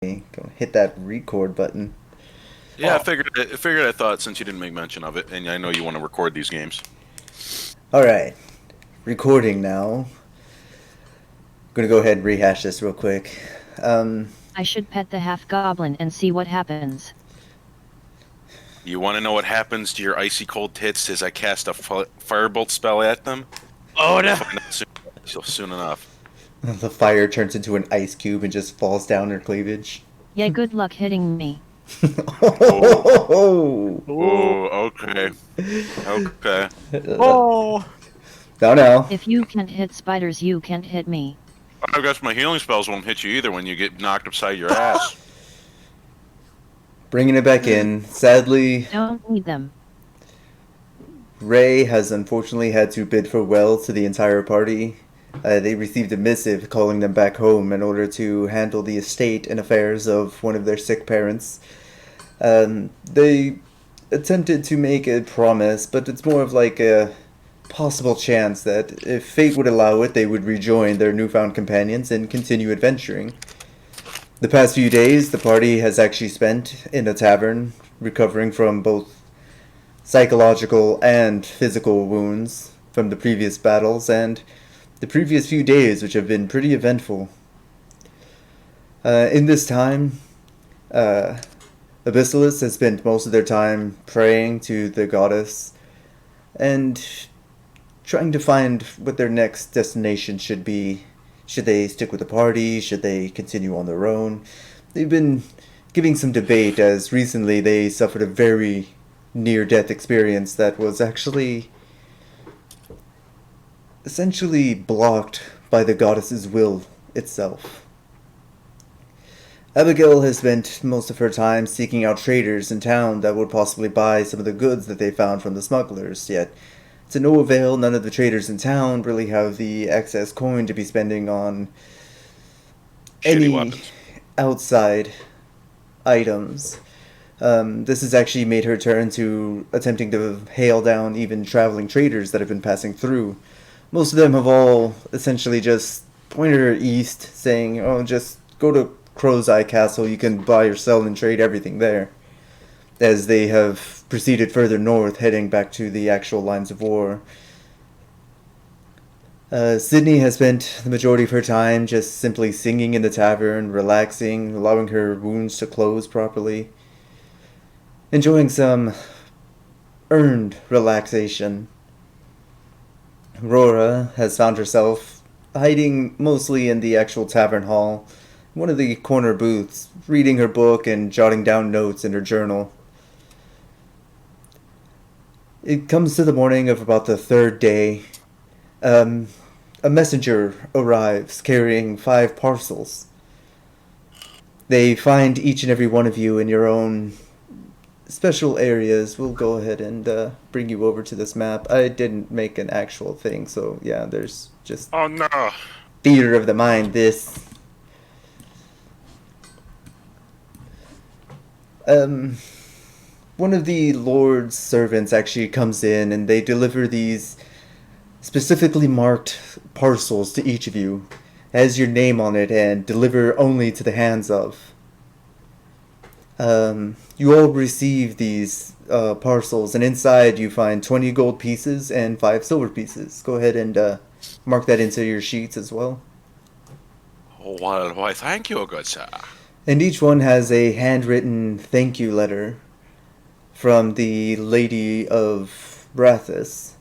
Go hit that record button. Yeah, I thought since you didn't make mention of it, and I know you want to record these games. Alright, recording now. Gonna go ahead and rehash this real quick. Um, I should pet the half-goblin and see what happens. You want to know what happens to your icy cold tits as I cast a firebolt spell at them? Oh You'll no! find out soon enough. the fire turns into an ice cube and just falls down her cleavage. Yeah, good luck hitting me. Oh, Oh, Oh! okay, okay. Oh! no. If you can't hit spiders, you can't hit me. I guess my healing spells won't hit you either when you get knocked upside your ass. Bringing it back in. Sadly, Don't need them. Ray has unfortunately had to bid farewell to the entire party. They received a missive calling them back home in order to handle the estate and affairs of one of their sick parents. They attempted to make a promise, but it's more of like a possible chance that if fate would allow it, they would rejoin their newfound companions and continue adventuring. The past few days, the party has actually spent in a tavern, recovering from both psychological and physical wounds from the previous battles and the previous few days, which have been pretty eventful. In this time, uh, Abyssalists has spent most of their time praying to the goddess and trying to find what their next destination should be. Should they stick with the party? Should they continue on their own? They've been giving some debate as recently they suffered a very near death experience that was actually essentially blocked by the goddess's will itself. Abigail has spent most of her time seeking out traders in town that would possibly buy some of the goods that they found from the smugglers, yet to no avail, none of the traders in town really have the excess coin to be spending on Shitty any weapons. outside items. This has actually made her turn to attempting to hail down even traveling traders that have been passing through. Most of them have all essentially just pointed her east, saying, "Oh, just go to Crow's Eye Castle. You can buy or sell and trade everything there." As they have proceeded further north, heading back to the actual lines of war. Sydney has spent the majority of her time just simply singing in the tavern, relaxing, allowing her wounds to close properly, enjoying some earned relaxation. Aurora has found herself hiding mostly in the actual tavern hall, one of the corner booths, reading her book and jotting down notes in her journal. It comes to the morning of about the third day. Um, a messenger arrives carrying 5 parcels. They find each and every one of you in your own special areas. We'll go ahead and bring you over to this map. I didn't make an actual thing, so yeah, there's just Oh no! theater of the mind. This. Um, One of the Lord's servants actually comes in and they deliver these specifically marked parcels to each of you, has your name on it, and deliver only to the hands of. You all receive these parcels, and inside you find 20 gold pieces and 5 silver pieces. Go ahead and mark that into your sheets as well. Oh, well, why, thank you, good sir. And each one has a handwritten thank you letter from the Lady of Brathis,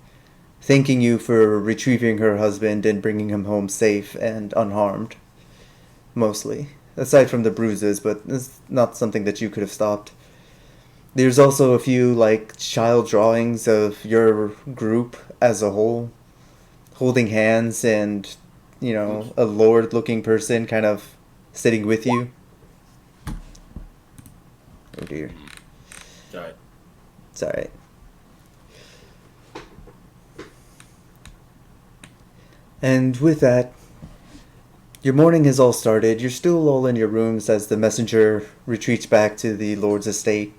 thanking you for retrieving her husband and bringing him home safe and unharmed, mostly. Aside from the bruises, but it's not something that you could have stopped. There's also a few, like, child drawings of your group as a whole, holding hands and, a lord looking person kind of sitting with you. Oh dear. Sorry. It's alright. And with that, your morning has all started. You're still all in your rooms as the messenger retreats back to the Lord's estate.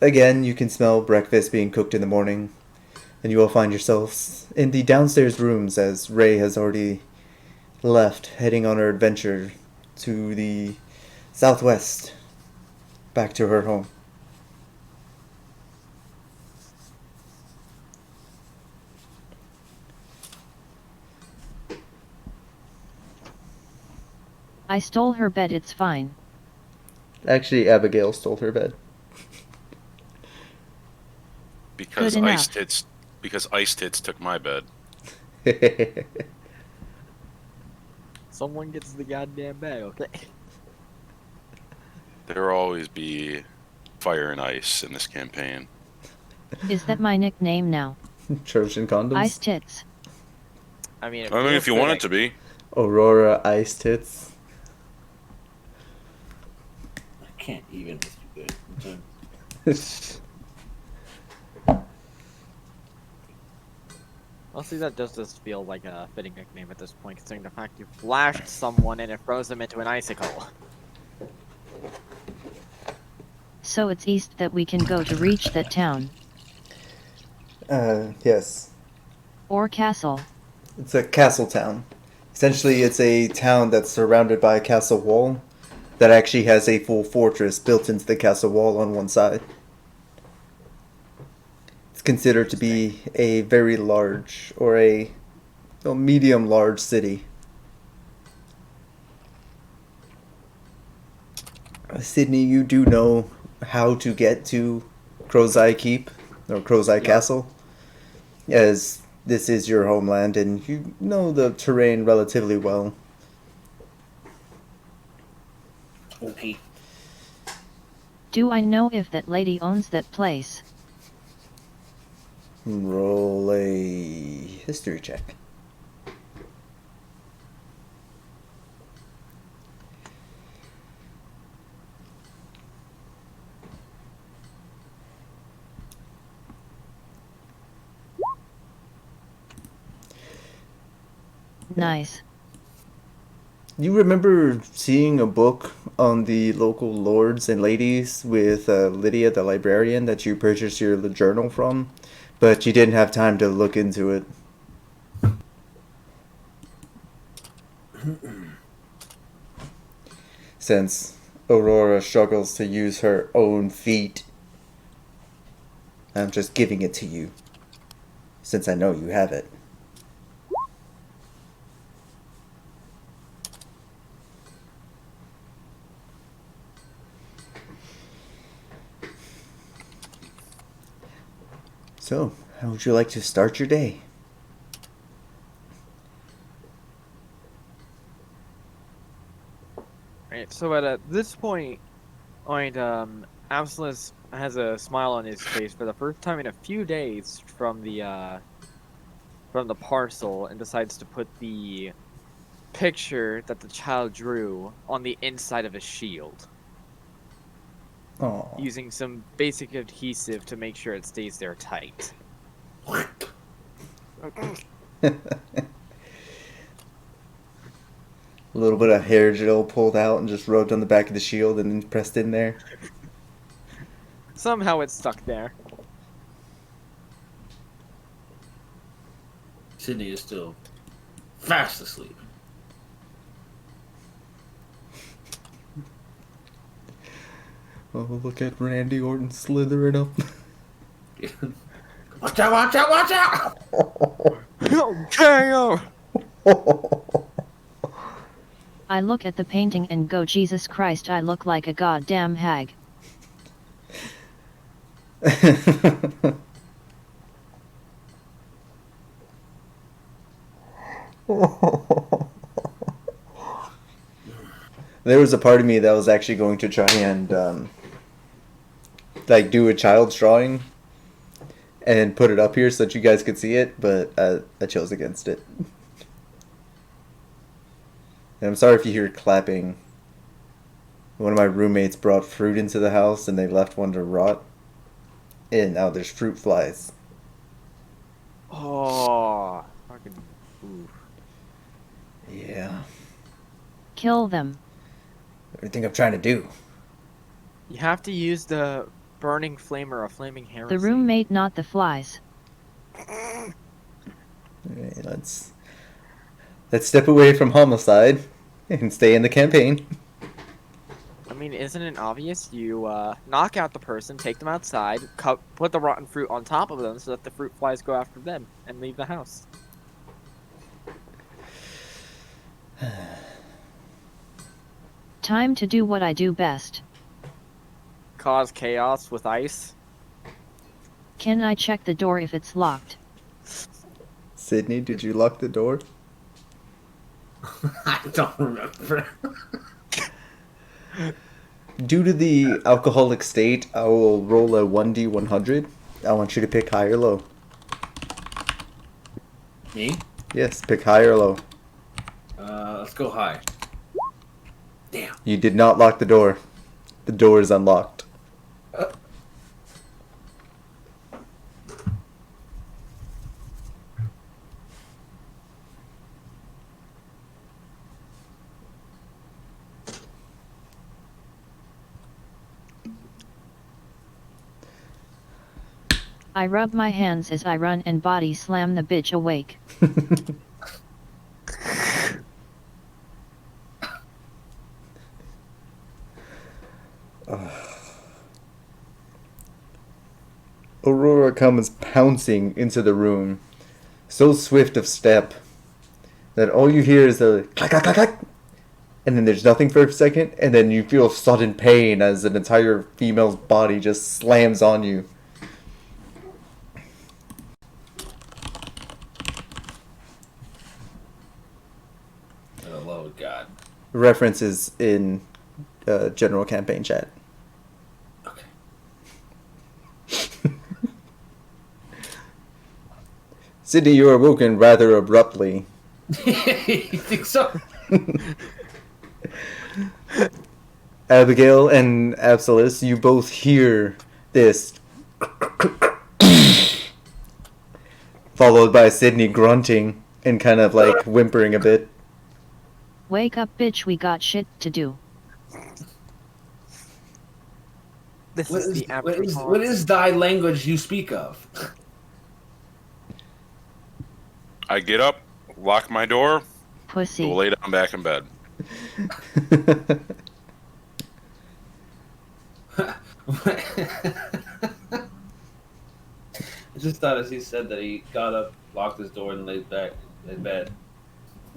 Again, you can smell breakfast being cooked in the morning, and you all find yourselves in the downstairs rooms as Ray has already left, heading on her adventure to the southwest, back to her home. I stole her bed, it's fine. Actually, Abigail stole her bed. Because Good Ice enough. Tits because Ice Tits took my bed. Someone gets the goddamn bag, okay? There will always be fire and ice in this campaign. Is that my nickname now? Trojan condoms. Ice tits. I mean, I mean, if you want it to be. Aurora Ice Tits. I can't even with you guys. Honestly, that does just feel like a fitting nickname at this point, considering the fact you flashed someone and it froze them into an icicle. So it's east that we can go to reach that town. Yes. Or castle. It's a castle town. Essentially, it's a town that's surrounded by a castle wall that actually has a full fortress built into the castle wall on one side. It's considered to be a very large or a medium large city. Sydney, you do know how to get to Crow's Eye Keep or Crow's Eye Castle, as this is your homeland and you know the terrain relatively well. Okay. Do I know if that lady owns that place? Roll a history check. Nice. You remember seeing a book on the local lords and ladies with Lydia the librarian that you purchased your journal from, but you didn't have time to look into it. Since Aurora struggles to use her own feet, I'm just giving it to you, since I know you have it. So, how would you like to start your day? Right, so at this point, Absolus has a smile on his face for the first time in a few days from the parcel and decides to put the picture that the child drew on the inside of a shield, Oh, using some basic adhesive to make sure it stays there tight. a little bit of hair gel pulled out and just rubbed on the back of the shield and then pressed in there. Somehow it's stuck there. Sydney is still fast asleep. Oh, look at Randy Orton slithering up. Watch out, watch out, watch out! Okay. I look at the painting and go, Jesus Christ, I look like a goddamn hag. There was a part of me that was actually going to try and like do a child's drawing and put it up here so that you guys could see it, but I chose against it. And I'm sorry if you hear clapping. One of my roommates brought fruit into the house and they left one to rot. And now there's fruit flies. Oh, fucking. Oof. Yeah. Kill them. Everything I'm trying to do. You have to use the burning flame or a flaming heresy. The roommate, not the flies. Alright, let's step away from homicide and stay in the campaign. I mean, isn't it obvious? You knock out the person, take them outside, put the rotten fruit on top of them so that the fruit flies go after them, and leave the house. Time to do what I do best. Cause chaos with ice. Can I check the door if it's locked? Sydney, did you lock the door? I don't remember. Due to the alcoholic state, I will roll a 1d100. I want you to pick high or low. Me? Yes, pick high or low. Let's go high. Damn. You did not lock the door. The door is unlocked. I rub my hands as I run and body slam the bitch awake. Aurora comes pouncing into the room, so swift of step that all you hear is a clack, clack, clack, clack, and then there's nothing for a second, and then you feel sudden pain as an entire female's body just slams on you. Oh, Lord God. References in general campaign chat. Okay. Sydney, you are woken rather abruptly. You think so? Abigail and Absolus, you both hear this, followed by Sydney grunting and kind of like whimpering a bit. Wake up, bitch, we got shit to do. This What is is, the what is thy language you speak of? I get up, lock my door, Pussy. go lay down back in bed. I just thought as he said that he got up, locked his door, and laid back in bed.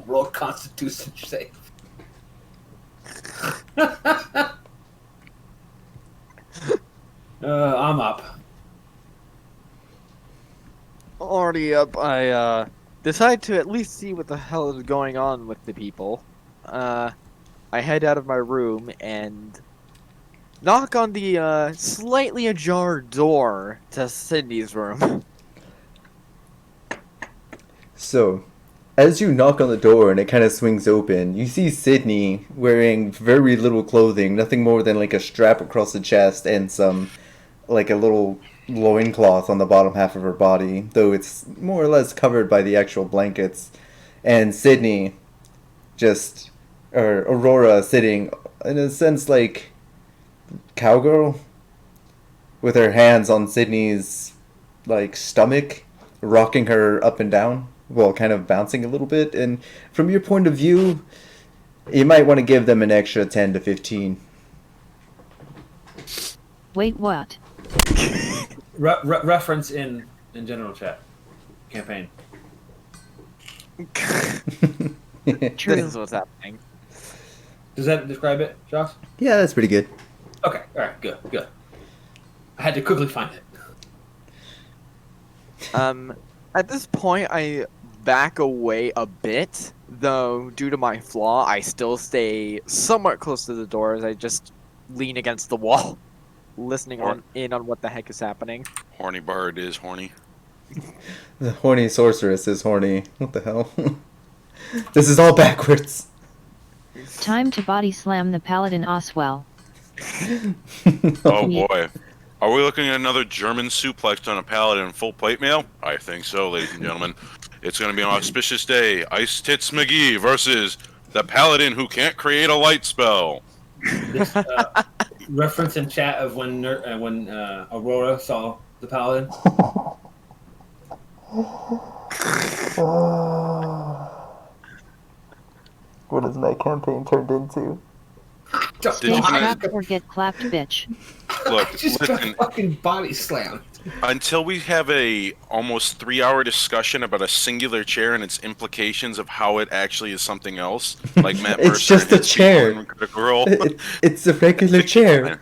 Roll Constitution save. I'm up. Already up, I decide to at least see what the hell is going on with the people. I head out of my room and knock on the slightly ajar door to Sydney's room. So, as you knock on the door and it kind of swings open, you see Sydney wearing very little clothing, nothing more than like a strap across the chest and some, like a little loincloth on the bottom half of her body, though it's more or less covered by the actual blankets. And Sydney, or Aurora sitting, in a sense, like cowgirl, with her hands on Sydney's, like, stomach, rocking her up and down, well, kind of bouncing a little bit. And from your point of view, you might want to give them an extra 10 to 15. Wait, what? Reference in general chat campaign. This is what's happening. Does that describe it, Josh? Yeah, that's pretty good. Okay, alright, good. I had to quickly find it. At this point, I back away a bit, though due to my flaw, I still stay somewhat close to the door as I just lean against the wall, listening in on what the heck is happening. Horny bard is horny. The horny sorceress is horny. What the hell? This is all backwards. Time to body slam the paladin Oswell. Oh boy. Are we looking at another German suplex on a paladin full plate mail? I think so, ladies and gentlemen. It's going to be an auspicious day. Ice Tits McGee versus the paladin who can't create a light spell. This reference in chat of when Aurora saw the paladin. What has my campaign turned into? Just Stay Did you- strapped or get clapped, bitch. Look, I just listen. got fucking body slammed. Until we have a almost 3-hour discussion about a singular chair and its implications of how it actually is something else, like Matt It's Mercer just and a his people chair. in Critical Role. It's a regular think you're chair. fine.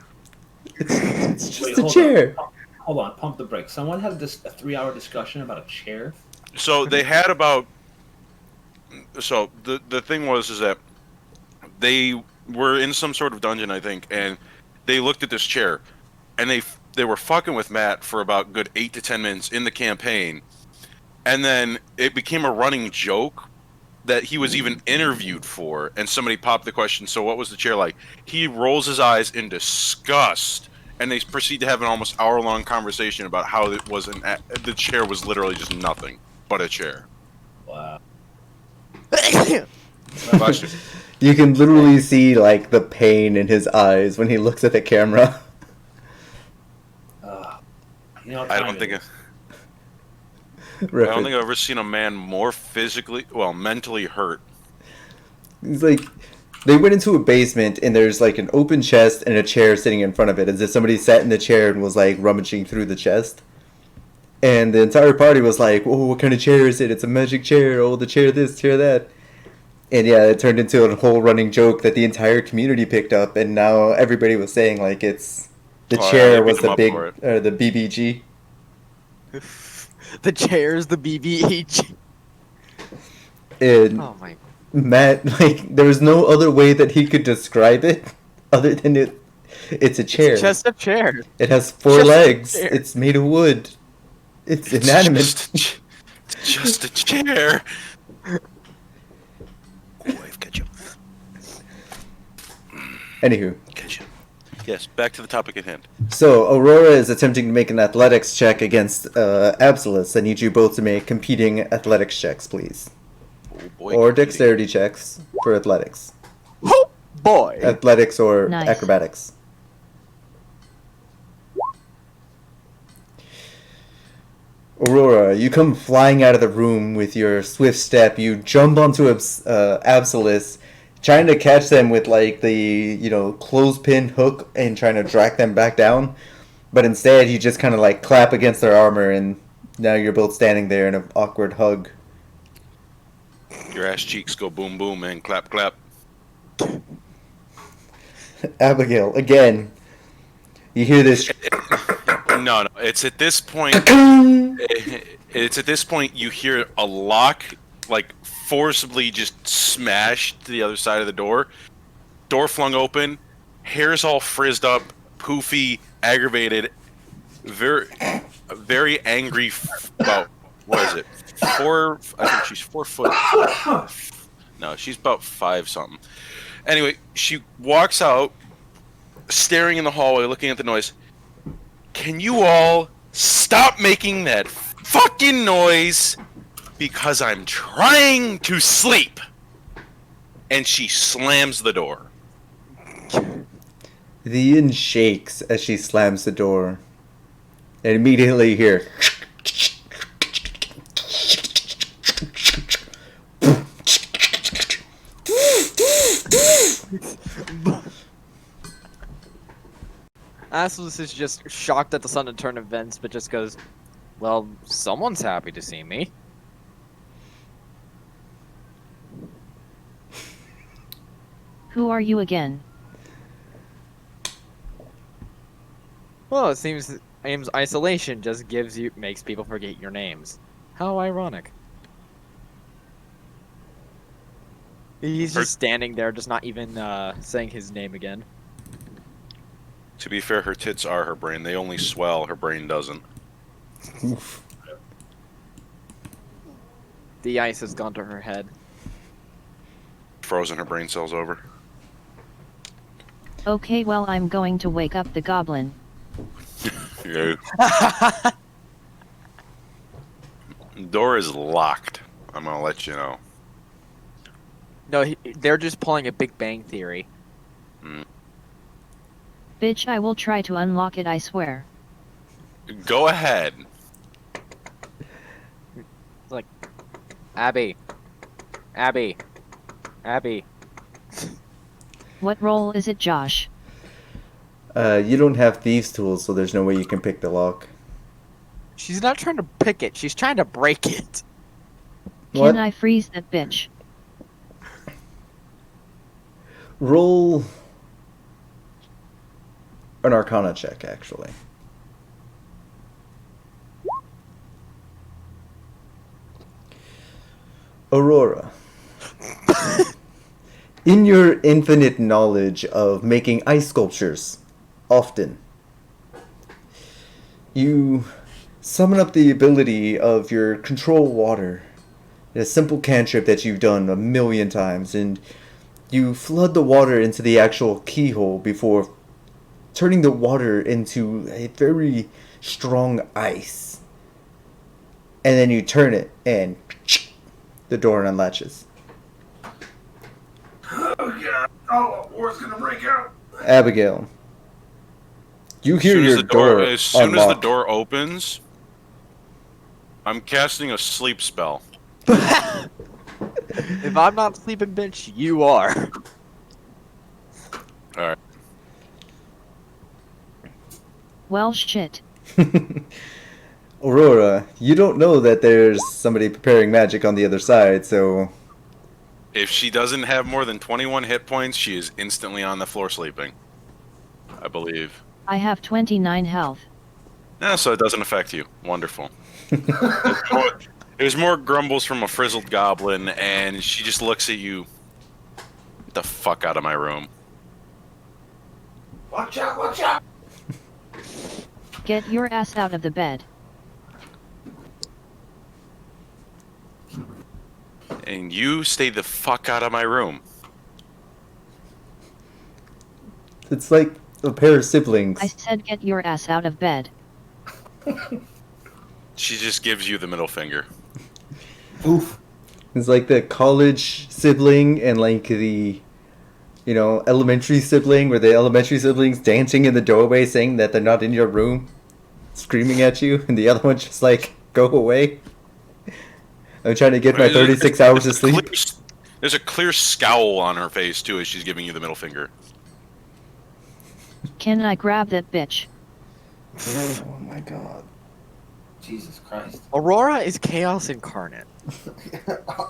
It's just Wait, a hold chair. on. Hold on, pump the brakes. Someone had a 3-hour discussion about a chair. So they had about. So the thing was is that they were in some sort of dungeon, I think, and they looked at this chair, and they were fucking with Matt for about good 8 to 10 minutes in the campaign, and then it became a running joke that he was even interviewed for, and somebody popped the question, so what was the chair like? He rolls his eyes in disgust, and they proceed to have an almost hour-long conversation about how it was the chair was literally just nothing but a chair. Wow. Bless you. You can literally see like the pain in his eyes when he looks at the camera. You know what I time don't it think is. I don't think I've ever seen a man more mentally hurt. It's like they went into a basement and there's like an open chest and a chair sitting in front of it, as if somebody sat in the chair and was like rummaging through the chest. And the entire party was like, "Oh, what kind of chair is it? It's a magic chair. Oh, the chair this, chair that." And yeah, it turned into a whole running joke that the entire community picked up, and now everybody was saying like it's the Oh, yeah, chair they was beat the him up big for it. the BBG. The chair's the BBH. And Oh my. Matt, like, there was no other way that he could describe it other than it's a chair. It's just a chair. It has 4 just a legs. chair. It's made of wood. It's inanimate. Just a chair. Oh, I've got you. Anywho, Got you. Yes, back to the topic at hand. so Aurora is attempting to make an athletics check against Absolus. I need you both to make competing athletics checks, please. Oh boy. Or dexterity checks for athletics. Oh boy. Athletics or Nice. acrobatics. Aurora, you come flying out of the room with your swift step. You jump onto Absolus, trying to catch them with like the clothespin hook and trying to drag them back down. But instead, you just kind of like clap against their armor, and now you're both standing there in an awkward hug. Your ass cheeks go boom boom and clap clap. Abigail, again, you hear this. No, it's at this point. It's at this point you hear a lock like forcibly just smash to the other side of the door. Door flung open, hair's all frizzed up, poofy, aggravated, very angry about what is it? I think she's 4 foot. No, she's about 5 something. Anyway, she walks out, staring in the hallway, looking at the noise. Can you all stop making that fucking noise? Because I'm trying to sleep. And she slams the door. The inn shakes as she slams the door. And immediately you hear. Assless is just shocked at the sudden turn of events, but just goes, "Well, someone's happy to see me." Who are you again? Well, it seems Aim's isolation just makes people forget your names. How ironic. He's just standing there, just not even saying his name again. To be fair, her tits are her brain. They only swell, her brain doesn't. Oof. The ice has gone to her head. Frozen her brain cells over. Okay, well, I'm going to wake up the goblin. Yeah. Door is locked. I'm gonna let you know. No, they're just pulling a Big Bang Theory. Bitch, I will try to unlock it, I swear. Go ahead. Like, Abby. What role is it, Josh? You don't have thieves' tools, so there's no way you can pick the lock. She's not trying to pick it. She's trying to break it. What? Can I freeze that bitch? Roll an Arcana check, actually. Aurora. In your infinite knowledge of making ice sculptures, often, you summon up the ability of your control water. A simple cantrip that you've done a million times, and you flood the water into the actual keyhole before turning the water into a very strong ice. And then you turn it, and the door unlatches. Oh god! Oh, war's gonna break out. Abigail, you hear your door As soon as the unlock. door opens, I'm casting a sleep spell. If I'm not sleeping, bitch, you are. All right. Well, shit. Aurora, you don't know that there's somebody preparing magic on the other side, so If she doesn't have more than 21 hit points, she is instantly on the floor sleeping. I believe. I have 29 health. Yeah, so it doesn't affect you. Wonderful. There's more grumbles from a frizzled goblin, and she just looks at you. Get the fuck out of my room. Watch out! Watch out! Get your ass out of the bed. And you stay the fuck out of my room. it's like a pair of siblings. I said get your ass out of bed. She just gives you the middle finger. Oof. It's like the college sibling and like the, elementary sibling, where the elementary siblings dancing in the doorway saying that they're not in your room, screaming at you, and the other one's just like, go away. I'm trying to get my 36 hours of sleep. There's a clear scowl on her face, too, as she's giving you the middle finger. Can I grab that bitch? Oh my god. Jesus Christ. Aurora is chaos incarnate.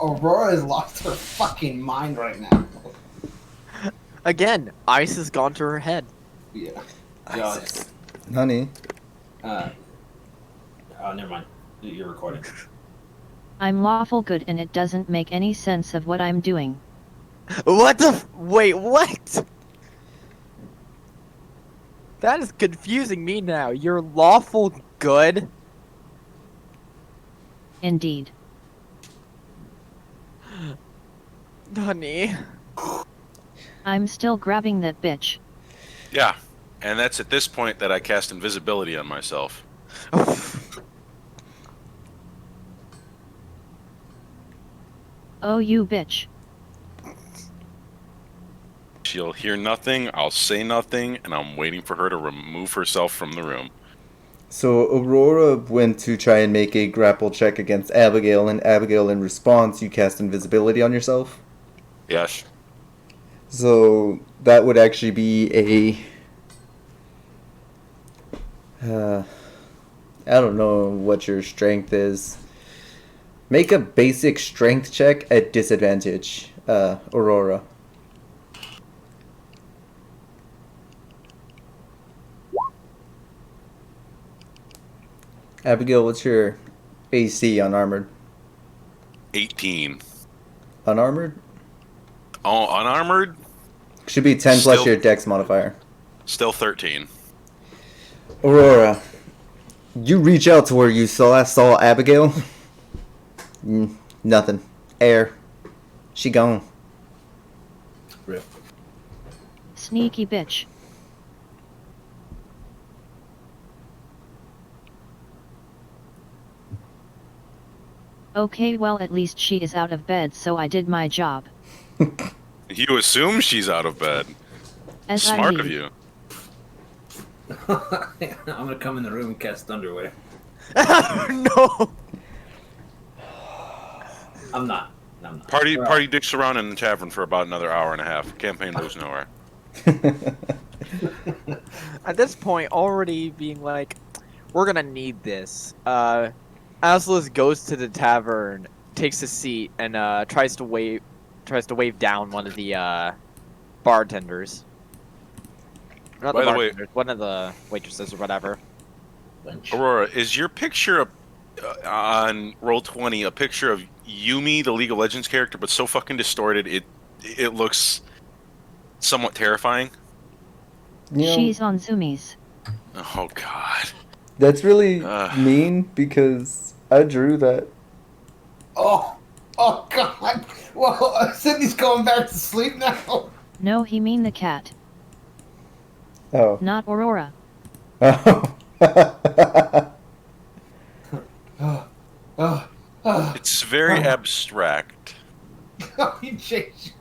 Aurora has lost her fucking mind right now. Again, ice has gone to her head. Yeah. Isis. Honey. Oh, never mind. You're recording. I'm lawful good and it doesn't make any sense of what I'm doing. What the wait, what? That is confusing me now. You're lawful good? Indeed. Honey. I'm still grabbing that bitch. Yeah, and that's at this point that I cast invisibility on myself. Oh, you bitch. She'll hear nothing, I'll say nothing, and I'm waiting for her to remove herself from the room. So Aurora went to try and make a grapple check against Abigail, and Abigail, in response, you cast invisibility on yourself. Yes. So that would actually be I don't know what your strength is. Make a basic strength check at disadvantage, Aurora. Abigail, what's your AC on armored? 18. Unarmored? Oh, unarmored? Should be 10 plus Still- your dex modifier. Still 13. Aurora, you reach out to where you saw Abigail. Nothing. Air. She gone. Rip. Sneaky bitch. Okay, well at least she is out of bed, so I did my job. You assume she's out of bed. As I Smart of leave. you. I'm gonna come in the room and cast Thunderwave. No. I'm not. I'm not. Party dicks around in the tavern for about another hour and a half. Campaign moves nowhere. At this point, already being like, we're gonna need this. Aslis goes to the tavern, takes a seat, and tries to wave down one of the bartenders. Not By the the way, bartenders, one of the waitresses or whatever. Lunch. Aurora, is your picture on Roll20 a picture of Yumi, the League of Legends character, but so fucking distorted it looks somewhat terrifying? You know, She's on zoomies. Oh god. that's really Ugh. mean because I drew that. Oh, oh God! Well, Sydney's going back to sleep now. No, he mean the cat, Oh. not Aurora. Oh. It's very abstract. Oh, you changed.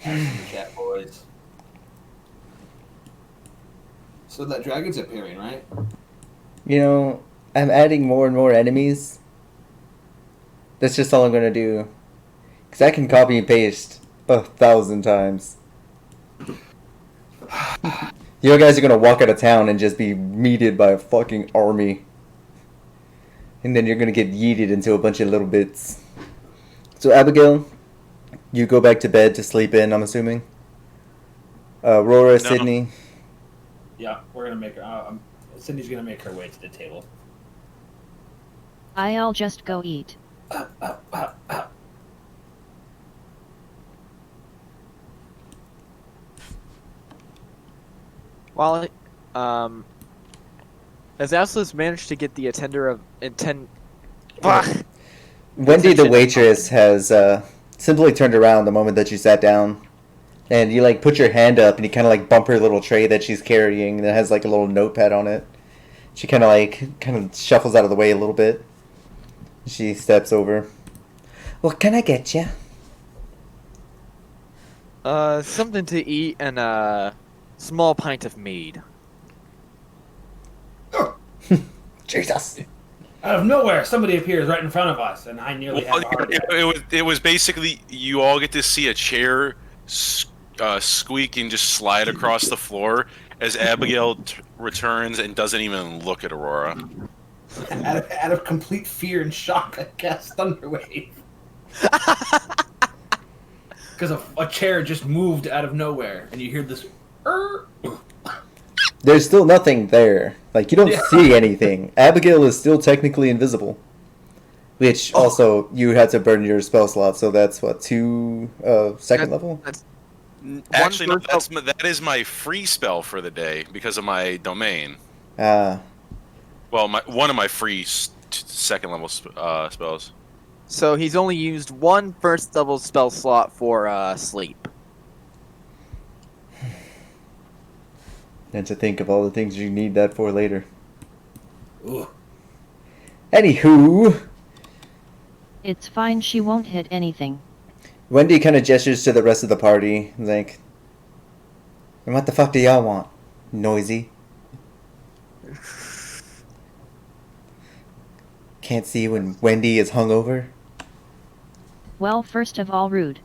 Cat boys. So that dragon's appearing, right? You know, I'm adding more and more enemies. That's just all I'm gonna do. Because I can copy and paste 1,000 times. You guys are gonna walk out of town and just be meted by a fucking army. And then you're gonna get yeeted into a bunch of little bits. So, Abigail, you go back to bed to sleep in, I'm assuming? Aurora, No. Sydney. Yeah, we're gonna make her. Cindy's gonna make her way to the table. I'll just go eat. While has Aslis managed to get the attender of intent? Fuck. Wendy, the Attention. waitress, has simply turned around the moment that you sat down. And you, like, put your hand up and you kind of, like, bump her little tray that she's carrying that has, like, a little notepad on it. She kind of shuffles out of the way a little bit. She steps over. What can I get you? Something to eat and a small pint of mead. Jesus. Out of nowhere, somebody appears right in front of us, and I nearly Well, had a heart attack. it was basically you all get to see a chair squeak and just slide across the floor as Abigail returns and doesn't even look at Aurora. Out of complete fear and shock, I cast Thunderwave. Because a chair just moved out of nowhere, and you hear this. There's still nothing there. Like, you don't Yeah. see anything. Abigail is still technically invisible. Which, also, you had to burn your spell slot, so that's, what, 2 second level? Actually, no, first that is my free spell for the day because of my domain. Ah. Well, one of my free second level spells. So he's only used one first level spell slot for sleep. And to think of all the things you need that for later. Ooh. Anywho, It's fine, she won't hit anything. Wendy kind of gestures to the rest of the party, like, and what the fuck do y'all want? Noisy. Can't see when Wendy is hungover? Well, first of all, rude.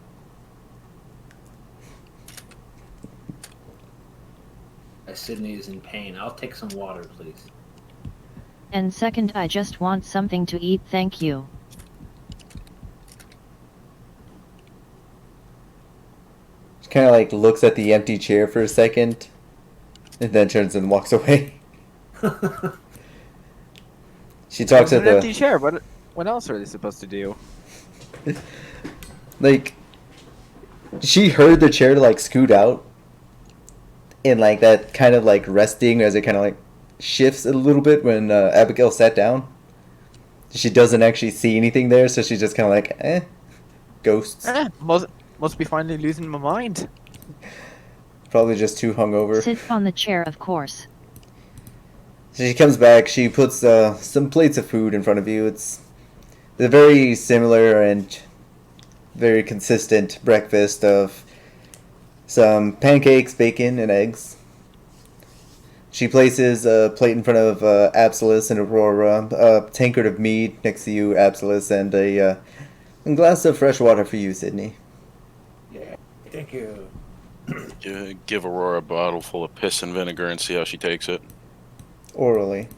Sydney is in pain. I'll take some water, please. And second, I just want something to eat, thank you. She kind of like looks at the empty chair for a second, and then turns and walks away. She talks It's at an empty the chair. What else are they supposed to do? like. She heard the chair like scoot out, and like that kind of like resting as it kind of like shifts a little bit when Abigail sat down. She doesn't actually see anything there, so she's just kind of like, ghosts. Must be finally losing my mind. Probably just too hungover. Sit on the chair, of course. So she comes back, she puts some plates of food in front of you. It's a very similar and very consistent breakfast of some pancakes, bacon, and eggs. She places a plate in front of Absolus and Aurora, a tankard of mead next to you, Absolus, and a glass of fresh water for you, Sydney. Thank you. Give Aurora a bottle full of piss and vinegar and see how she takes it. Orally,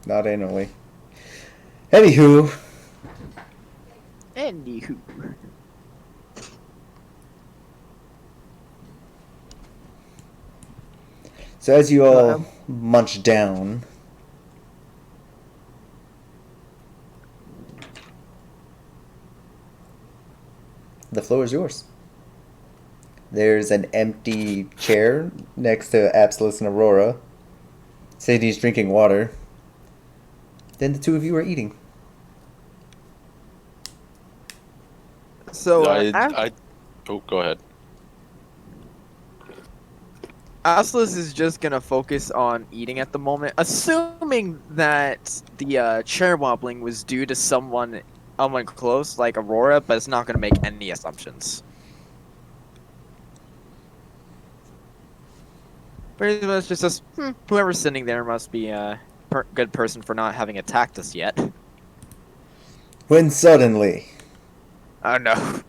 not anally. Anywho, Anywho. so as you So, all munch down, the floor is yours. There's an empty chair next to Absolus and Aurora. Sadie's drinking water. Then the two of you are eating. So, Oh, go ahead. Aslas is just gonna focus on eating at the moment, assuming that the chair wobbling was due to someone close, like Aurora, but it's not gonna make any assumptions. Pretty much just says, whoever's sitting there must be a good person for not having attacked us yet. When suddenly, Oh no.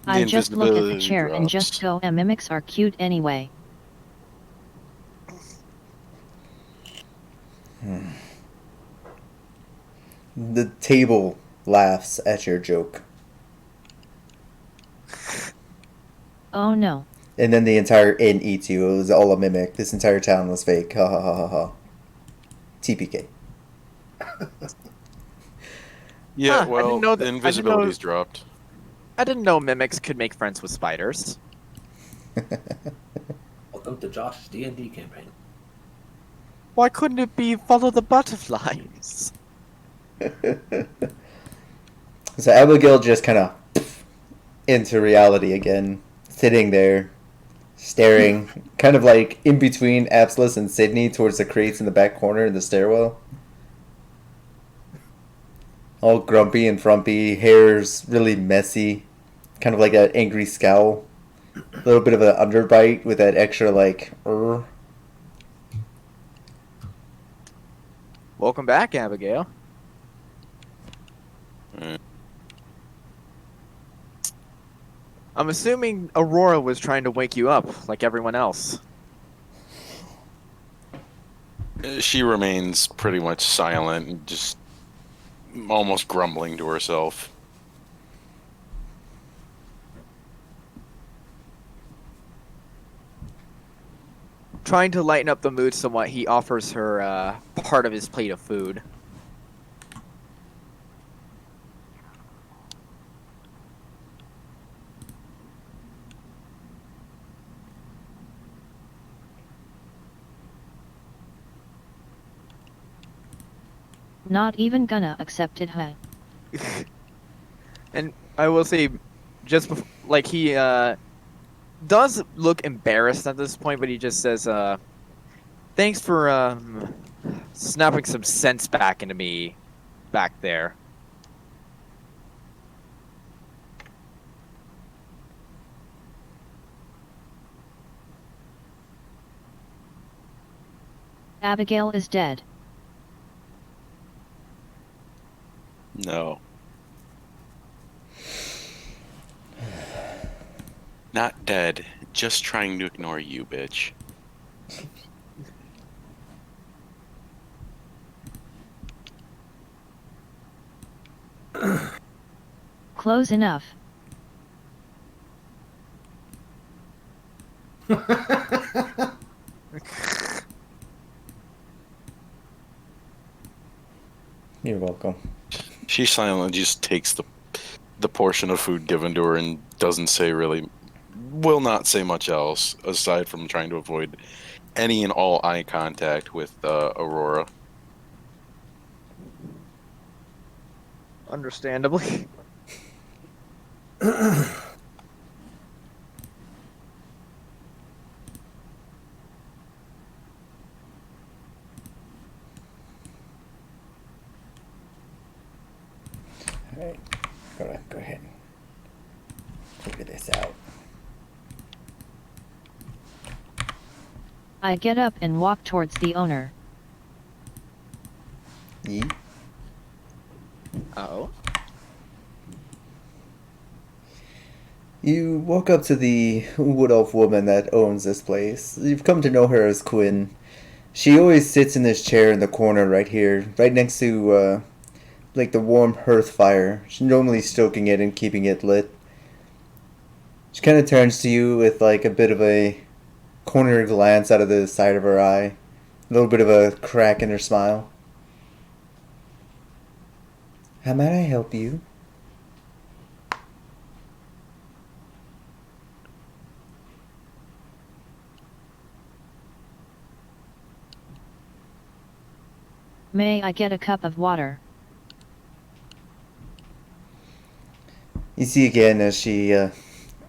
I just look at the invisibility chair and just drops. go, mimics are cute anyway. the table laughs at your joke. Oh no. And then the entire inn eats you. It was all a mimic. This entire town was fake. Ha ha ha ha ha. TPK. Yeah, Huh, I well, didn't know the that- I didn't invisibility's know- dropped. I didn't know mimics could make friends with spiders. Welcome to Josh's D&D campaign. Why couldn't it be follow the butterflies? So Abigail just kind of into reality again, sitting there, staring, kind of like in between Absolus and Sydney towards the crates in the back corner in the stairwell. All grumpy and frumpy, hair's really messy, kind of like an angry scowl. A little bit of an underbite with that extra like Welcome back, Abigail. Mm. I'm assuming Aurora was trying to wake you up, like everyone else. She remains pretty much silent and just almost grumbling to herself. Trying to lighten up the mood somewhat, he offers her part of his plate of food. Not even gonna accept it, huh? And I will say, like he does look embarrassed at this point, but he just says, "Thanks for snapping some sense back into me back there." Abigail is dead. No. Not dead, just trying to ignore you, bitch. Close enough. You're welcome. She silently just takes the portion of food given to her and doesn't say will not say much else aside from trying to avoid any and all eye contact with Aurora. Understandably. Alright, go ahead. Figure this out. I get up and walk towards the owner. Yee. Oh. walk up to the wood elf woman that owns this place. You've come to know her as Quinn. She always sits in this chair in the corner right here, right next to, like the warm hearth fire. She's normally stoking it and keeping it lit. She kind of turns to you with, like, a bit of a corner glance out of the side of her eye. A little bit of a crack in her smile. How might I help you? May I get a cup of water? You see again as she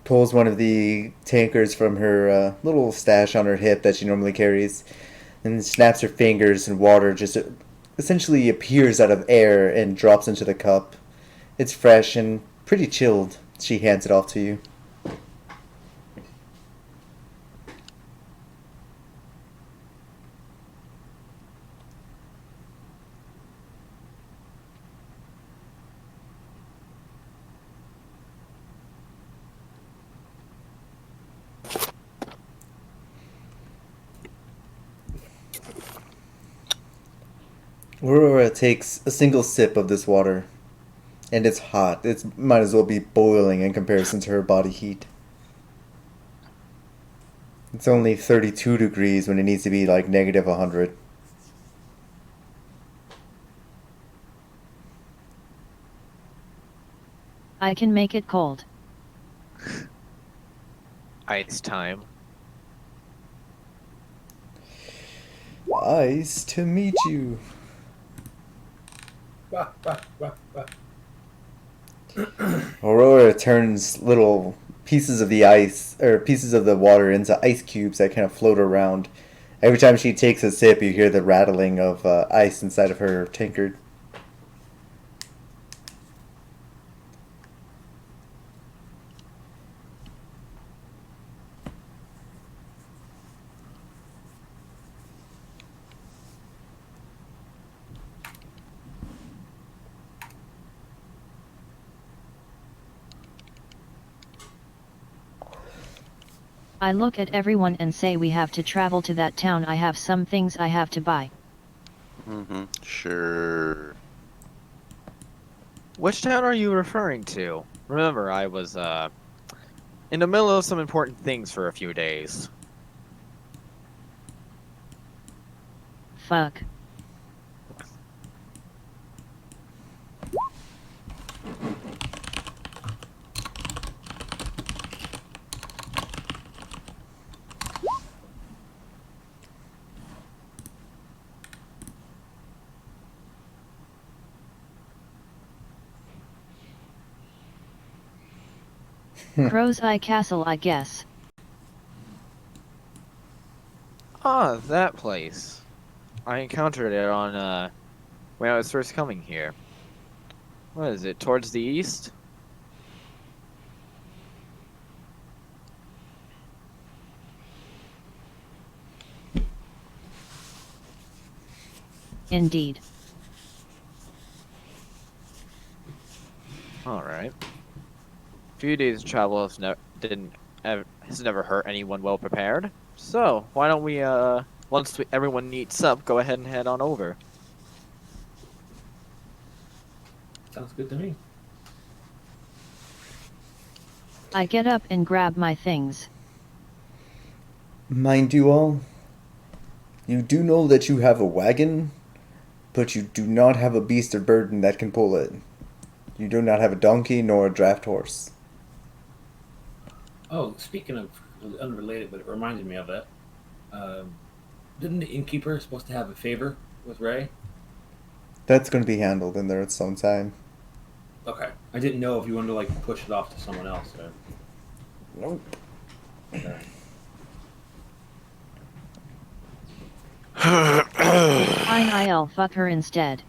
pulls one of the tankers from her little stash on her hip that she normally carries and snaps her fingers, and water just essentially appears out of air and drops into the cup. It's fresh and pretty chilled. She hands it off to you. Aurora takes a single sip of this water, and it's hot. It might as well be boiling in comparison to her body heat. It's only 32 degrees when it needs to be like negative 100. I can make it cold. Ice time. Nice to meet you. Wah, wah, wah, wah. Aurora turns little pieces of the ice, or pieces of the water, into ice cubes that kind of float around. Every time she takes a sip, you hear the rattling of ice inside of her tankard. I look at everyone and say we have to travel to that town. I have some things I have to buy. Sure. Which town are you referring to? Remember, I was, in the middle of some important things for a few days. Fuck. Crow's Eye Castle, I guess. Ah, that place. I encountered it on, when I was first coming here. What is it, towards the east? Indeed. Alright. Few days of travel has never hurt anyone well prepared. So, why don't we, everyone meets up, go ahead and head on over. Sounds good to me. I get up and grab my things. Mind you all, you do know that you have a wagon, but you do not have a beast of burden that can pull it. You do not have a donkey nor a draft horse. Oh, speaking of unrelated, but it reminded me of that. Didn't the innkeeper supposed to have a favor with Ray? That's going to be handled in there at some time. Okay. I didn't know if you wanted to like push it off to someone else. Or... Nope. Okay. Fine, I'll fuck her instead.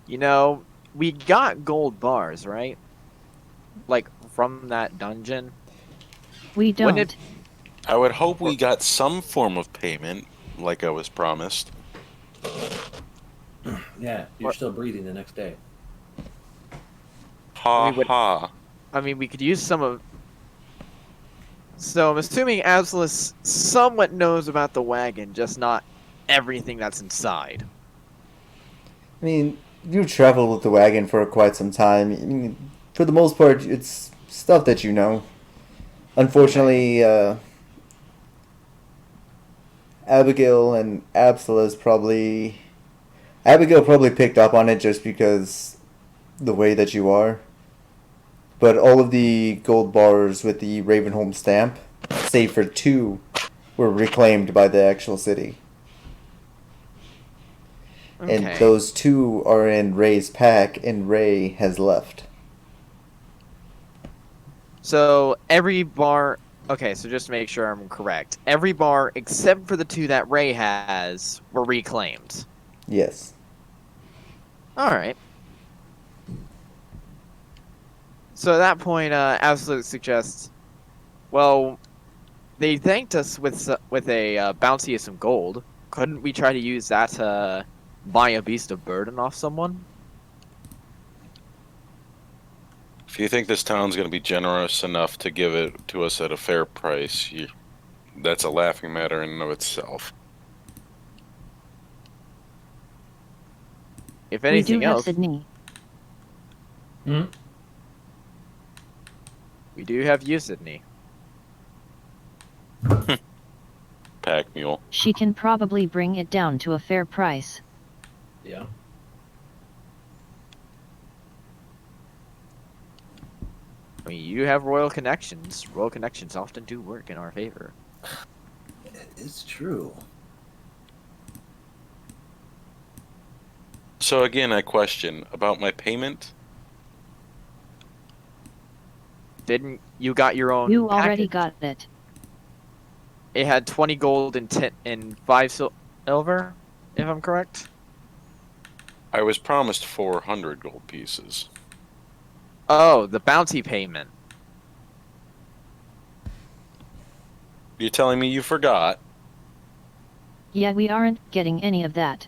You know, we got gold bars, right? Like, from that dungeon? We don't. When I would hope we got some form of payment, like I was promised. Yeah, you're still breathing the next day. Ha We would- ha. I mean, we could use some of. So I'm assuming Absolus somewhat knows about the wagon, just not everything that's inside. I mean, you traveled with the wagon for quite some time. I mean, for the most part, it's stuff that you know. Unfortunately, Abigail and Absolus probably. Abigail probably picked up on it just because the way that you are. But all of the gold bars with the Ravenholm stamp, save for 2, were reclaimed by the actual city. And Okay. those 2 are in Ray's pack, and Ray has left. So every bar. Okay, so just to make sure I'm correct, every bar except for the 2 that Ray has were reclaimed. Yes. All right. So at that point, Absolute suggests, well, they thanked us with a bounty of some gold. Couldn't we try to use that to buy a beast of burden off someone? If you think this town's going to be generous enough to give it to us at a fair price, that's a laughing matter in and of itself. If We do anything have else, Sydney. Hmm? we do have you, Sydney. Pack mule. She can probably bring it down to a fair price. Yeah. I mean, you have royal connections. Royal connections often do work in our favor. It's true. So again, I question about my payment. Didn't you got your own? You already package? got it. It had 20 gold and 5 silver, if I'm correct. I was promised 400 gold pieces. Oh, the bounty payment. You're telling me you forgot? Yeah, we aren't getting any of that.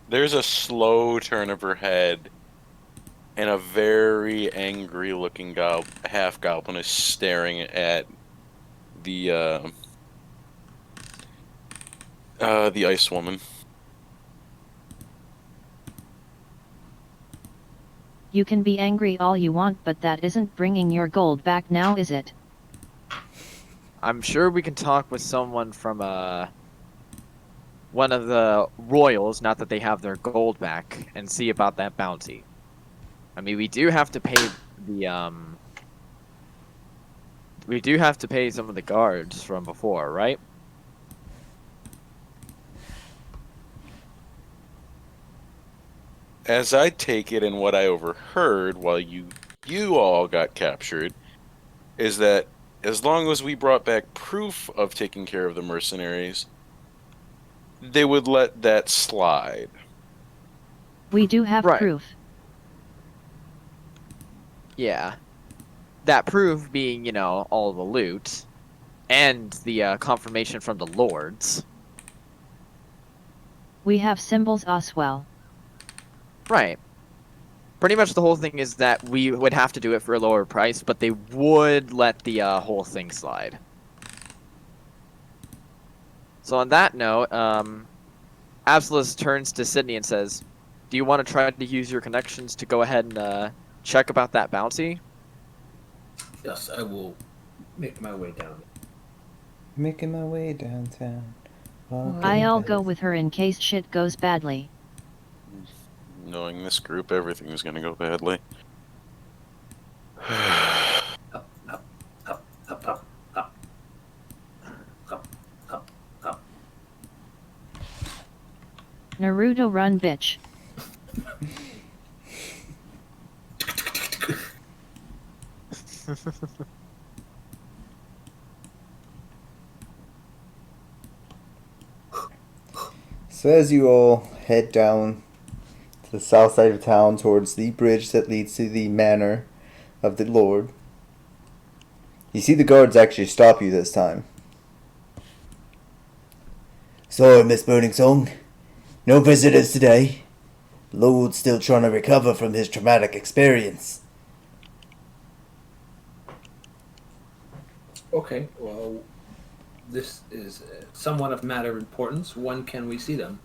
There's a slow turn of her head, and a very angry-looking half-goblin is staring at the ice woman. You can be angry all you want, but that isn't bringing your gold back now, is it? I'm sure we can talk with someone from one of the royals, not that they have their gold back, and see about that bounty. I mean, we do have to pay the we do have to pay some of the guards from before, right? As I take it, and what I overheard while you all got captured, is that as long as we brought back proof of taking care of the mercenaries, they would let that slide. We do have Right. proof. Yeah. That proof being, you know, all the loot and the confirmation from the lords. We have symbols as well. Right. Pretty much the whole thing is that we would have to do it for a lower price, but they would let the whole thing slide. So on that note, Absolus turns to Sydney and says, do you want to try to use your connections to go ahead and check about that bounty? Yes, I will make my way down. Making my way downtown. walking I'll go fast. with her in case shit goes badly. Knowing this group, everything's gonna go badly. Up, up, up, up, up, up. Up, up, up. Naruto run, bitch. So as you all head down to the south side of town towards the bridge that leads to the manor of the Lord, you see the guards actually stop you this time. Sorry, Miss Burning Song. No visitors today. Lord's still trying to recover from his traumatic experience. Okay, well, this is somewhat of matter of importance. When can we see them?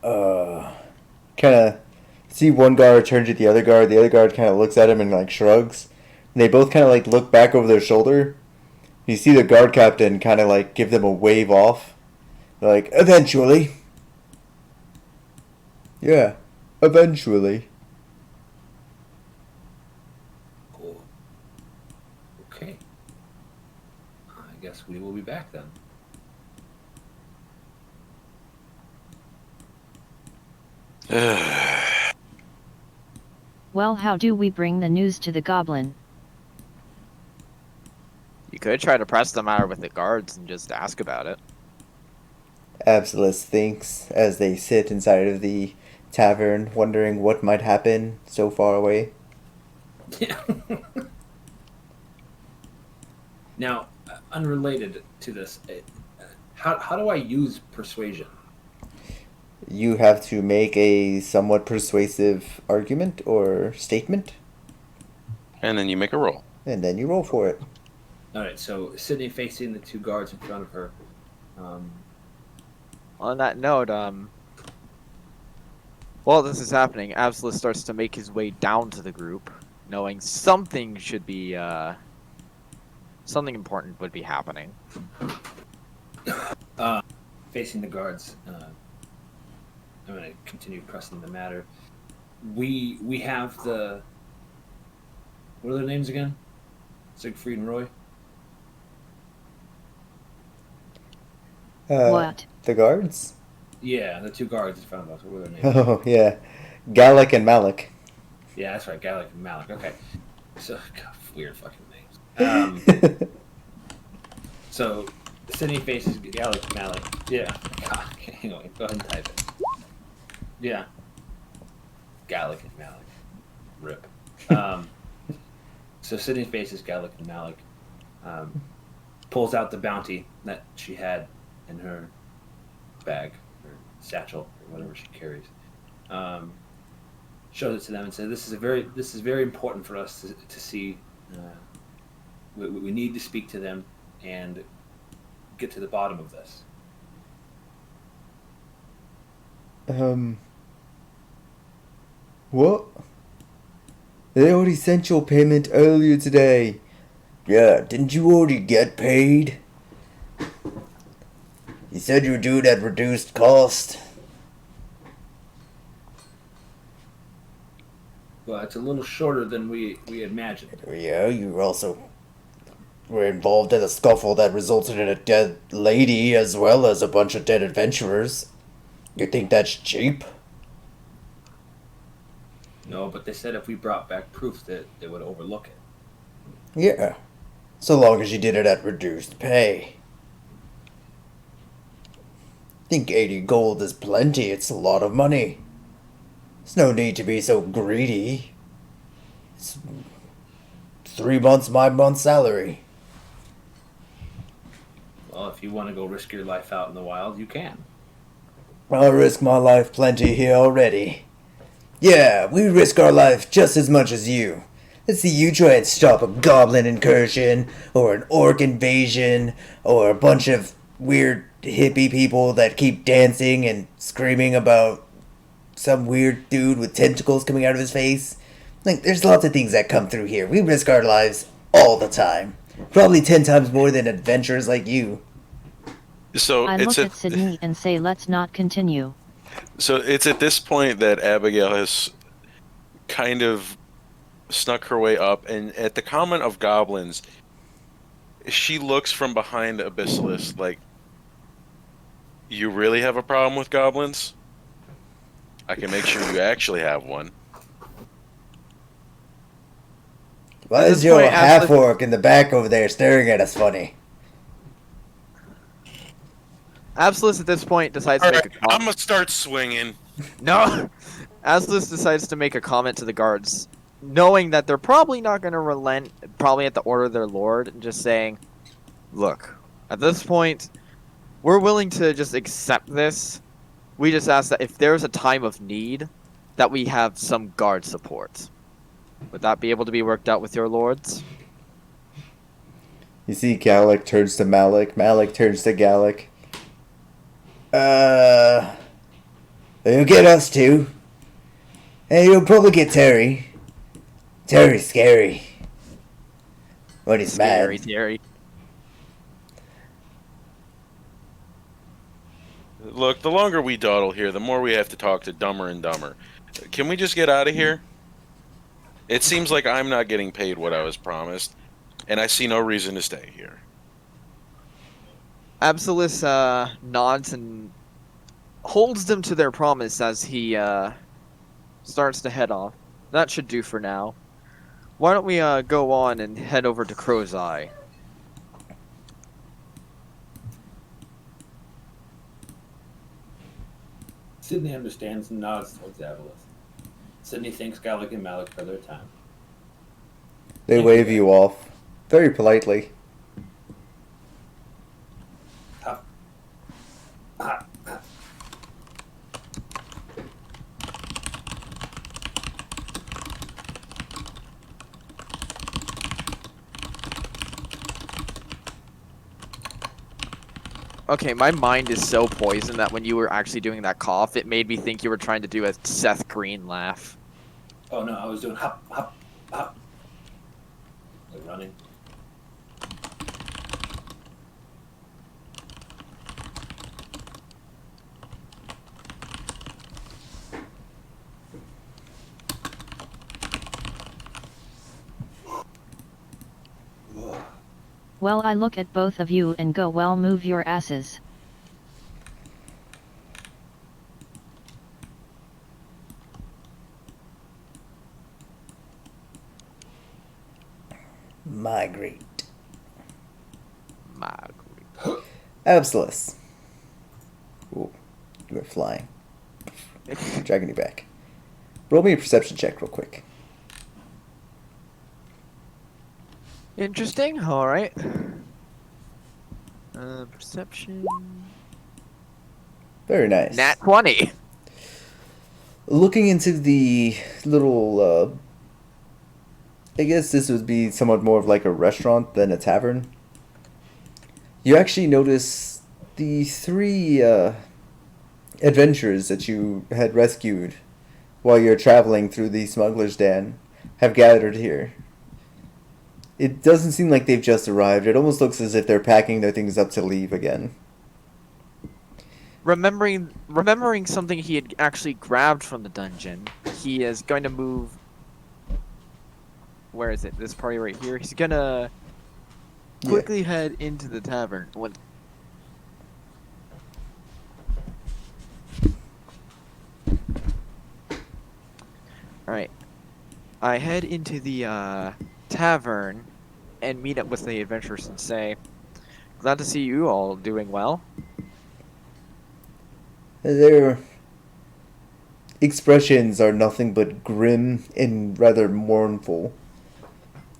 Kind of see one guard turn to the other guard. The other guard kind of looks at him and like shrugs. And they both kind of like look back over their shoulder. You see the guard captain kind of like give them a wave off. They're like, eventually. Yeah, eventually. Cool. Okay. I guess we will be back then. Well, how do we bring the news to the goblin? You could try to press the matter with the guards and just ask about it. Absolus thinks as they sit inside of the tavern, wondering what might happen so far away. Yeah. Now, unrelated to this, how do I use persuasion? You have to make a somewhat persuasive argument or statement, And then you make a roll. and then you roll for it. All right, so Sydney facing the two guards in front of her. On that note, while this is happening, Absolus starts to make his way down to the group, knowing something should be, something important would be happening. Facing the guards, I'm going to continue pressing the matter. We have the... What are their names again? Siegfried and Roy? What? The guards? Yeah, the two guards in front of us. What were their names? Oh, yeah. Gallic and Malik. Yeah, that's right, Gallic and Malik. Okay. So, God, weird fucking names. So, Sydney faces Gallic and Malik. Yeah. God, hang on. Go ahead and type it. Yeah. Gallic and Malik. Rip. So Sydney faces Gallic and Malik. Pulls out the bounty that she had in her bag, or satchel, or whatever she carries. Shows it to them and says, "This is very important for us to see. We need to speak to them and get to the bottom of this." What? They already sent your payment earlier today. Yeah, didn't you already get paid? You said you would do it at reduced cost. Well, it's a little shorter than we imagined. Yeah, you also were involved in a scuffle that resulted in a dead lady as well as a bunch of dead adventurers. You think that's cheap? No, but they said if we brought back proof that they would overlook it. Yeah, so long as you did it at reduced pay. Think 80 gold is plenty, it's a lot of money. There's no need to be so greedy. It's 3 months my month's salary. Well, if you want to go risk your life out in the wild, you can. I'll risk my life plenty here already. Yeah, we risk our life just as much as you. Let's see you try and stop a goblin incursion, or an orc invasion, or a bunch of weird hippie people that keep dancing and screaming about some weird dude with tentacles coming out of his face. Like, there's lots of things that come through here. We risk our lives all the time. Probably 10 times more than adventurers like you. So I it's look at Sydney and say, let's not continue. So it's at this point that Abigail has kind of snuck her way up, and at the comment of goblins, she looks from behind Abyssalisk like, "You really have a problem with goblins? I can make sure you actually have one." Why At is this your point, half-orc in the back over there staring at us funny? Absolus at this point decides to Alright, make a I'm comment. gonna start swinging. No! Absolus decides to make a comment to the guards, knowing that they're probably not going to relent, probably at the order of their lord, and just saying, "Look, at this point, we're willing to just accept this, We just ask that if there's a time of need, that we have some guard support. Would that be able to be worked out with your lords? You see Gallic turns to Malik. Malik turns to Gallic. You'll get us too. And you'll probably get Terry. Terry's scary. When he's Scary, mad. Terry. Look, the longer we dawdle here, the more we have to talk to Dumber and Dumber. Can we just get out of here? It seems like I'm not getting paid what I was promised, and I see no reason to stay here. Absolus nods and holds them to their promise as he starts to head off. That should do for now. Why don't we go on and head over to Crow's Eye? Sydney understands and nods towards Avalis. Sydney thanks Gallic and Malik for their time. They Thank wave you. you off. Very politely. Ah, ah. Okay, my mind is so poisoned that when you were actually doing that cough, it made me think you were trying to do a Seth Green laugh. Oh no, I was doing hop, hop, hop. Like running. Well, I look at both of you and go, well, move your asses. Migrate. Margaret. Absolus. Ooh, you are flying. Dragging you back. Roll me a perception check real quick. Interesting. All right. Perception. Very nice. Nat 20. Looking into the little, I guess this would be somewhat more of like a restaurant than a tavern. You actually notice the three adventurers that you had rescued while you're traveling through the smuggler's den have gathered here. It doesn't seem like they've just arrived. It almost looks as if they're packing their things up to leave again. Remembering something he had actually grabbed from the dungeon, he is going to move. Where is it? This party right here. He's gonna Yeah. quickly head into the tavern. All right. I head into the tavern and meet up with the adventurers and say, "Glad to see you all doing well." Their expressions are nothing but grim and rather mournful,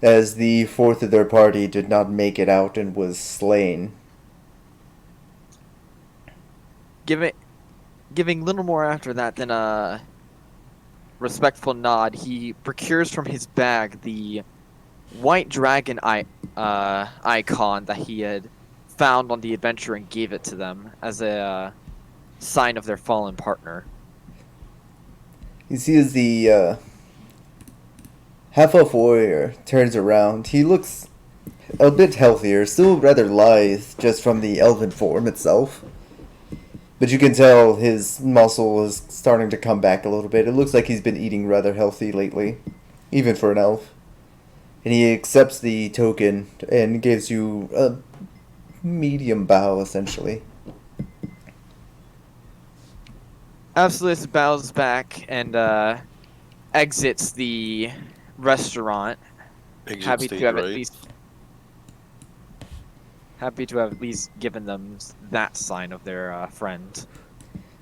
as the fourth of their party did not make it out and was slain. Giving little more after that than a respectful nod, he procures from his bag the white dragon icon that he had found on the adventure and gave it to them as a sign of their fallen partner. You see as the half-elf warrior turns around, he looks a bit healthier, still rather lithe just from the elven form itself. But you can tell his muscle is starting to come back a little bit. It looks like he's been eating rather healthy lately, even for an elf. And he accepts the token and gives you a medium bow, essentially. Absolus bows back and exits the restaurant. Exit Happy stage to have right. at least given them that sign of their friend.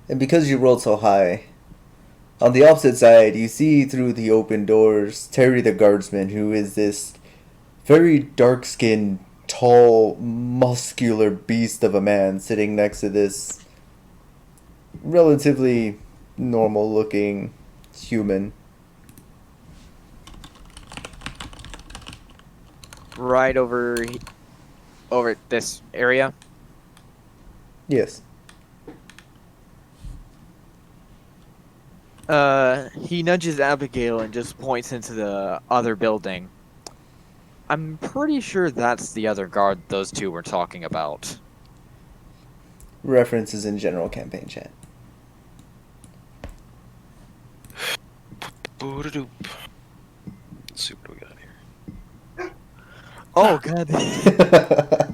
And because you rolled so high, on the opposite side, you see through the open doors Terry the guardsman, who is this very dark-skinned, tall, muscular beast of a man sitting next to this relatively normal looking human. Right over this area. Yes. He nudges Abigail and just points into the other building. I'm pretty sure that's the other guard those two were talking about. References in general campaign chat. Boo-da-doop. Let's see what we got here. Oh god.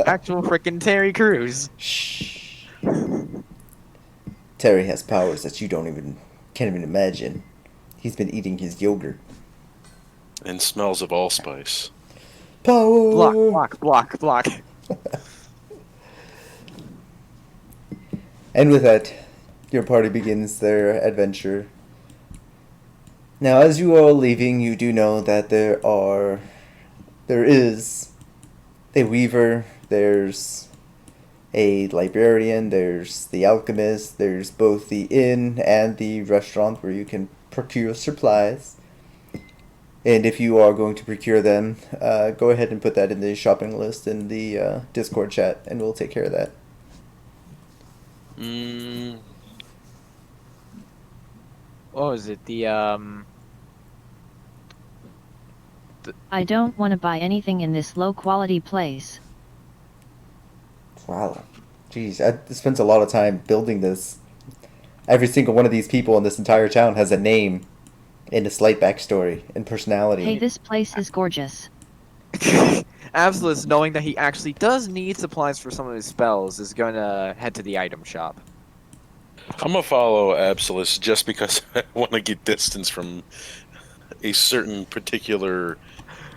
Actual frickin' Terry Crews. Shh. Terry has powers that you can't even imagine. He's been eating his yogurt. And smells of allspice. Power. Block. And with that, your party begins their adventure. Now, as you are all leaving, you do know that there is a weaver, there's a librarian, there's the alchemist, there's both the inn and the restaurant where you can procure supplies. And if you are going to procure them, go ahead and put that in the shopping list in the Discord chat, and we'll take care of that. What was it? I don't want to buy anything in this low quality place. Wow. Jeez, I spent a lot of time building this. Every single one of these people in this entire town has a name and a slight backstory and personality. Hey, this place is gorgeous. Absolus, knowing that he actually does need supplies for some of his spells, is going to head to the item shop. I'm gonna follow Absolus just because I want to get distance from a certain particular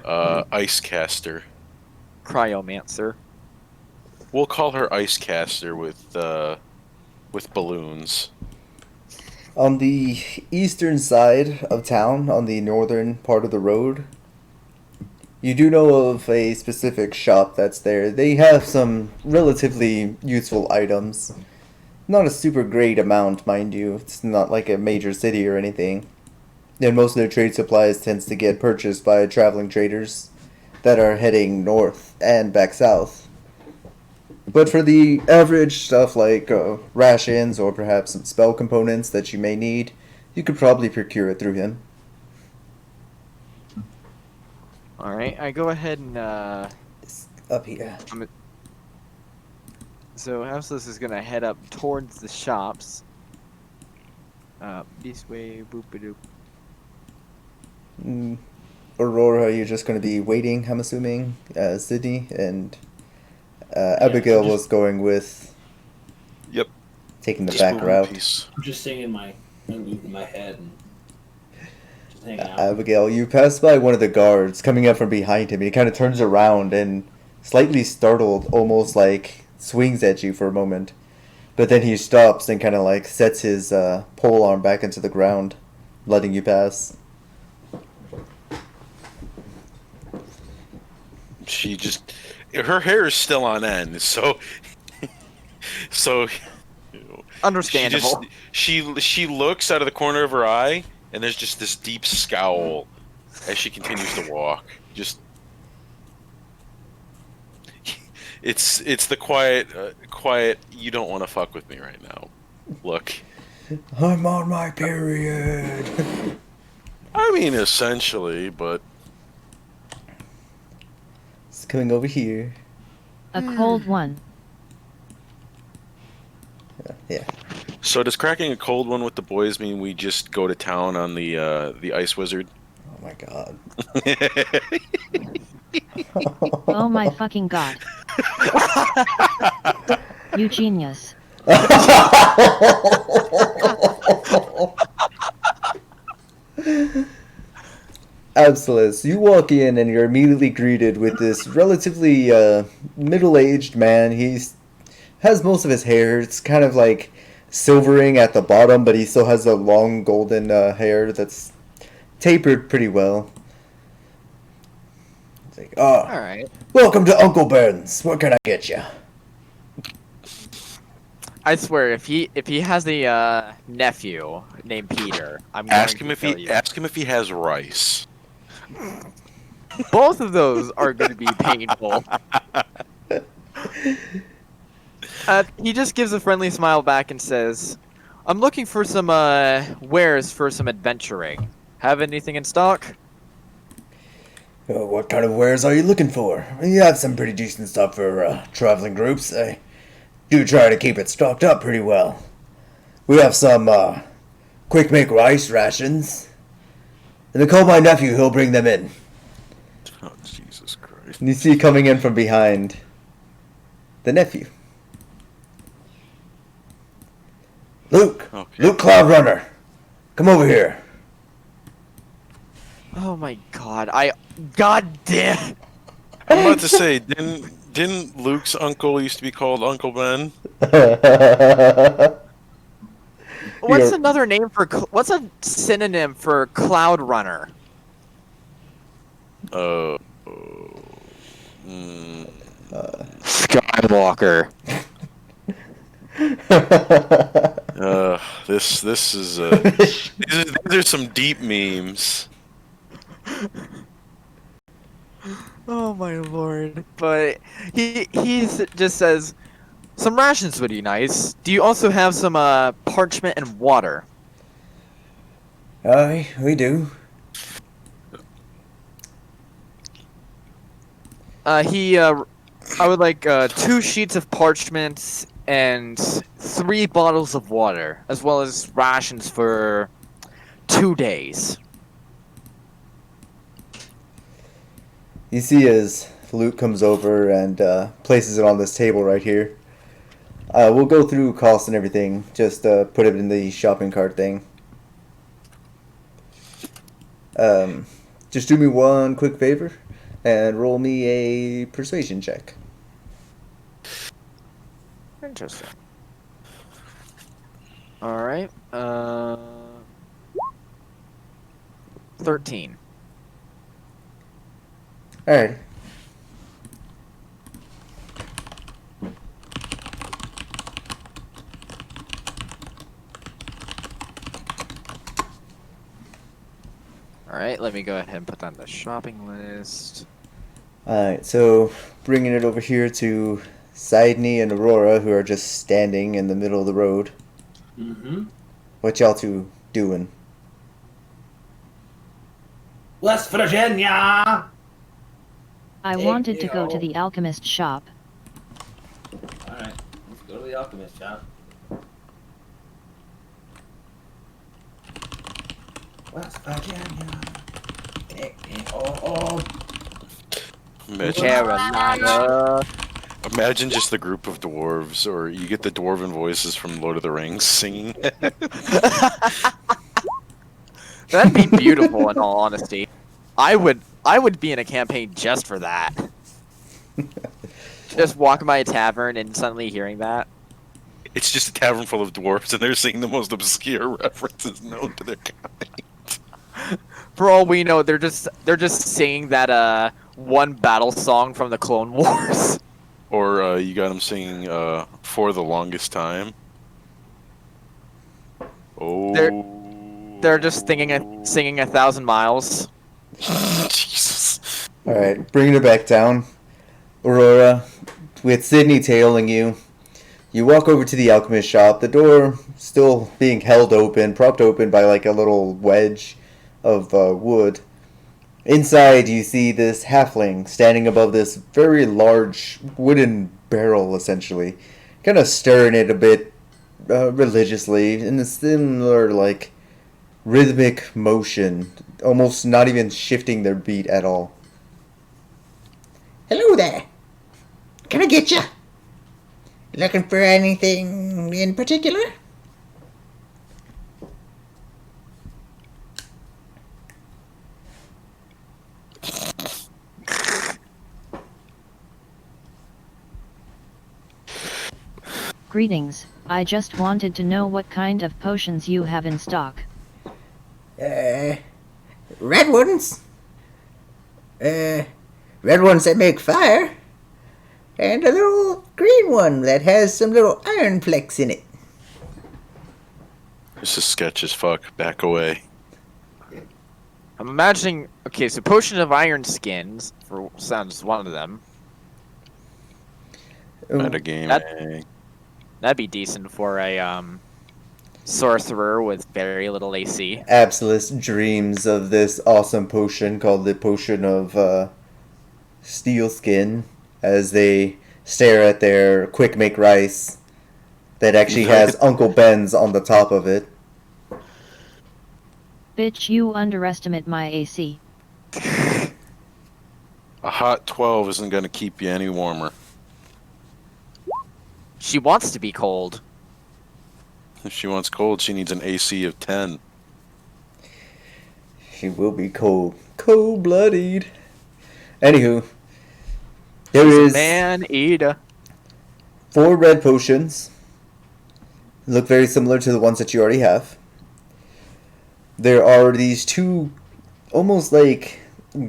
ice caster. Cryomancer. We'll call her ice caster with balloons. On the eastern side of town, on the northern part of the road, you do know of a specific shop that's there. They have some relatively useful items. Not a super great amount, mind you. It's not like a major city or anything. And most of their trade supplies tends to get purchased by traveling traders that are heading north and back south. But for the average stuff like rations or perhaps some spell components that you may need, you could probably procure it through him. Alright, I go ahead and, It's up here. So Absolus is gonna head up towards the shops. This way, boop-a-doop. Aurora, you're just going to be waiting, I'm assuming. Sydney and so Abigail just- was going with Yep. taking the Just back moving route. piece. I'm just singing my head and just hanging out. Abigail, you pass by one of the guards coming up from behind him. He kind of turns around and, slightly startled, almost like swings at you for a moment. But then he stops and kind of like sets his pole arm back into the ground, letting you pass. She just, her hair is still on end, so Understandable. She looks out of the corner of her eye, and there's just this deep scowl as she continues to walk. Just, it's the quiet. You don't want to fuck with me right now. Look, I'm on my period. I mean, essentially, but It's coming over here. A cold one. Yeah. so does cracking a cold one with the boys mean we just go to town on the ice wizard? Oh my god. Oh my fucking god. You genius. Absolus, you walk in and you're immediately greeted with this relatively middle-aged man. Has most of his hair. It's kind of like silvering at the bottom, but he still has a long golden hair that's tapered pretty well. It's like, Alright. welcome to Uncle Ben's. What can I get you? I swear, if he has a nephew named Peter, I'm Ask going him to if kill he you. ask him if he has rice. Both of those are going to be painful. He just gives a friendly smile back and says, "I'm looking for some wares for some adventuring. Have anything in stock?" What kind of wares are you looking for? You have some pretty decent stuff for traveling groups. I do try to keep it stocked up pretty well. We have some quick make rice rations. And then call my nephew, he'll bring them in. Oh, Jesus Christ. And you see coming in from behind the nephew. Luke! Okay. Luke Cloud Runner! Come over here. Oh my god! God damn! I'm about to say, didn't Luke's uncle used to be called Uncle Ben? What's You're- another name for? What's a synonym for Cloud Runner? Uh, Skywalker. this is these are some deep memes. Oh my lord! But he just says some rations would be nice. Do you also have some parchment and water? Aye, we do. I would like 2 sheets of parchment and 3 bottles of water, as well as rations for 2 days. You see as Luke comes over and places it on this table right here. We'll go through costs and everything. Just put it in the shopping cart thing. Just do me one quick favor and roll me a persuasion check. Interesting. Alright, 13. Alright. Alright, let me go ahead and put that on the shopping list. Alright, so bringing it over here to Sidney and Aurora, who are just standing in the middle of the road. Mm-hmm. What y'all two doing? West Virginia! I Take wanted me to go to home. the alchemist shop. Alright, let's go to the alchemist shop. West Virginia. Take me home. Carolina. Imagine just the group of dwarves, or you get the dwarven voices from Lord of the Rings singing. That'd be beautiful in all honesty. I would be in a campaign just for that. Just walking by a tavern and suddenly hearing that. It's just a tavern full of dwarves, and they're singing the most obscure references known to their kind. For all we know, they're just singing that one battle song from the Clone Wars. Or you got them singing "For the Longest Time." Oh, They're just singing 1,000 miles. Jesus. Alright, bringing it back down. Aurora, with Sydney tailing you, you walk over to the alchemist shop. The door still being held open, propped open by like a little wedge of wood. Inside, you see this halfling standing above this very large wooden barrel, essentially, kind of stirring it a bit religiously in a similar, like, rhythmic motion, almost not even shifting their beat at all. Hello there. Can I get you? Looking for anything in particular? Greetings, I just wanted to know what kind of potions you have in stock. Red ones? Red ones that make fire. And a little green one that has some little iron flecks in it. This is sketch as fuck. Back away. I'm imagining. Okay, so potion of iron skins for sounds one of them. Metagaming. That'd be decent for a sorcerer with very little AC. Absolus dreams of this awesome potion called the Potion of Steel Skin as they stare at their quick make rice that actually has Uncle Ben's on the top of it. Bitch, you underestimate my AC. A hot 12 isn't going to keep you any warmer. She wants to be cold. If she wants cold, she needs an AC of 10. She will be cold. Cold-blooded. Anywho, there She's is a man-eater. 4 red potions. Look very similar to the ones that you already have. There are these 2 almost like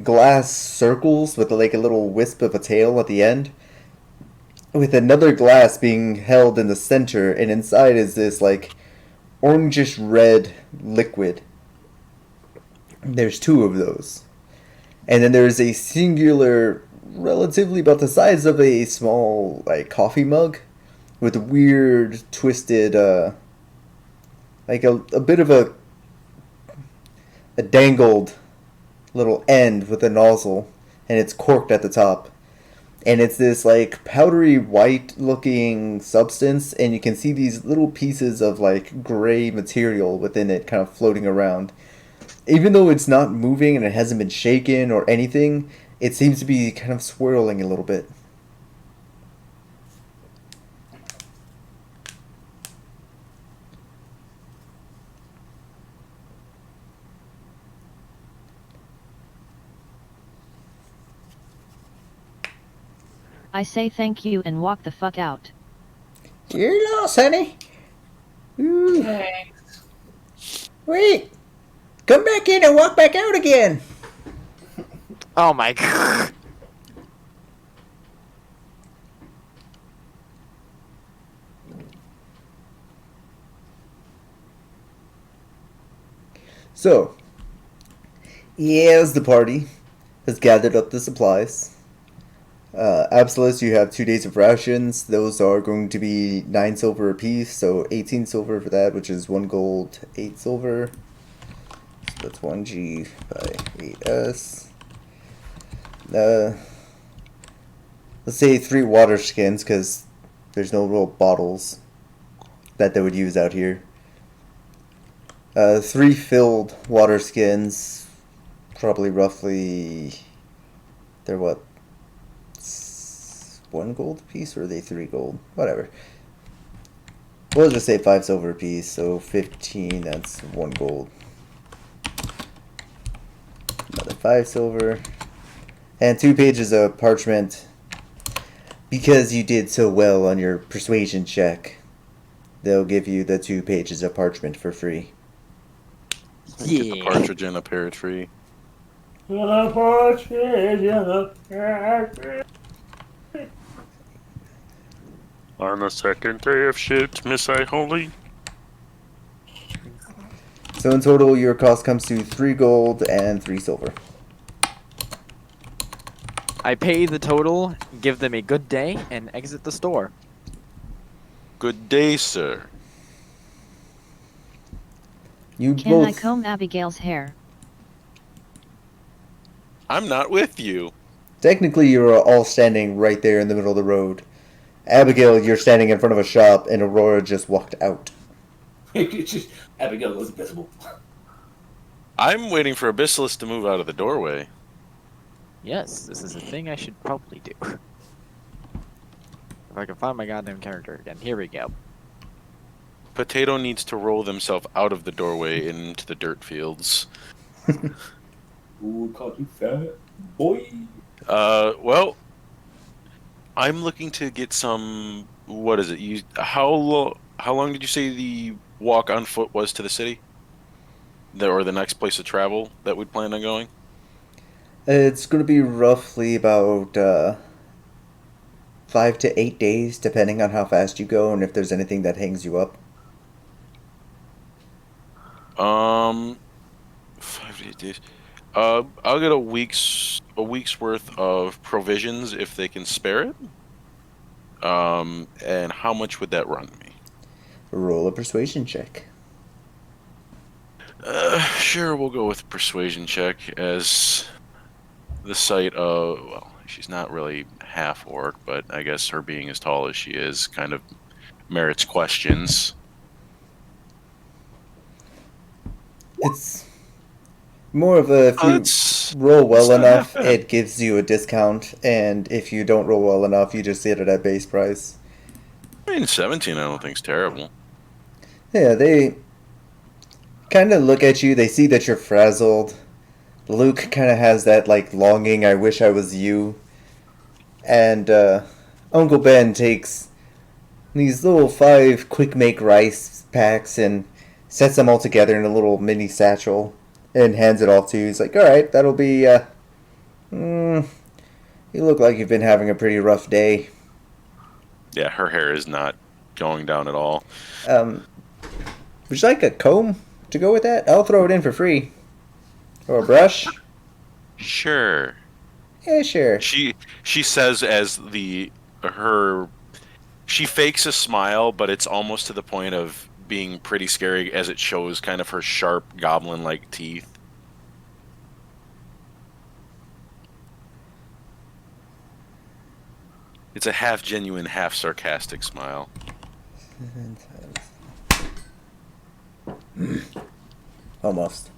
glass circles with like a little wisp of a tail at the end, with another glass being held in the center, and inside is this like orangish red liquid. There's 2 of those. And then there's a singular, relatively about the size of a small like coffee mug, with weird twisted like a bit of a dangled little end with a nozzle, and it's corked at the top. And it's this like powdery white looking substance, and you can see these little pieces of like gray material within it kind of floating around. Even though it's not moving and it hasn't been shaken or anything, it seems to be kind of swirling a little bit. I say thank you and walk the fuck out. Your loss, honey. Ooh. Thanks. Wait. Come back in and walk back out again. Oh my god. So, as the party has gathered up the supplies, Absolus, you have 2 days of rations. Those are going to be 9 silver apiece, so 18 silver for that, which is 1 gold, 8 silver. So that's 1G by 8S. Let's say 3 water skins, because there's no real bottles that they would use out here. 3 filled water skins, probably roughly, they're what, 1 gold a piece, or are they 3 gold? Whatever. We'll just say 5 silver a piece, so 15, that's 1 gold. Another 5 silver. And 2 pages of parchment. Because you did so well on your persuasion check, they'll give you the 2 pages of parchment for free. Get the partridge in a pear tree. On the second day of ships, Miss I Holy. So in total, your cost comes to 3 gold and 3 silver. I pay the total, give them a good day, and exit the store. Good day, sir. You Can both. I comb Abigail's hair? I'm not with you. Technically, you're all standing right there in the middle of the road. Abigail, you're standing in front of a shop, and Aurora just walked out. Abigail goes invisible. I'm waiting for Abyssalus to move out of the doorway. Yes, this is a thing I should probably do. If I can find my goddamn character again. Here we go. Potato needs to roll themselves out of the doorway into the dirt fields. Ooh, called you fat boy. Well, I'm looking to get some. What is it? How long did you say the walk on foot was to the city? Or the next place of travel that we'd plan on going? It's going to be roughly about 5 to 8 days, depending on how fast you go and if there's anything that hangs you up. 5 to 8 days. I'll get a week's worth of provisions if they can spare it. And how much would that run me? Roll a persuasion check. Sure, we'll go with persuasion check as the sight of, well, she's not really half orc, but I guess her being as tall as she is kind of merits questions. It's more of a, if you roll well it's not enough, half bad. it gives you a discount, and if you don't roll well enough, you just get it at base price. I mean, 17 I don't think's terrible. Yeah, they kind of look at you, they see that you're frazzled. Luke kind of has that, like, longing, I wish I was you. And Uncle Ben takes these little 5 quick make rice packs and sets them all together in a little mini satchel and hands it off to you. He's like, alright, that'll be, you look like you've been having a pretty rough day. Yeah, her hair is not going down at all. Would you like a comb to go with that? I'll throw it in for free. Or a brush? Sure. Yeah, sure. She says as she fakes a smile, but it's almost to the point of being pretty scary as it shows kind of her sharp goblin-like teeth. It's a half genuine, half sarcastic smile. Almost.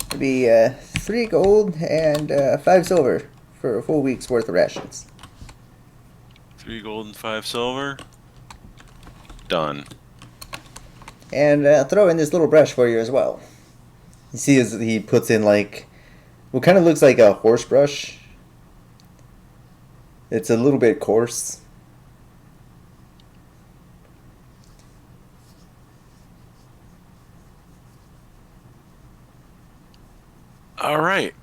It'd be 3 gold and 5 silver for a full week's worth of rations. 3 gold and 5 silver. Done. And throw in this little brush for you as well. You see as he puts in like what kind of looks like a horse brush. It's a little bit coarse. All right.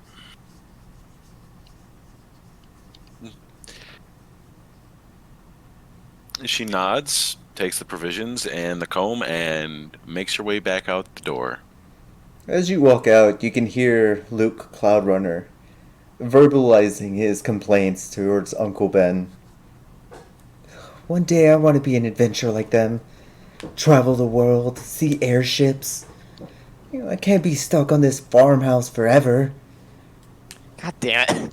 She nods, takes the provisions and the comb, and makes her way back out the door. As you walk out, you can hear Luke Cloudrunner verbalizing his complaints towards Uncle Ben. One day I want to be an adventurer like them. Travel the world, see airships. You know, I can't be stuck on this farmhouse forever. God damn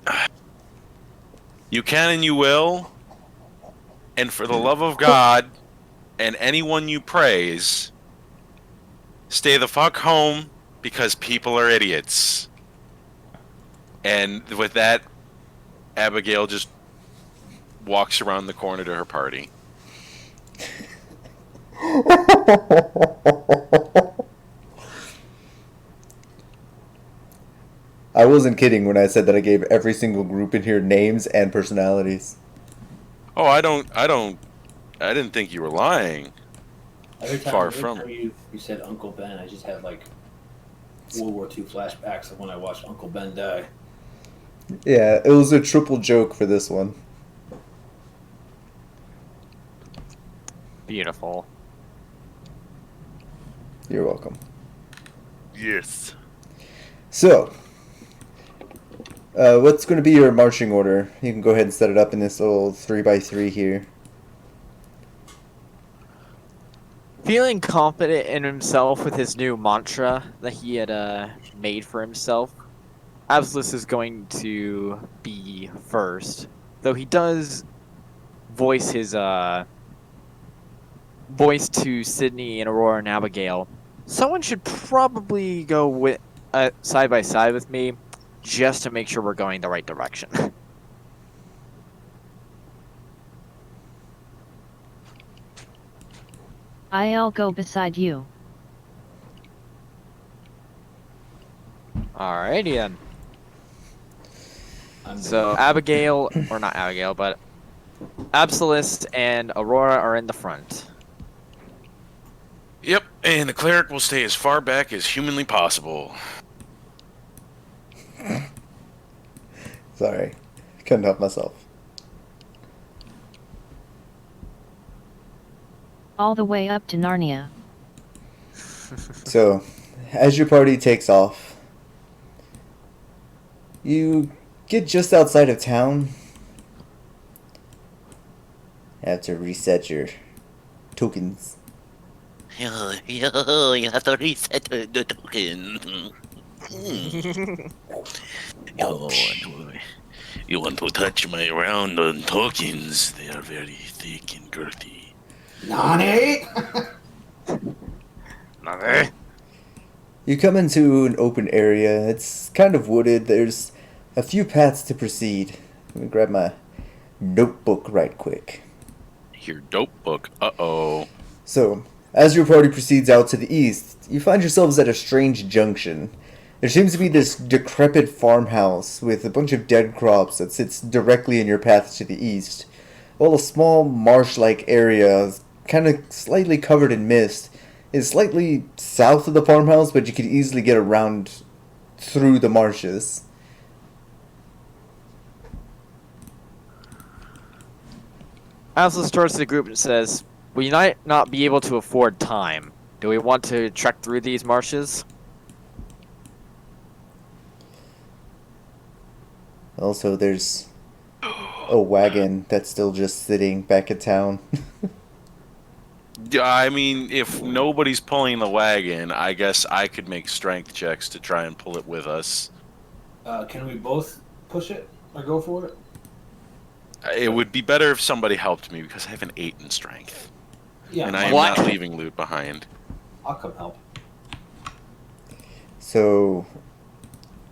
it. You can and you will. And for the love of God and anyone you praise, stay the fuck home because people are idiots. And with that, Abigail just walks around the corner to her party. I wasn't kidding when I said that I gave every single group in here names and personalities. Oh, I didn't think you were lying. Far from time you said Uncle Ben, I just had like World War II flashbacks of when I watched Uncle Ben die. Yeah, it was a triple joke for this one. Beautiful. You're welcome. Yes. So, what's going to be your marching order? You can go ahead and set it up in this little 3x3 here. Feeling confident in himself with his new mantra that he had made for himself, Absolus is going to be first. Though he does voice his voice to Sydney and Aurora and Abigail. Someone should probably go with side by side with me, just to make sure we're going the right direction. I'll go beside you. Alrighty then. I'm So Abigail, or not Abigail, but Absolus and Aurora are in the front. Yep, and the cleric will stay as far back as humanly possible. Sorry. Couldn't help myself. All the way up to Narnia. So, as your party takes off, you get just outside of town. Have to reset your tokens. You have to reset the token. You want to touch my round on tokens? They are very thick and girthy. Nani? You come into an open area. It's kind of wooded. There's a few paths to proceed. Let me grab my notebook right quick. Your dope book. Uh-oh. So, as your party proceeds out to the east, you find yourselves at a strange junction. There seems to be this decrepit farmhouse with a bunch of dead crops that sits directly in your path to the east, while a small marsh-like area, kind of slightly covered in mist, is slightly south of the farmhouse, but you could easily get around through the marshes. Aslis turns to the group and says, "We might not be able to afford time. Do we want to trek through these marshes?" Also, there's a wagon that's still just sitting back in town. Yeah, I mean, if nobody's pulling the wagon, I guess I could make strength checks to try and pull it with us. Can we both push it or go for it? It would be better if somebody helped me because I have an 8 in strength. Yeah, And I am What? not leaving loot behind. I'll come help. So,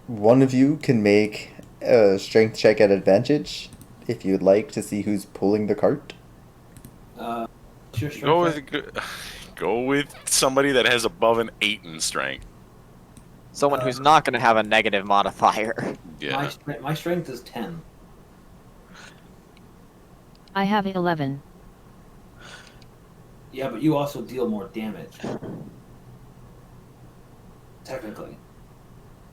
one of you can make a strength check at advantage if you'd like to see who's pulling the cart. What's your strength? Go with somebody that has above an 8 in strength. Someone who's not going to have a negative modifier. Yeah. My strength is 10. I have 11. Yeah, but you also deal more damage. Technically.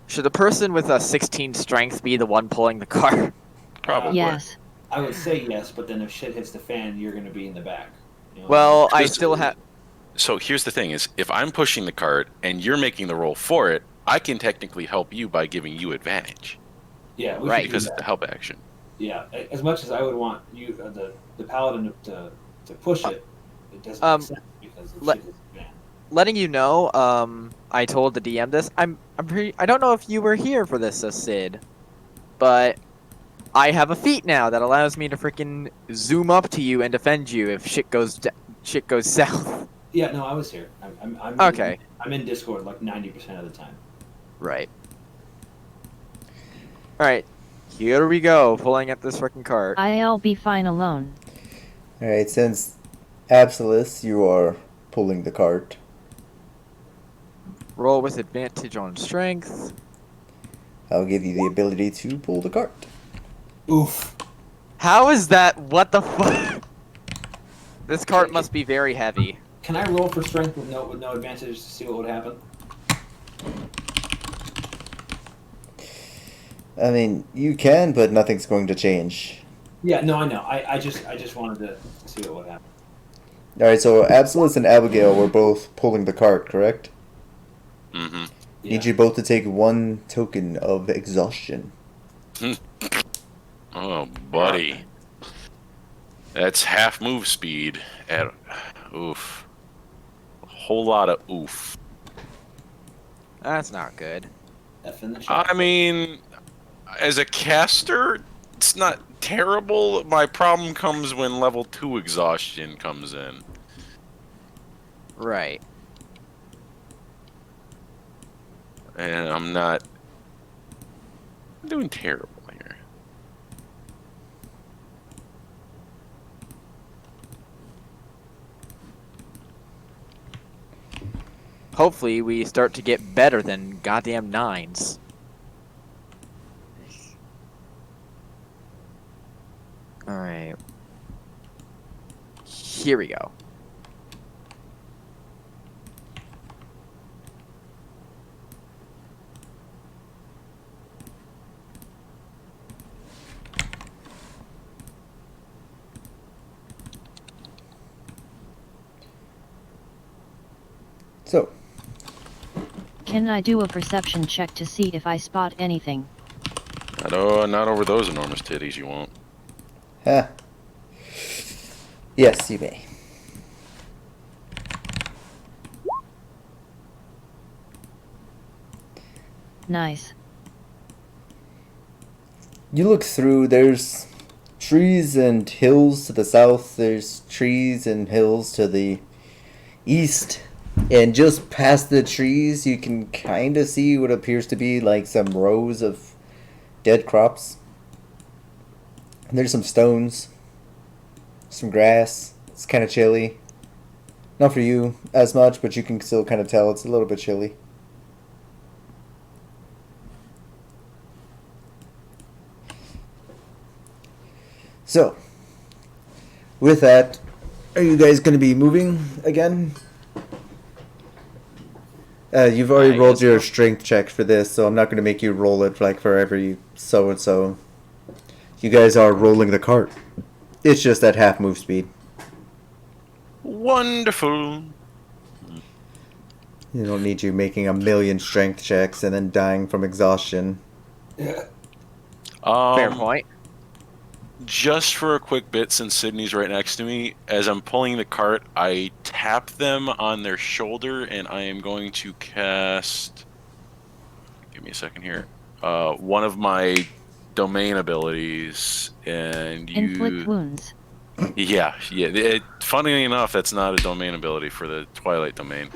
Should the person with a 16 strength be the one pulling the car? Probably. Yes. I would say yes, but then if shit hits the fan, you're going to be in the back. You know? Well, I Just- still have... So here's the thing: is if I'm pushing the cart and you're making the roll for it, I can technically help you by giving you advantage Yeah, we Right. should do because that. it's the help action. Yeah, as much as I would want you, the paladin to push it, it doesn't Um, make sense because if let- shit hits the fan. Letting you know, I told the DM this. I don't know if you were here for this, Sid, but I have a feat now that allows me to freaking zoom up to you and defend you if shit goes south. Yeah, no, I was here. I'm Okay. I'm in Discord like 90% of the time. Right. Alright. Here we go, pulling at this freaking cart. I'll be fine alone. Alright, since Absolus, you are pulling the cart. Roll with advantage on strength. I'll give you the ability to pull the cart. Oof. How is that? What the fuck? This cart must be very heavy. Can I roll for strength with no advantage to see what would happen? I mean, you can, but nothing's going to change. Yeah, no, I know. I just wanted to see what would happen. Alright, so Absolus and Abigail were both pulling the cart, correct? Mm-hmm. Yeah. Need you both to take 1 token of exhaustion. Oh, buddy. That's half move speed at oof. A whole lot of oof. That's not good. F in the chat. I mean, as a caster, it's not terrible. My problem comes when level 2 exhaustion comes in. Right. And I'm not doing terrible here. Hopefully we start to get better than goddamn 9s. Alright. Here we go. So, Can I do a perception check to see if I spot anything? Not over those enormous titties, you won't. huh. Yes, you may. Nice. You look through, there's trees and hills to the south, there's trees and hills to the east, and just past the trees you can kind of see what appears to be like some rows of dead crops. And there's some stones, some grass. It's kind of chilly. Not for you as much, but you can still kind of tell it's a little bit chilly. So, with that, are you guys going to be moving again? You've already I rolled guess your so. strength check for this, so I'm not going to make you roll it like for every so and so. You guys are rolling the cart. It's just at half move speed. Wonderful. You don't need you making a million strength checks and then dying from exhaustion. Yeah. Fair Um, point. just for a quick bit, since Sydney's right next to me, as I'm pulling the cart, I tap them on their shoulder, and I am going to cast. Give me a second here. One of my domain abilities, and Inflict you. wounds. Yeah. Funnily enough, that's not a domain ability for the Twilight domain.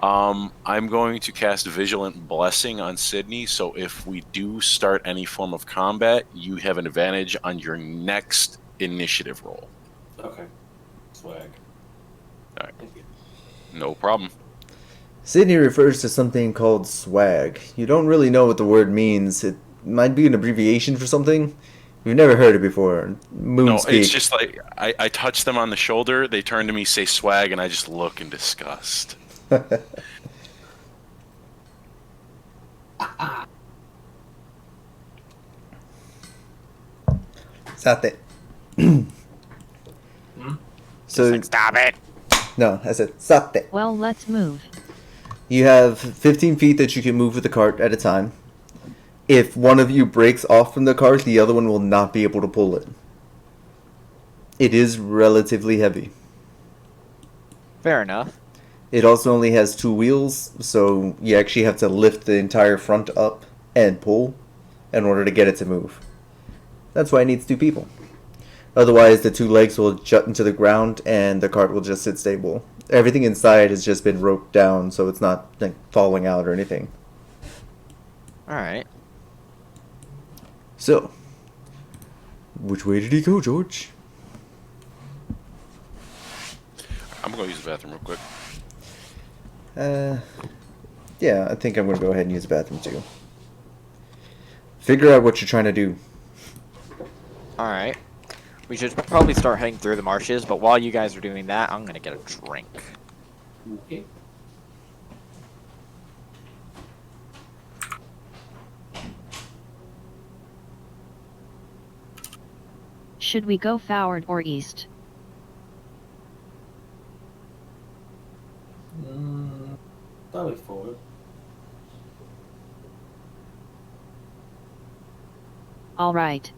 I'm going to cast Vigilant Blessing on Sydney, so if we do start any form of combat, you have an advantage on your next initiative roll. Okay. Swag. All right. Thank you. No problem. Sydney refers to something called swag. You don't really know what the word means. It might be an abbreviation for something. You've never heard it before. Moon No, it's speak. just like I touch them on the shoulder, they turn to me, say swag, and I just look in disgust. Sate. Just So, like, stop it. no, I said sate. Well, let's move. You have 15 feet that you can move with the cart at a time. If one of you breaks off from the cart, the other one will not be able to pull it. It is relatively heavy. Fair enough. It also only has 2 wheels, so you actually have to lift the entire front up and pull in order to get it to move. That's why it needs 2 people. Otherwise, the 2 legs will jut into the ground and the cart will just sit stable. Everything inside has just been roped down, so it's not like falling out or anything. Alright. So, which way did he go, George? I'm gonna use the bathroom real quick. Yeah, I think I'm gonna go ahead and use the bathroom too. Figure out what you're trying to do. Alright. We should probably start heading through the marshes, but while you guys are doing that, I'm gonna get a drink. Okay. Should we go forward or east? Probably forward. All right.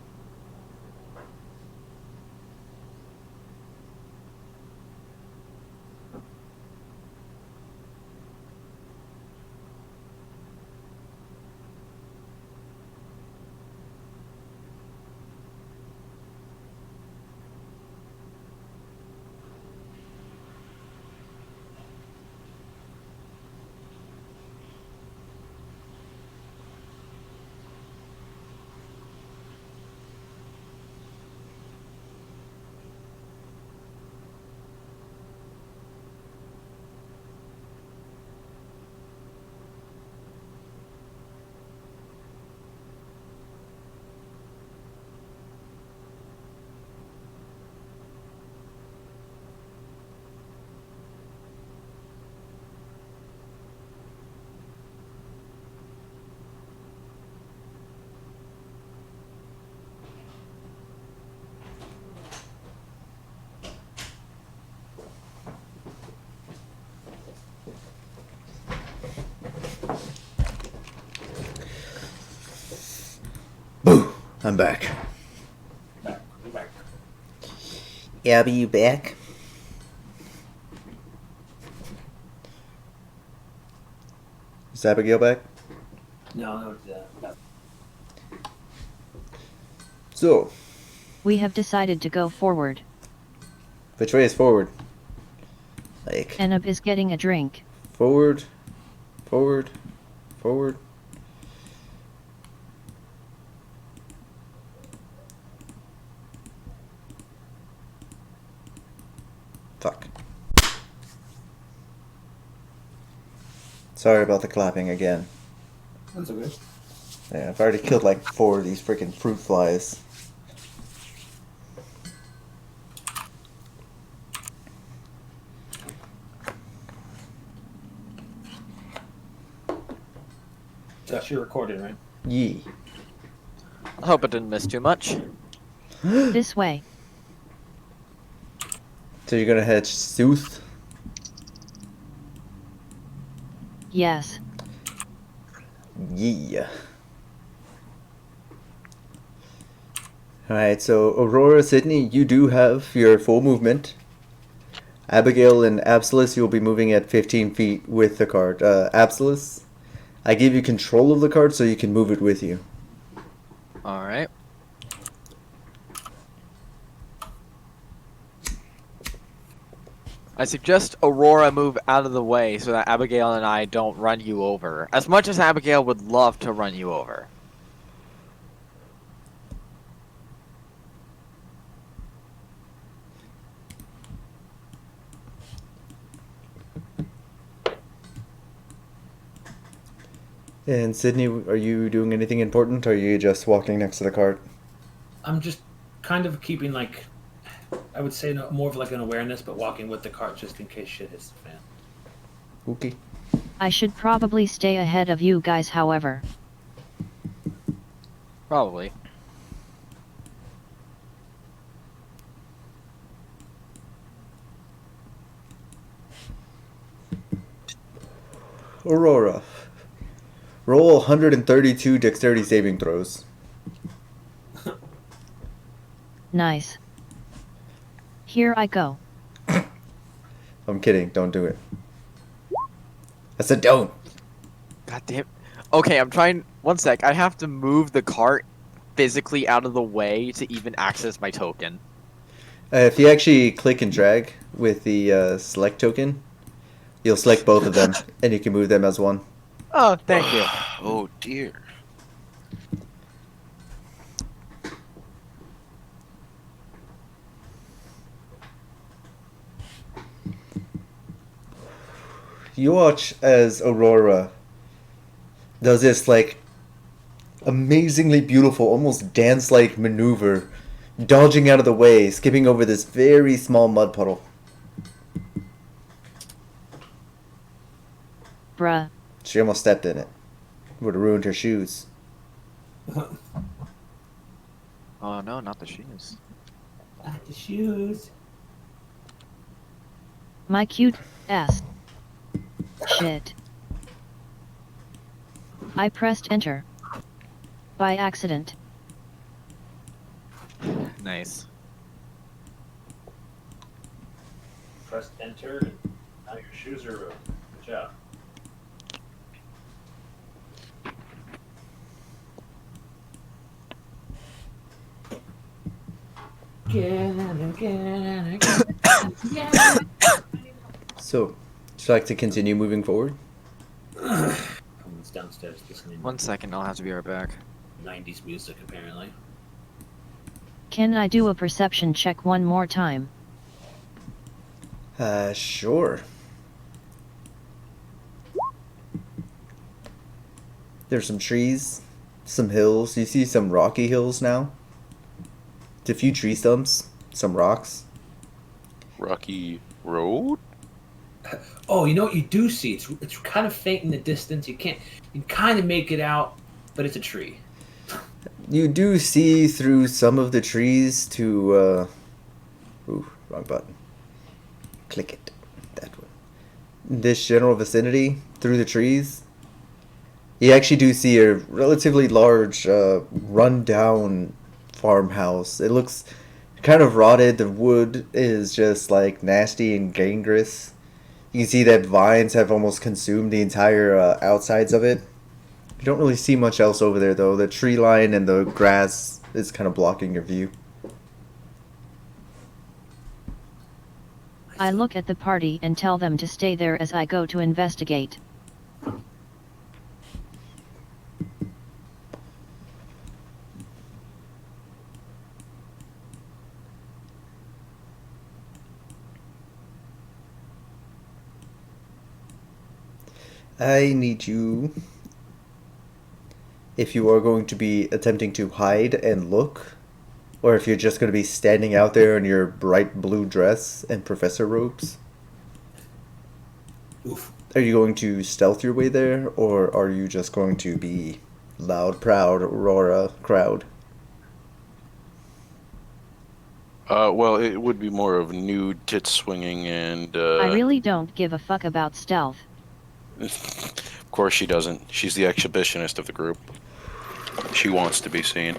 I'm back. Back, back. Abby, you back? Is Abigail back? No, no. So, We have decided to go forward. which way is forward? Like, Enub is getting a drink. forward, forward, forward. Fuck. Sorry about the clapping again. That's okay. Yeah, I've already killed like 4 of these freaking fruit flies. Josh, you're recording, right? Yee. I hope I didn't miss too much. This way. So you're gonna head south? Yes. Yeah. Alright, so Aurora, Sydney, you do have your full movement. Abigail and Absolus, you'll be moving at 15 feet with the cart. Absolus, I give you control of the cart so you can move it with you. Alright. I suggest Aurora move out of the way so that Abigail and I don't run you over. As much as Abigail would love to run you over. And Sydney, are you doing anything important, or are you just walking next to the cart? I'm just kind of keeping like, I would say more of like an awareness, but walking with the cart just in case shit hits the fan. Okay. I should probably stay ahead of you guys, however. Probably. Aurora, roll 132 dexterity saving throws. Nice. Here I go. I'm kidding, don't do it. I said don't. God damn. Okay, I'm trying. One sec. I have to move the cart physically out of the way to even access my token. If you actually click and drag with the select token, you'll select both of them, and you can move them as one. Oh, thank you. Oh dear. You watch as Aurora does this, like, amazingly beautiful, almost dance-like maneuver, dodging out of the way, skipping over this very small mud puddle. Bruh. She almost stepped in it. Would have ruined her shoes. Oh no, not the shoes. Not the shoes. My cute ass. Shit. I pressed enter. By accident. Nice. Press enter, and now your shoes are ruined. Good job. So, would you like to continue moving forward? Someone's downstairs listening. One second, I'll have to be right back. 90s music, apparently. Can I do a perception check one more time? Sure. There's some trees, some hills. You see some rocky hills now. A few tree stumps, some rocks. Rocky Road? Oh, you know what you do see? It's kind of faint in the distance. You can kind of make it out, but it's a tree. You do see through some of the trees to, ooh, wrong button. Click it. That one. This general vicinity, through the trees, you actually do see a relatively large, run-down farmhouse. It looks kind of rotted. The wood is just like nasty and gangrenous. You can see that vines have almost consumed the entire outsides of it. You don't really see much else over there though. The tree line and the grass is kind of blocking your view. I look at the party and tell them to stay there as I go to investigate. I need you, if you are going to be attempting to hide and look, or if you're just going to be standing out there in your bright blue dress and professor robes. Oof. Are you going to stealth your way there, or are you just going to be loud, proud, Aurora crowd? Well, it would be more of nude tit swinging and. I really don't give a fuck about stealth. Of course she doesn't. She's the exhibitionist of the group. She wants to be seen.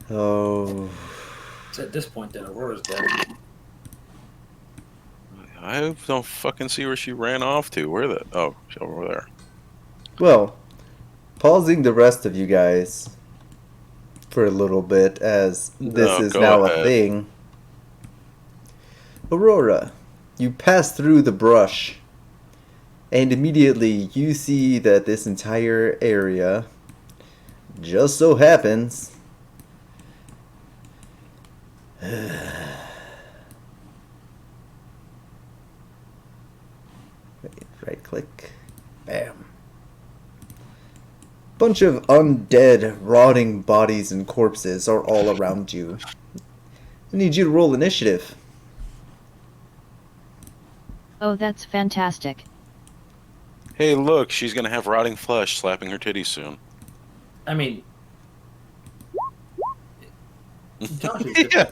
Oh, It's at this point that Aurora's dead. I don't fucking see where she ran off to. Where the? Oh, she's over there. well, pausing the rest of you guys for a little bit as this No, is go now a ahead. thing. Aurora, you pass through the brush, and immediately you see that this entire area just so happens right click, bam. Bunch of undead, rotting bodies and corpses are all around you. I need you to roll initiative. Oh, that's fantastic. Hey, look, she's gonna have rotting flesh slapping her titties soon. I mean, Josh is Yeah.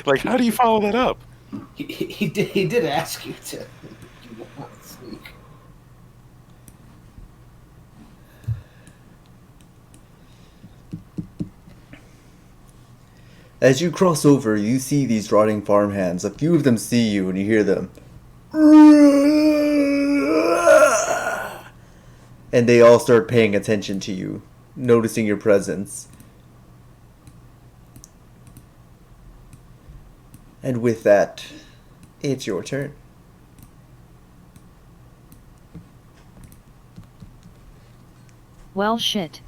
Like, how do you follow that up? He did ask you to. You won't sneak. As you cross over, you see these rotting farmhands. A few of them see you and you hear them. And they all start paying attention to you, noticing your presence. And with that, it's your turn. Well, shit.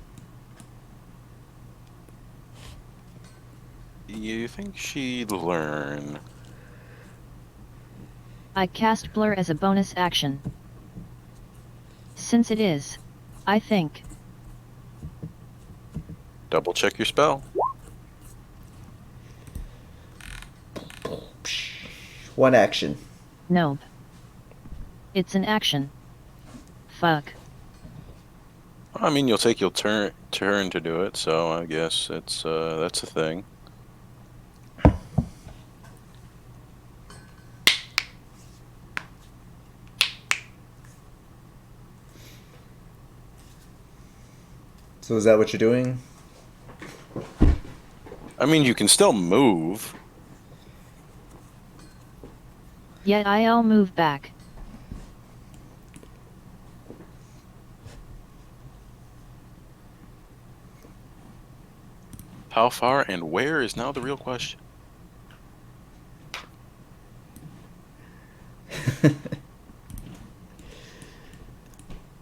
You think she'd learn? I cast Blur as a bonus action. Since it is, I think. Double check your spell. One action. Nope. It's an action. Fuck. I mean, you'll take your turn to do it, so I guess it's that's a thing. So is that what you're doing? I mean, you can still move. Yet I'll move back. How far and where is now the real question.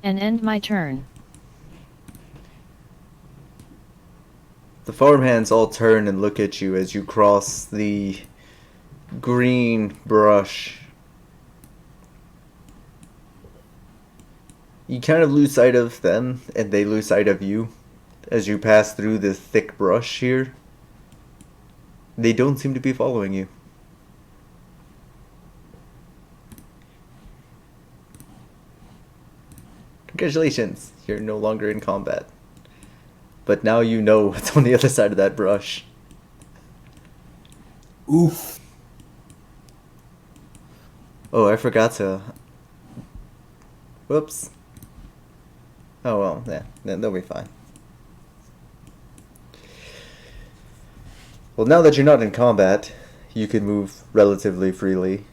And end my turn. The farmhands all turn and look at you as you cross the green brush. You kind of lose sight of them, and they lose sight of you as you pass through the thick brush here. They don't seem to be following you. Congratulations, you're no longer in combat. But now you know what's on the other side of that brush. Oof. Oh, I forgot to... Whoops. Oh well, yeah, they'll be fine. Well, now that you're not in combat, you can move relatively freely.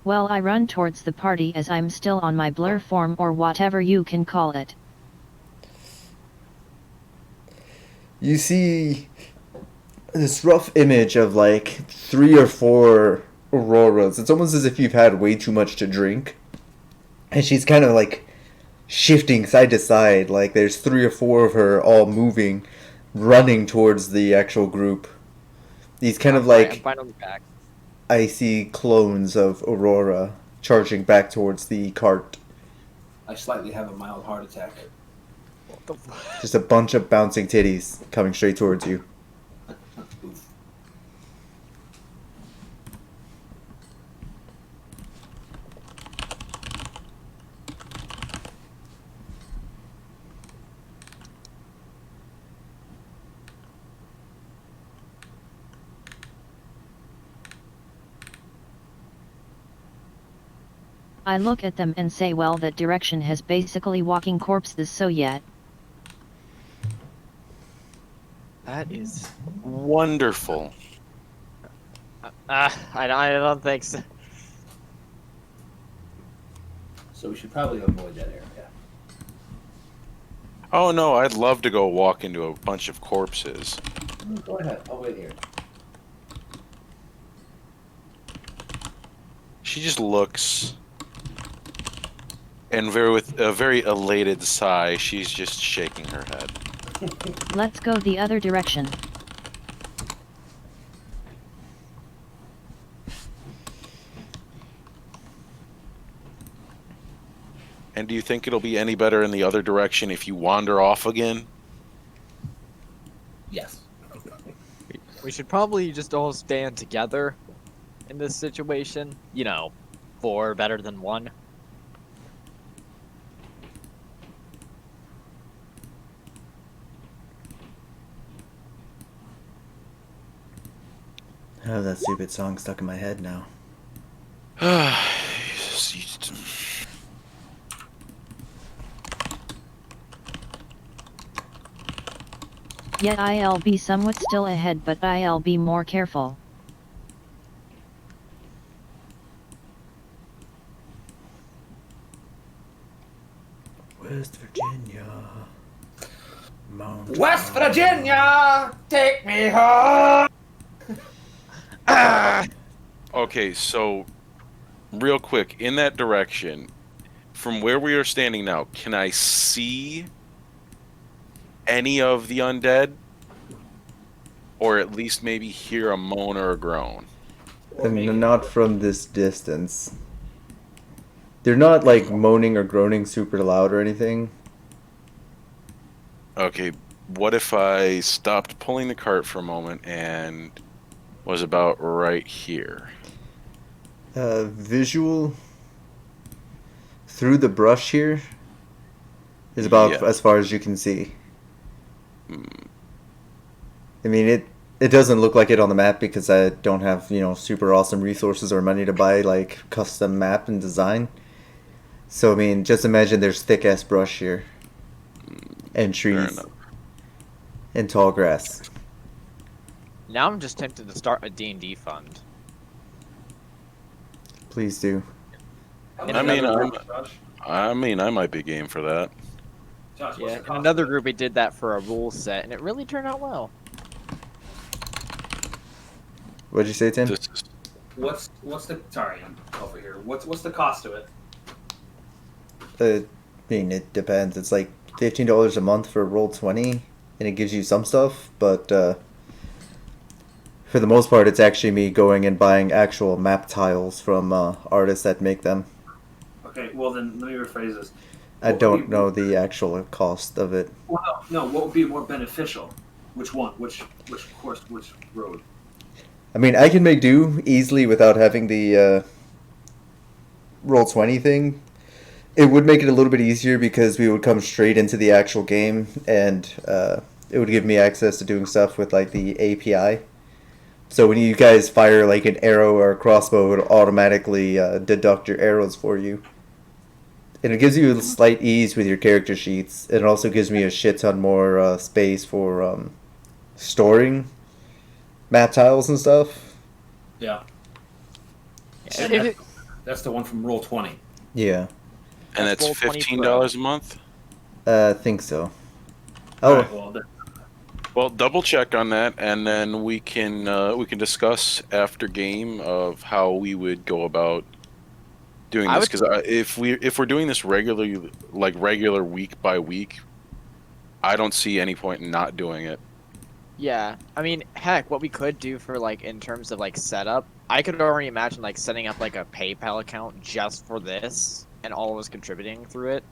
Well, I run towards the party as I'm still on my blur form or whatever you can call it. You see this rough image of like 3 or 4 auroras. It's almost as if you've had way too much to drink. And she's kind of like shifting side to side. Like there's 3 or 4 of her all moving, running towards the actual group. These kind of I'm like finally back. icy clones of Aurora charging back towards the cart. I slightly have a mild heart attack. What the fuck? Just a bunch of bouncing titties coming straight towards you. Oof. I look at them and say, well, that direction has basically walking corpses, so yet. That is. Wonderful. I don't think so. So we should probably avoid that area. Oh no, I'd love to go walk into a bunch of corpses. Go ahead. I'll wait here. She just looks, and with a very elated sigh, she's just shaking her head. Let's go the other direction. And do you think it'll be any better in the other direction if you wander off again? Yes. We should probably just all stand together in this situation. You know, 4 better than 1. I have that stupid song stuck in my head now. Yet I'll be somewhat still ahead, but I'll be more careful. West Virginia. Mount West Virginia, take me home. Okay, so real quick, in that direction, from where we are standing now, can I see any of the undead? Or at least maybe hear a moan or a groan? And not from this distance. They're not like moaning or groaning super loud or anything. Okay, what if I stopped pulling the cart for a moment and was about right here? Visual through the brush here is about Yeah. as far as you can see. Hmm. I mean, it doesn't look like it on the map because I don't have, super awesome resources or money to buy like custom map and design. So I mean, just imagine there's thick ass brush here and Fair trees enough. and tall grass. Now I'm just tempted to start a D&D fund. Please do. I mean, I might be game for that. Josh, Yeah, in another group we did that for a rule set, and it really turned out well. What'd you say, Tim? This is, What's the sorry, I'm over here. What's the cost of it? I mean, it depends. It's like $15 a month for Roll20, and it gives you some stuff, but for the most part, it's actually me going and buying actual map tiles from artists that make them. Okay, well then let me rephrase this. I don't know the actual cost of it. Well, no. What would be more beneficial? Which one? Which course? Which road? I mean, I can make do easily without having the Roll20 thing. It would make it a little bit easier because we would come straight into the actual game, and it would give me access to doing stuff with like the API So when you guys fire like an arrow or a crossbow, it'll automatically deduct your arrows for you. And it gives you a slight ease with your character sheets. It also gives me a shit ton more space for storing map tiles and stuff. Yeah. Yeah, if it- That's the one from Roll 20. Yeah, And That's that's Roll 20 $15 a month. I think so. All Oh, right, well, Well, double check on that, and then we can discuss after game of how we would go about doing I this. would- Because if we're doing this regularly, like regular week by week, I don't see any point in not doing it. Yeah, I mean, heck, what we could do for like in terms of like setup, I could already imagine like setting up like a PayPal account just for this, and all of us contributing through it.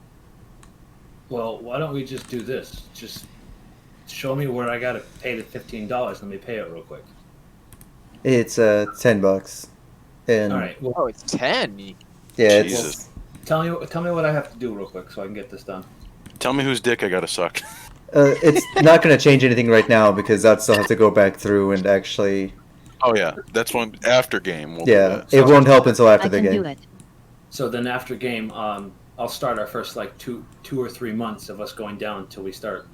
well, why don't we just do this? Just show me where I got to pay the $15. Let me pay it real quick. it's $10, and All right. Well, Oh, it's 10. yeah, Jesus. tell me what I have to do real quick so I can get this done. Tell me whose dick I gotta suck. it's not going to change anything right now because I'd still have to go back through and actually. Oh yeah, that's one after game. We'll do Yeah, that. it won't help until after I the can game. do it. So then after game, I'll start our first like two or 3 months of us going down until we start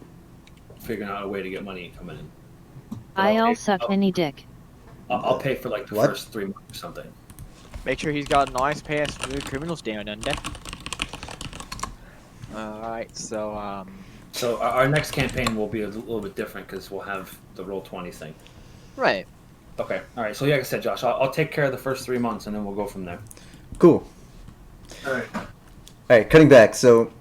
figuring out a way to get money coming in. I'll pay- suck any dick. I'll pay for like the What? first 3 months or something. Make sure he's got a nice pass for the criminals down under. Alright, so, So our next campaign will be a little bit different because we'll have the roll 20 thing. right. Okay. All right. So like I said, Josh, I'll take care of the first 3 months and then we'll go from there. Cool. All right. Alright, cutting back. So,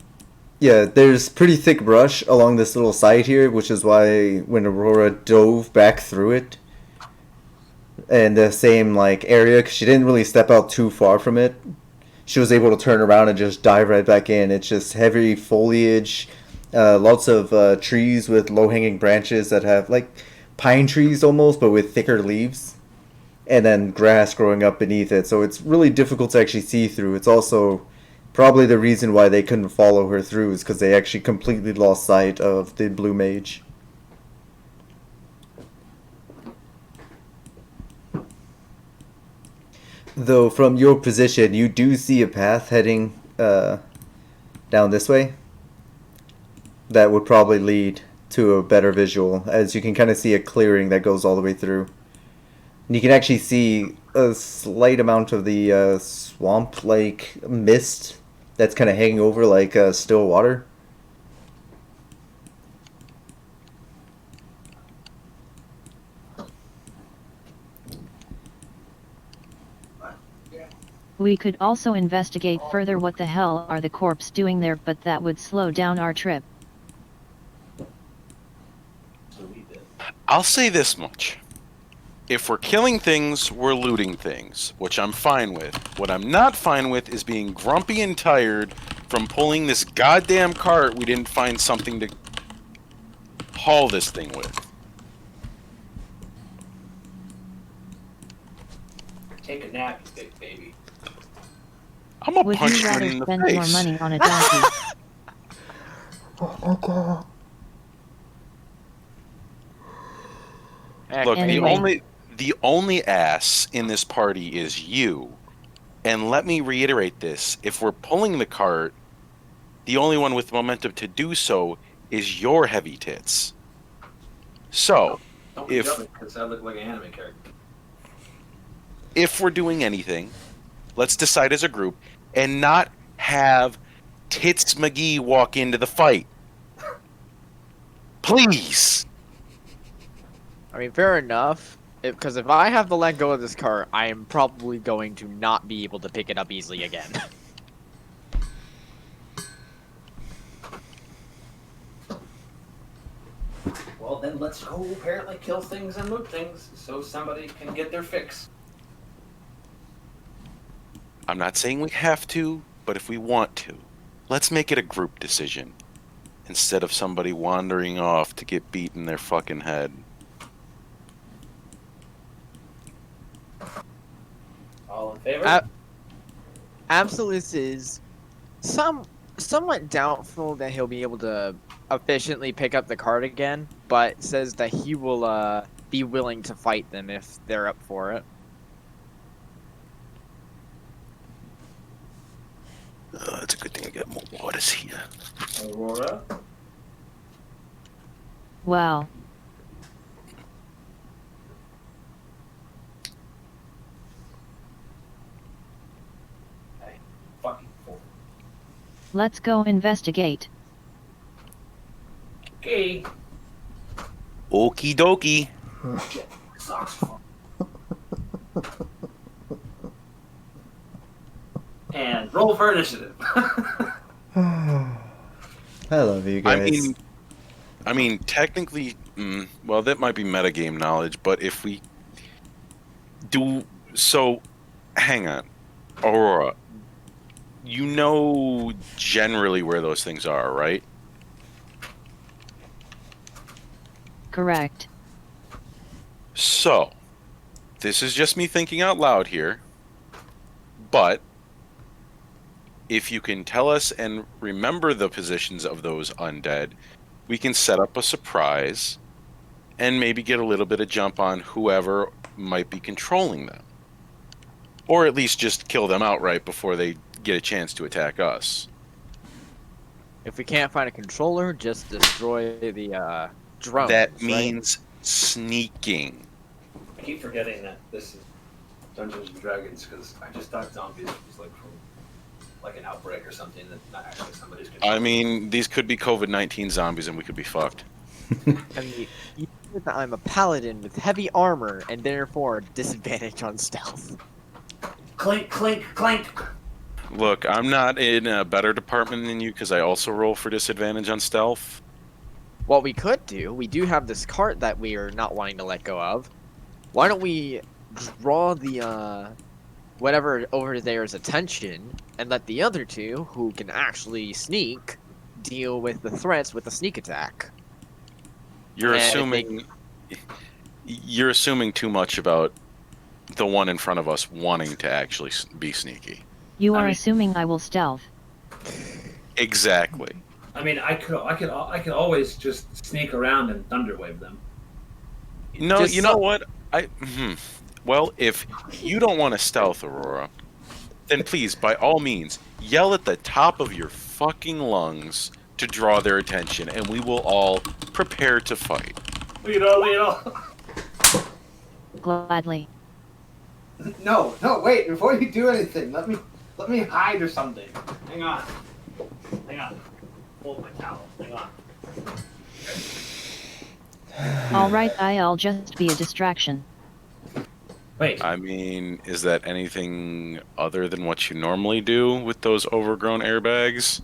yeah, there's pretty thick brush along this little side here, which is why when Aurora dove back through it, and the same, like, area, because she didn't really step out too far from it, she was able to turn around and just dive right back in. It's just heavy foliage, lots of trees with low-hanging branches that have, like, pine trees almost, but with thicker leaves, and then grass growing up beneath it. So it's really difficult to actually see through. It's also probably the reason why they couldn't follow her through is because they actually completely lost sight of the blue mage. Though from your position, you do see a path heading down this way that would probably lead to a better visual, as you can kind of see a clearing that goes all the way through. And you can actually see a slight amount of the swamp-like mist that's kind of hanging over like still water. We could also investigate further what the hell are the corps doing there, but that would slow down our trip. So we did. I'll say this much. If we're killing things, we're looting things, which I'm fine with. What I'm not fine with is being grumpy and tired from pulling this goddamn cart we didn't find something to haul this thing with. Take a nap, you big baby. I'm gonna Would punch you you rather in the spend more face. money on a donkey? Look, Anyway. the only ass in this party is you. And let me reiterate this. If we're pulling the cart, the only one with momentum to do so is your heavy tits. So, Don't If- jump because I look like an anime character. if we're doing anything, let's decide as a group and not have Tits McGee walk into the fight. Please. I mean, fair enough. Because if I have to let go of this cart, I am probably going to not be able to pick it up easily again. Well, then let's go apparently kill things and loot things so somebody can get their fix. I'm not saying we have to, but if we want to, let's make it a group decision instead of somebody wandering off to get beat in their fucking head. All in favor? Absolus is somewhat doubtful that he'll be able to efficiently pick up the cart again, but says that he will be willing to fight them if they're up for it. It's a good thing I got more waters here. Aurora? Well, Hey, fucking fool. let's go investigate. Okay. Okie dokie. Shit. Socks fall. And roll for initiative. I love you guys. I mean, technically, well, that might be metagame knowledge, but if we do so, hang on, Aurora, you know generally where those things are, right? Correct. So, this is just me thinking out loud here, but if you can tell us and remember the positions of those undead, we can set up a surprise and maybe get a little bit of jump on whoever might be controlling them. Or at least just kill them outright before they get a chance to attack us. If we can't find a controller, just destroy the drones. That right? means sneaking. I keep forgetting that this is Dungeons and Dragons because I just thought zombies was like from like an outbreak or something that not actually somebody's controlling. I mean, these could be COVID-19 zombies and we could be fucked. I mean, you know that I'm a paladin with heavy armor and therefore disadvantage on stealth. Clink, clink, clink. Look, I'm not in a better department than you because I also roll for disadvantage on stealth. What we could do, we do have this cart that we are not wanting to let go of. Why don't we draw the whatever over there's attention and let the other two, who can actually sneak, deal with the threats with a sneak attack? You're And assuming too much about the one in front of us wanting to actually be sneaky. You I are mean- assuming I will stealth. Exactly. I mean, I could always just sneak around and thunderwave them. No, Just you know what? Well, if you don't want to stealth, Aurora, then please, by all means, yell at the top of your fucking lungs to draw their attention, and we will all prepare to fight. Gladly. No, wait. Before you do anything, let me hide or something. Hang on. Hold my towel. Hang on. Alright, I'll just be a distraction. Wait. I mean, is that anything other than what you normally do with those overgrown airbags?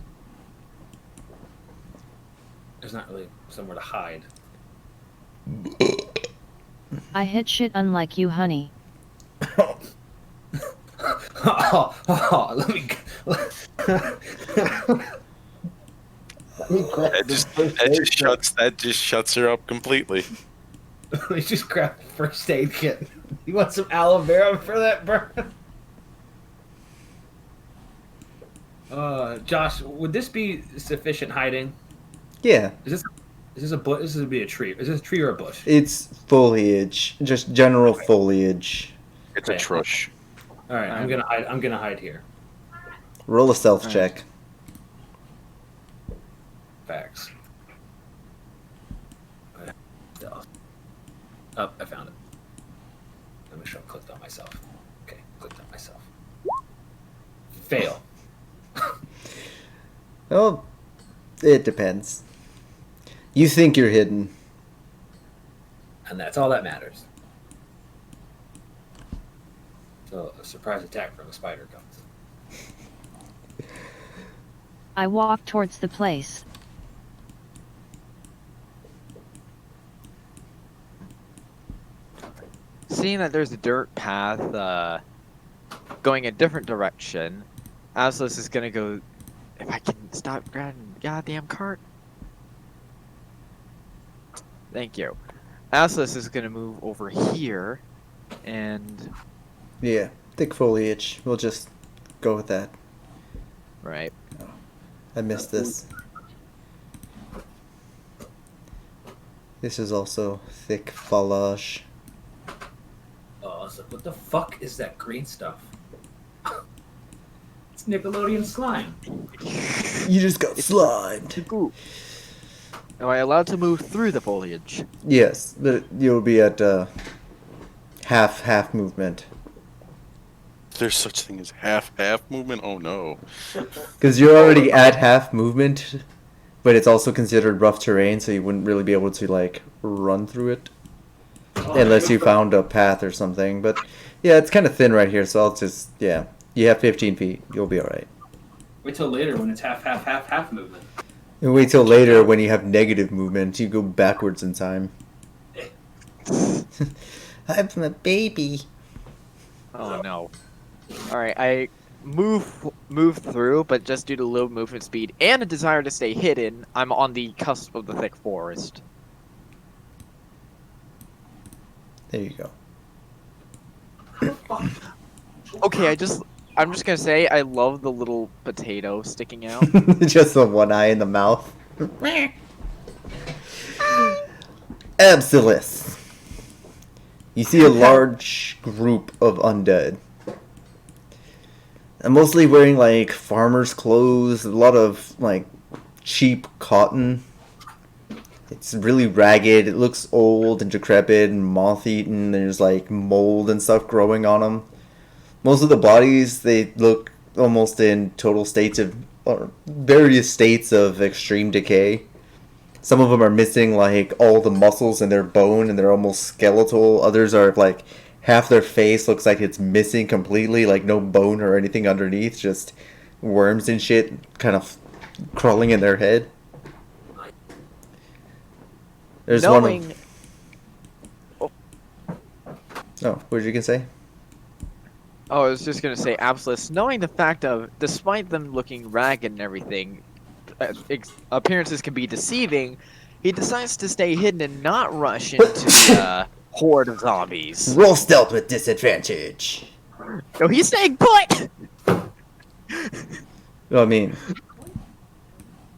There's not really somewhere to hide. I hit shit unlike you, honey. Let me grab That just shuts her up completely. Let me just grab the first aid kit. You want some aloe vera for that burn? Josh, would this be sufficient hiding? Yeah, Is this a bush? This would be a tree. Is this a tree or a bush? it's foliage, just general foliage. It's a Okay. trush. All right, I'm gonna hide. I'm gonna hide here. Roll a stealth check. Facts. Oh, I found it. Let me show. Clicked on myself. Okay, clicked on myself. Fail. Oh, it depends. You think you're hidden. And that's all that matters. So a surprise attack from a spider comes. I walk towards the place. Seeing that there's a dirt path going a different direction, Aslos is gonna go. If I can stop grabbing the goddamn cart. Thank you. Aslos is gonna move over here, and Yeah, thick foliage. We'll just go with that. right. I missed this. This is also thick foliage. Oh, so what the fuck is that green stuff? It's Nickelodeon slime. You just got slimed. Ooh. Am I allowed to move through the foliage? Yes, but you'll be at half movement. There's such thing as half movement. Oh no. Because you're already at half movement, but it's also considered rough terrain, so you wouldn't really be able to like run through it unless you found a path or something. But yeah, it's kind of thin right here, so I'll just you have 15 feet. You'll be all right. Wait till later when it's half movement. And wait till later when you have negative movement. You go backwards in time. I'm a baby. Oh no. Alright, I move through, but just due to low movement speed and a desire to stay hidden, I'm on the cusp of the thick forest. There you go. Okay, I'm just gonna say I love the little potato sticking out. Just the one eye in the mouth. Absolus. You see a large group of undead. And mostly wearing like farmer's clothes, a lot of like cheap cotton. It's really ragged, it looks old and decrepit and moth-eaten, there's like mold and stuff growing on them. Most of the bodies, they look almost in total states of, or various states of extreme decay. Some of them are missing like all the muscles in their bone and they're almost skeletal. Others are like half their face looks like it's missing completely, like no bone or anything underneath, just worms and shit kind of crawling in their head. There's Knowing... one of... Oh, what were you gonna say? Oh, I was just gonna say, Absolus, knowing the fact of, despite them looking ragged and everything, appearances can be deceiving, he decides to stay hidden and not rush into the horde of zombies. Roll stealth with disadvantage. No, he's staying put! I mean,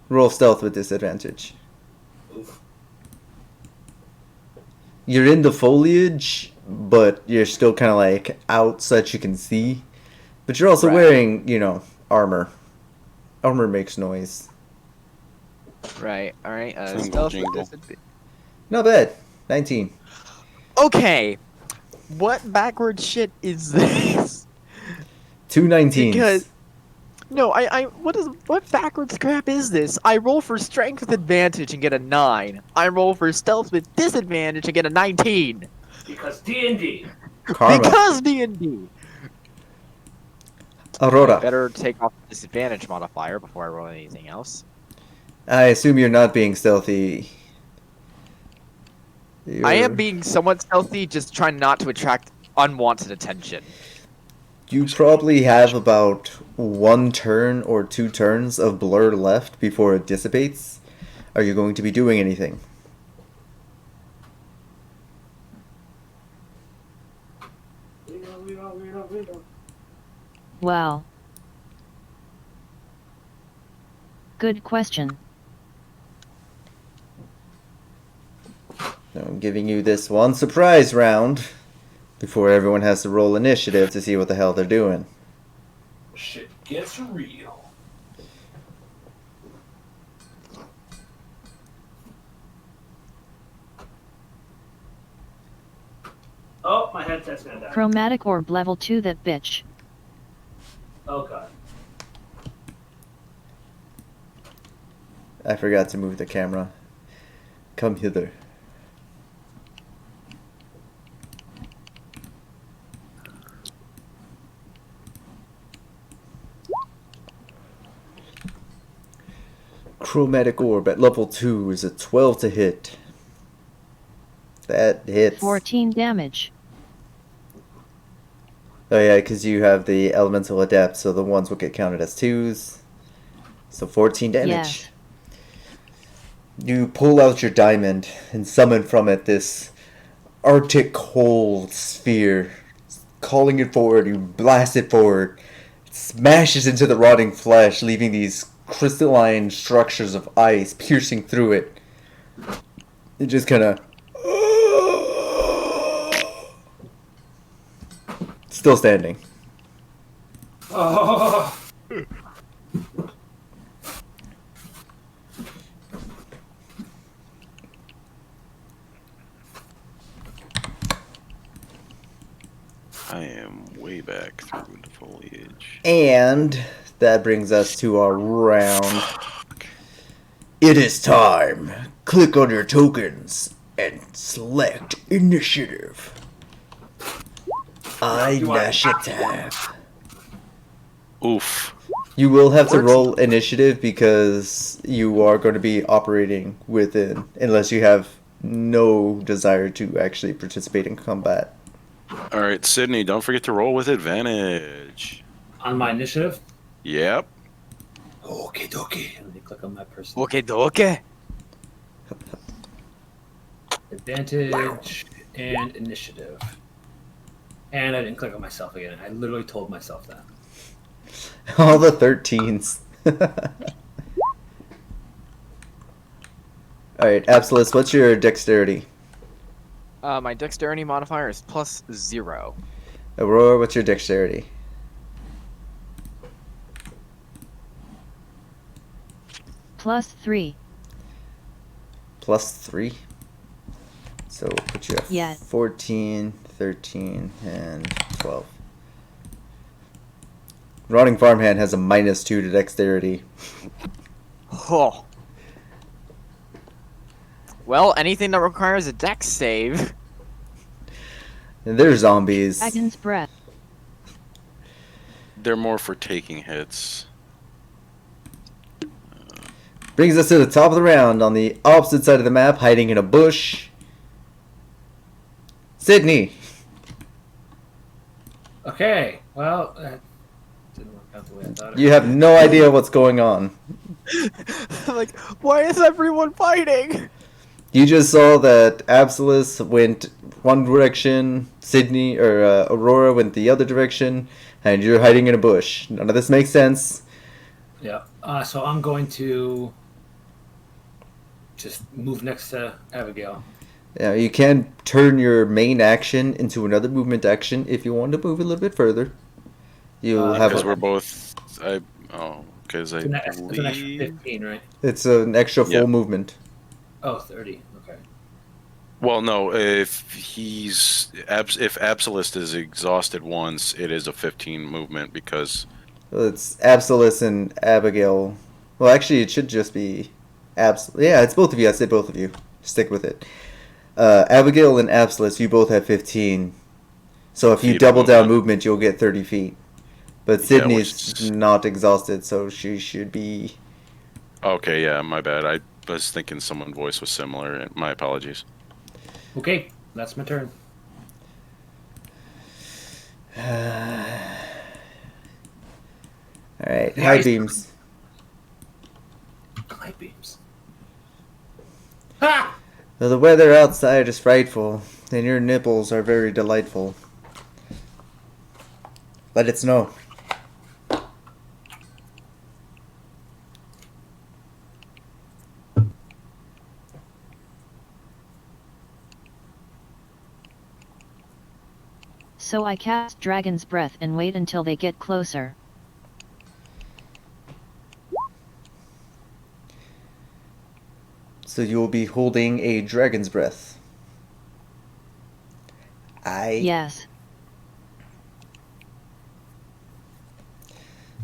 roll stealth with disadvantage. You're in the foliage, but you're still kind of like out so that you can see. But you're also wearing, you know, armor. Armor makes noise. Right, alright, Jingle, stealth with jingle. disadvantage. Not bad. 19. Okay, what backward shit is this? 2 19s. Because no, what backwards crap is this? I roll for strength with advantage and get a 9. I roll for stealth with disadvantage and get a 19. Because D&D. Karma. Because D&D. Aurora. Better take off the disadvantage modifier before I roll anything else. I assume you're not being stealthy. I am being somewhat stealthy, just trying not to attract unwanted attention. You probably have about 1 turn or 2 turns of blur left before it dissipates. Are you going to be doing anything? Well. Good question. I'm giving you this one surprise round before everyone has to roll initiative to see what the hell they're doing. Shit gets real. Oh, my headset's gonna die. Chromatic orb level 2 that bitch. Oh god. I forgot to move the camera. Come hither. Chromatic orb at level 2 is a 12 to hit. That hits. 14 damage. Oh yeah, because you have the elemental adept, so the ones will get counted as 2s. So 14 damage. Yes. You pull out your diamond and summon from it this arctic cold sphere. Calling it forward, you blast it forward. It smashes into the rotting flesh, leaving these crystalline structures of ice piercing through it. It just kind of still standing. Oh. I am way back through the foliage. And that brings us to our round. It is time. Click on your tokens and select initiative. Initiative. Oof. You will have to roll initiative because you are going to be operating within, unless you have no desire to actually participate in combat. All right, Sydney, don't forget to roll with advantage. On my initiative. Yep. Okay, dokie. Let me click on my person. Okay, okay. Advantage and initiative. And I didn't click on myself again. I literally told myself that. All the 13s. Alright, Absolus, what's your dexterity? My dexterity modifier is +0. Aurora, what's your dexterity? +3. +3. So we'll put you at Yes. 14, 13, and 12. Rotting Farmhand has a -2 to dexterity. Oh. Well, anything that requires a dex save. And they're zombies. Dragon's breath. They're more for taking hits. Brings us to the top of the round on the opposite side of the map, hiding in a bush. Sydney. Okay. Well, that didn't work out the way I thought it You have no idea what's going on. Like, why is everyone fighting? You just saw that Absolus went one direction, Sydney or Aurora went the other direction, and you're hiding in a bush. None of this makes sense. Yeah. So I'm going to just move next to Abigail. You can turn your main action into another movement action if you want to move a little bit further. You'll have Because a, we're both. Because I It's an extra believe. 15, right? it's an extra full Yep. movement. Oh, 30. Okay. Well, no. If Absolist is exhausted once, it is a 15 movement because. Well, it's Absolus and Abigail. Well, actually, it should just be Yeah, it's both of you. I said both of you. Stick with it. Abigail and Absolus, you both have 15. So if you Feet of double down movement. movement, you'll get 30 feet. But Yeah, Sydney's which- not exhausted, so she should be. Okay, yeah, my bad. I was thinking someone's voice was similar. My apologies. Okay. That's my turn. Alright, The high ice- beams. Light beams. Ha! Though the weather outside is frightful, and your nipples are very delightful. Let it snow. So I cast Dragon's Breath and wait until they get closer. So you will be holding a dragon's breath. Yes.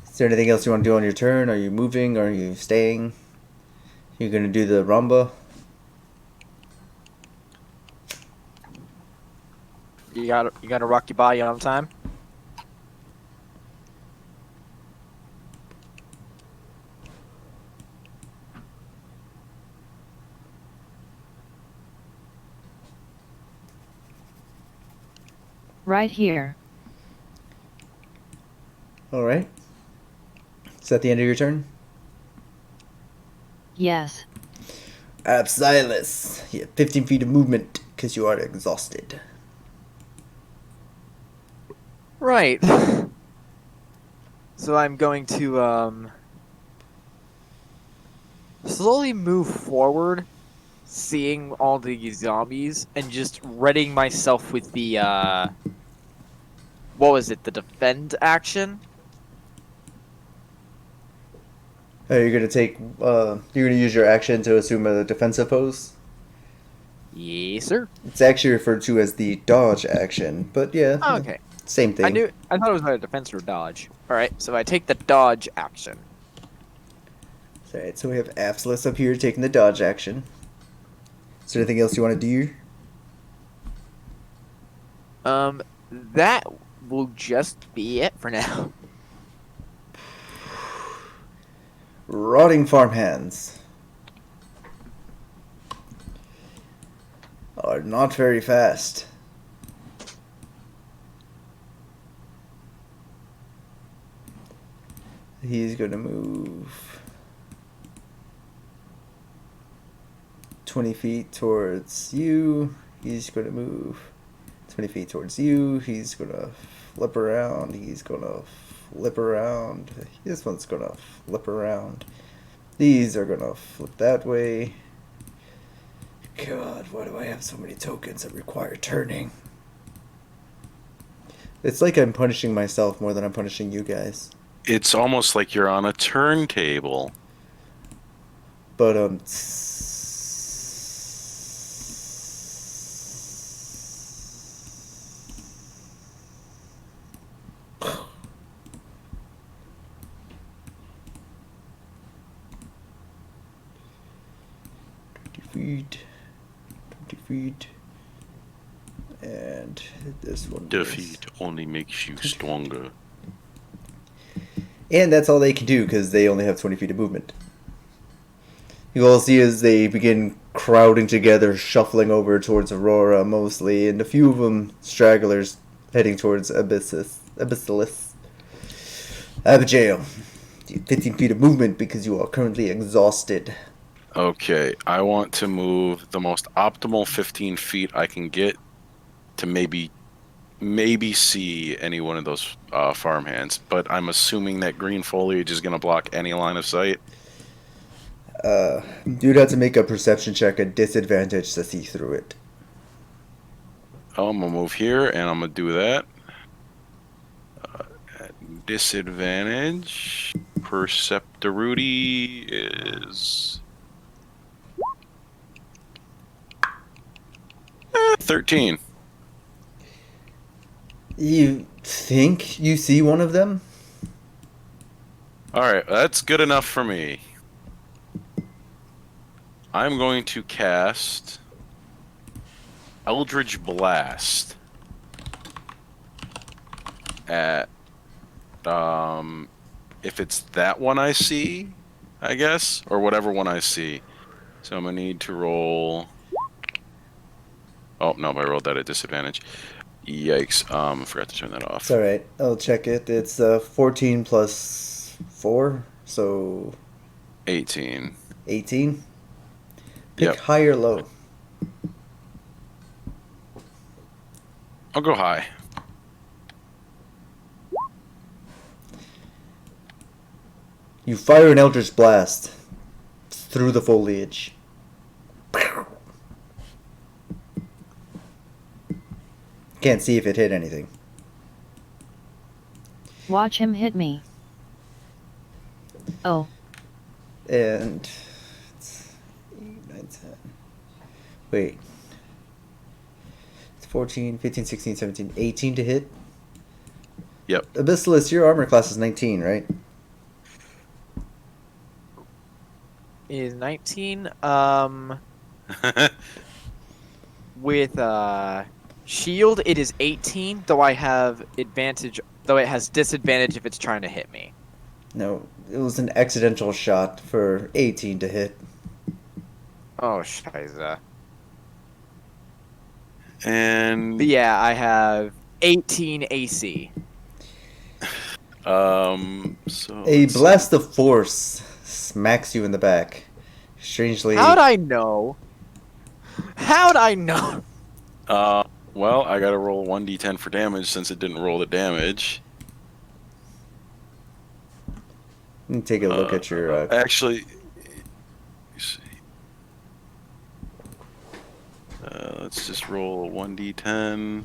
Is there anything else you want to do on your turn? Are you moving? Are you staying? You're gonna do the rumba? You gotta rock your body on time. Right here. Alright. Is that the end of your turn? Yes. Absilus. You have 15 feet of movement because you are exhausted. Right. So I'm going to slowly move forward seeing all the zombies and just readying myself with the what was it? The defend action. Are you gonna take? You're gonna use your action to assume a defensive pose. Yes, sir. It's actually referred to as the dodge action, but yeah, Okay. same thing. I thought it was either defense or dodge. All right, so I take the dodge action. Alright, so we have Apsless up here taking the dodge action. Is there anything else you want to do? That will just be it for now. Rotting farmhands are not very fast. He's gonna move 20 feet towards you. He's gonna move 20 feet towards you. He's gonna flip around. He's gonna flip around. This one's gonna flip around. These are gonna flip that way. God, why do I have so many tokens that require turning? It's like I'm punishing myself more than I'm punishing you guys. It's almost like you're on a turntable. But defeat, and this one. Defeat only makes you stronger. And that's all they can do because they only have 20 feet of movement. You all see as they begin crowding together, shuffling over towards Aurora mostly, and a few of them stragglers heading towards Abyssalis. Abigail, 15 feet of movement because you are currently exhausted. Okay, I want to move the most optimal 15 feet I can get to maybe see any one of those farmhands, but I'm assuming that green foliage is going to block any line of sight. You'd have to make a perception check at disadvantage to see through it. Oh, I'm going to move here, and I'm going to do that. At disadvantage, Perceptority is 13. You think you see one of them? Alright, that's good enough for me. I'm going to cast Eldritch Blast at, if it's that one I see, I guess, or whatever one I see. So I'm going to need to roll... Oh, no, I rolled that at disadvantage. Yikes, I forgot to turn that off. It's alright, I'll check it. It's 14 plus 4, so 18. 18. Pick Yep. high or low. I'll go high. You fire an Eldritch Blast through the foliage. Can't see if it hit anything. Watch him hit me. Oh, And it's 8, 9, 10. Wait. It's 14, 15, 16, 17, 18 to hit. Yep. Abyssalis, your armor class is 19, right? Is 19 with shield it is 18, though I have advantage, though it has disadvantage if it's trying to hit me. No, it was an accidental shot for 18 to hit. Oh, scheiße. And But yeah, I have 18 AC. so A let's see. blast of force smacks you in the back. Strangely, How'd I know? How'd I know? Well, I gotta roll 1d10 for damage since it didn't roll the damage. Let me take a look at your. Actually, you see. Let's just roll a 1d10.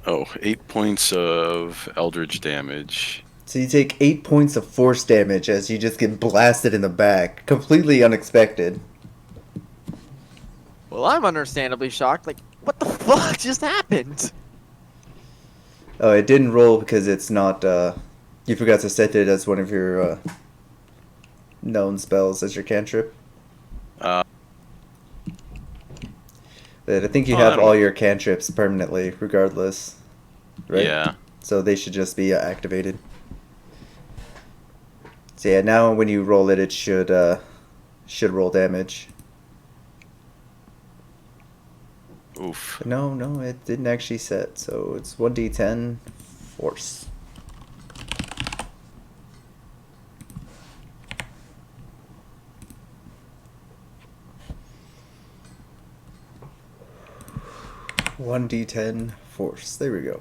Oh, 8 points of eldritch damage. So you take 8 points of force damage as you just get blasted in the back. Completely unexpected. Well, I'm understandably shocked. Like, what the fuck just happened? Oh, it didn't roll because it's not, you forgot to set it as one of your, known spells as your cantrip. Uh, But I think you Oh, have that'll- all your cantrips permanently, regardless. Right? Yeah. So they should just be activated. So yeah, now when you roll it, it should roll damage. Oof. But no, it didn't actually set. So it's 1d10 force. One d10 force. There we go.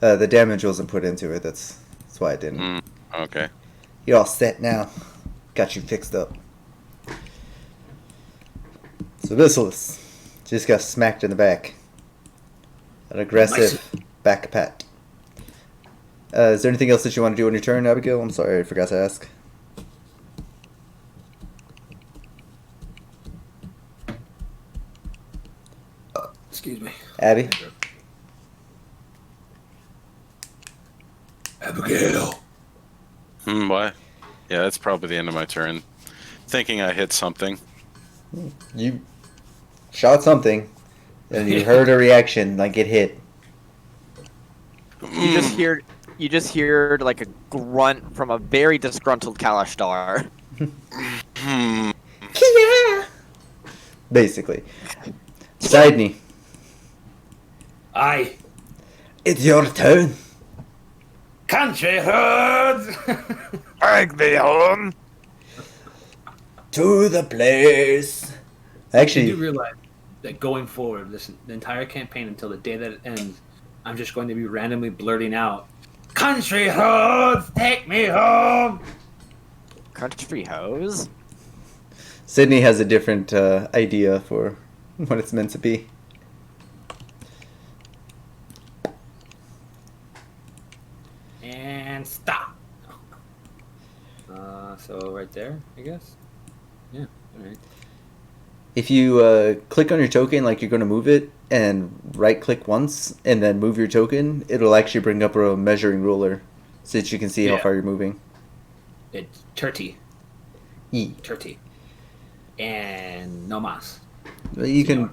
The damage wasn't put into it. That's why I didn't. Okay. You're all set now. Got you fixed up. So Basilis just got smacked in the back. An aggressive back pat. Is there anything else that you want to do on your turn, Abigail? I'm sorry, I forgot to ask. Excuse me. Abby? Abigail. What? Yeah, that's probably the end of my turn. Thinking I hit something. You shot something, and you heard a reaction like it hit. You just hear like a grunt from a very disgruntled Kalashtar. Hmm. Yeah. Basically. Sidney, Aye. it's your turn. Country roads. Bring me home. To the place. I do Actually, realize that going forward, the entire campaign until the day that it ends, I'm just going to be randomly blurting out, "Country roads, take me home." Country hose? Sydney has a different idea for what it's meant to be. And stop. So right there, I guess. Yeah. All right. If you click on your token like you're going to move it and right click once and then move your token, it'll actually bring up a measuring ruler so that you can see how Yeah. far you're moving. It's turkey, turkey, and no mas. Well, you can.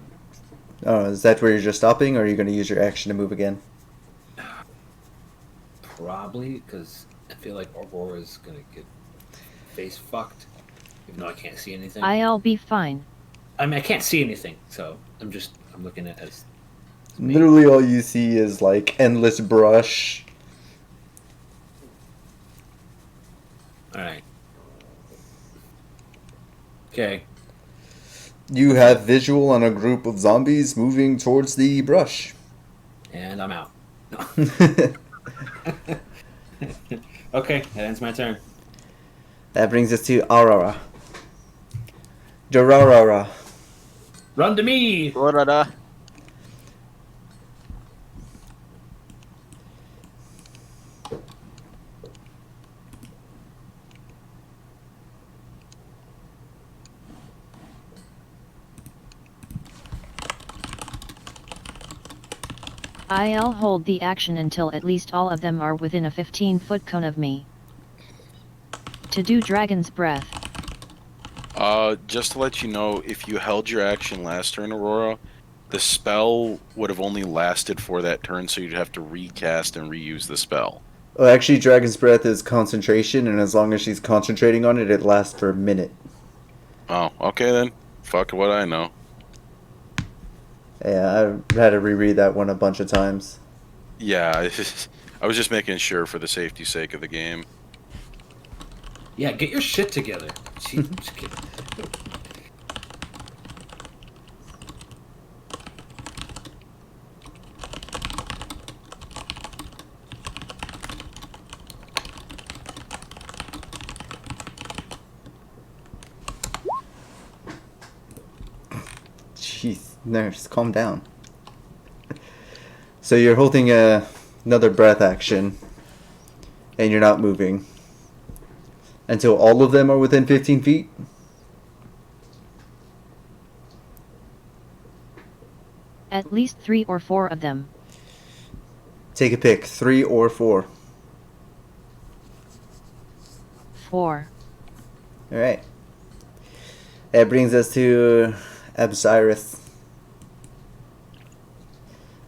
Is that where you're just stopping, or are you going to use your action to move again? Probably because I feel like Aurora's gonna get face fucked, even though I can't see anything. I'll be fine. I mean, I can't see anything, so I'm looking at it as me. Literally, all you see is like endless brush. All right. Okay. You have visual on a group of zombies moving towards the brush. And I'm out. No. Okay, that ends my turn. That brings us to Aurora. Dorarara. Run to me! Da. I'll hold the action until at least all of them are within a 15-foot cone of me. To do Dragon's Breath. Just to let you know, if you held your action last turn, Aurora, the spell would have only lasted for that turn, so you'd have to recast and reuse the spell. Well, actually, Dragon's Breath is concentration, and as long as she's concentrating on it, it lasts for a minute. Oh, okay then. Fuck what I know. Yeah, I had to reread that one a bunch of times. Yeah, I was just making sure for the safety sake of the game. Yeah, get your shit together. Jeez, just kidding. Jeez, nurse, calm down. So you're holding another breath action, and you're not moving until all of them are within 15 feet. At least 3 or 4 of them. Take a pick, 3 or 4. 4. All right. That brings us to Absirus.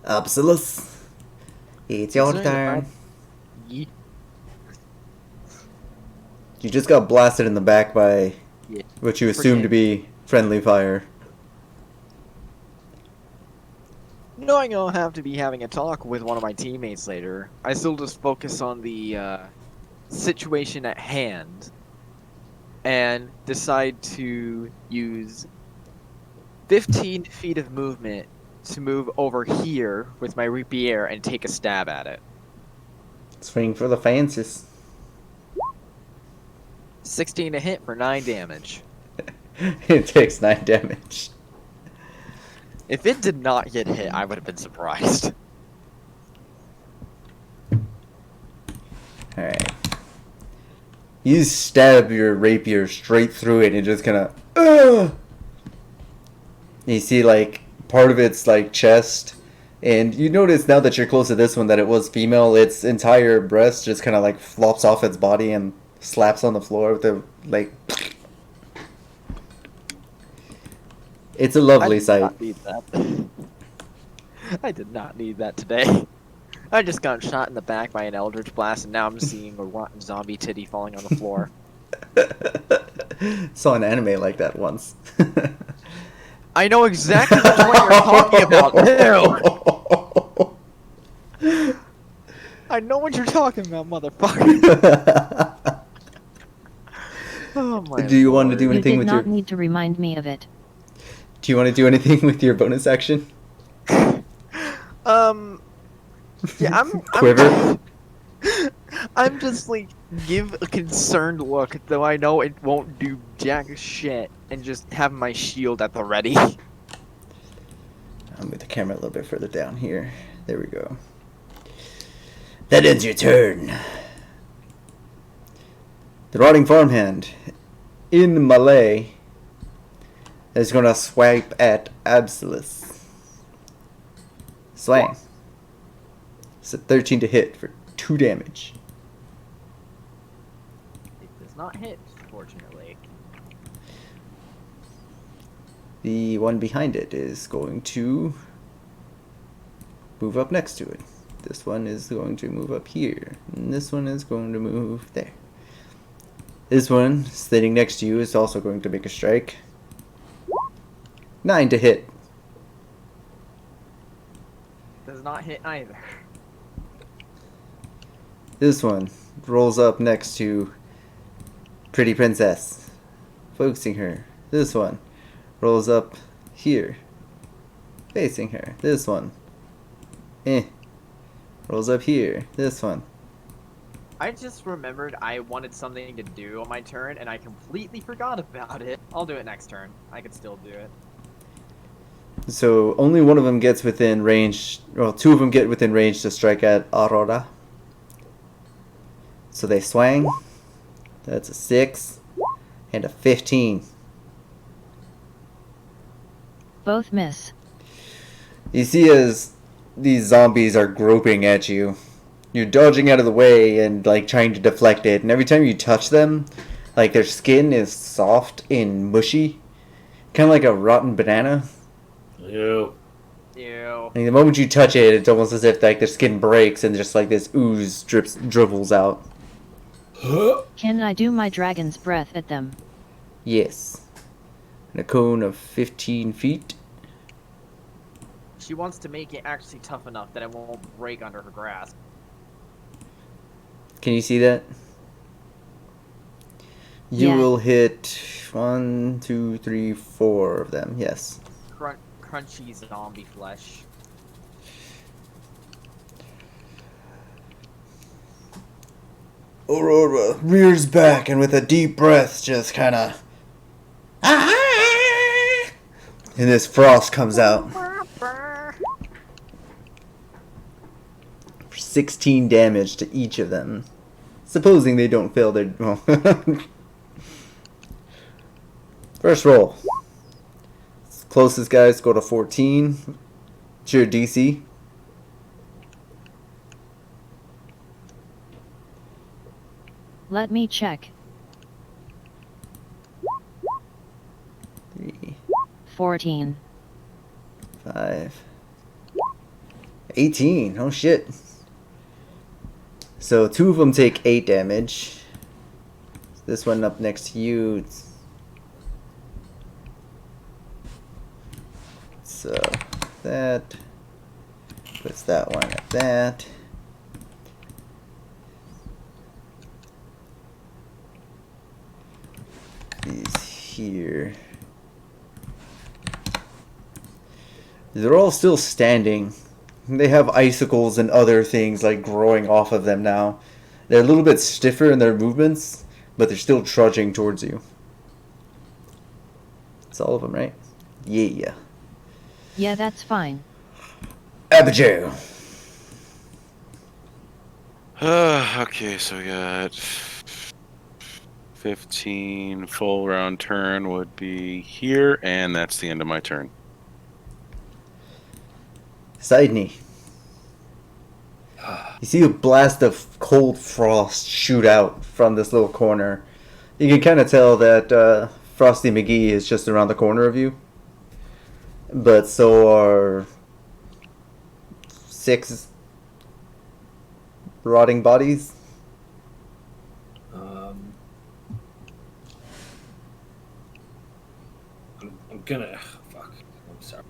Absolus. It's your Sorry, turn. Ye- You just got blasted in the back by Yeah. what you assume to be friendly fire. Knowing I'll have to be having a talk with one of my teammates later, I still just focus on the situation at hand and decide to use 15 feet of movement to move over here with my rapier and take a stab at it. Swing for the fences. 16 to hit for 9 damage. It takes 9 damage. If it did not get hit, I would have been surprised. Alright. You stab your rapier straight through it and it just kind of... You see, like, part of its, like, chest. And you notice now that you're close to this one that it was female, its entire breast just kind of, like, flops off its body and slaps on the floor with a, like... It's a lovely I sight. did not need that. I did not need that today. I just got shot in the back by an Eldritch Blast, and now I'm seeing a rotten zombie titty falling on the floor. Saw an anime like that once. I know exactly which one you're talking about. Ew. I know what you're talking about, motherfucker. Oh my Do you want to do You anything did with not your... need to remind me of it. Do you want to do anything with your bonus action? Yeah, Quiver? I'm just like, give a concerned look, though I know it won't do jack shit, and just have my shield at the ready. I'll move the camera a little bit further down here. There we go. That ends your turn. The rotting farmhand in Malay is gonna swipe at Absolus. Swang. It's a 13 to hit for 2 damage. It does not hit, fortunately. The one behind it is going to move up next to it. This one is going to move up here. And this one is going to move there. This one, sitting next to you, is also going to make a strike. 9 to hit. Does not hit either. This one rolls up next to Pretty Princess, focusing her. This one rolls up here, facing her. This one, rolls up here. This one. I just remembered I wanted something to do on my turn, and I completely forgot about it. I'll do it next turn. I could still do it. So only one of them gets within range. Well, 2 of them get within range to strike at Aurora. So they swang. That's a 6 and a 15. Both miss. You see as these zombies are groping at you, you're dodging out of the way and like trying to deflect it, and every time you touch them, like their skin is soft and mushy, kind of like a rotten banana. Ew. Ew. Like, the moment you touch it, it's almost as if like their skin breaks and just like this ooze dribbles out. Can I do my dragon's breath at them? Yes. And a cone of 15 feet. She wants to make it actually tough enough that it won't break under her grasp. Can you see that? You Yeah. will hit 1, 2, 3, 4 of them. Yes. Crunchy zombie flesh. Aurora rears back and with a deep breath just kind of And this frost comes out. For 16 damage to each of them. Supposing they don't fail their... Well, first roll. Closest guys go to 14. It's your DC. Let me check. 3, 14. 5, 18. Oh shit. So 2 of them take 8 damage. This one up next to you. So that puts that one at that. These here. They're all still standing. They have icicles and other things like growing off of them now. They're a little bit stiffer in their movements, but they're still trudging towards you. It's all of them, right? Yeah. Yeah, that's fine. Abigail. Okay, so we got 15. Full round turn would be here, and that's the end of my turn. Sidney. You see a blast of cold frost shoot out from this little corner. You can kind of tell that Frosty McGee is just around the corner of you. But so are 6 rotting bodies. I'm gonna. Fuck. I'm sorry.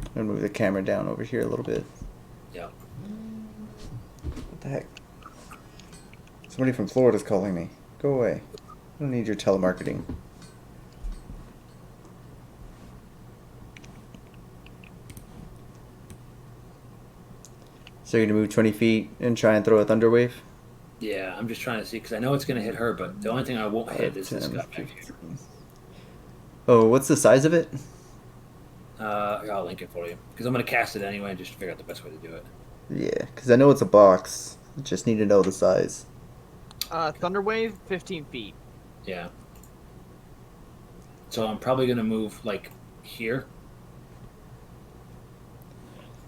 I'm gonna move the camera down over here a little bit. Yeah. What the heck? Somebody from Florida's calling me. Go away. I don't need your telemarketing. So you're gonna move 20 feet and try and throw a thunder wave? Yeah, I'm just trying to see because I know it's gonna hit her, but the only thing I won't hit is this 10, guy back here. 15. Oh, what's the size of it? I'll link it for you because I'm gonna cast it anyway and just figure out the best way to do it. Yeah, because I know it's a box. Just need to know the size. Thunderwave, 15 feet. Yeah. So I'm probably gonna move like here,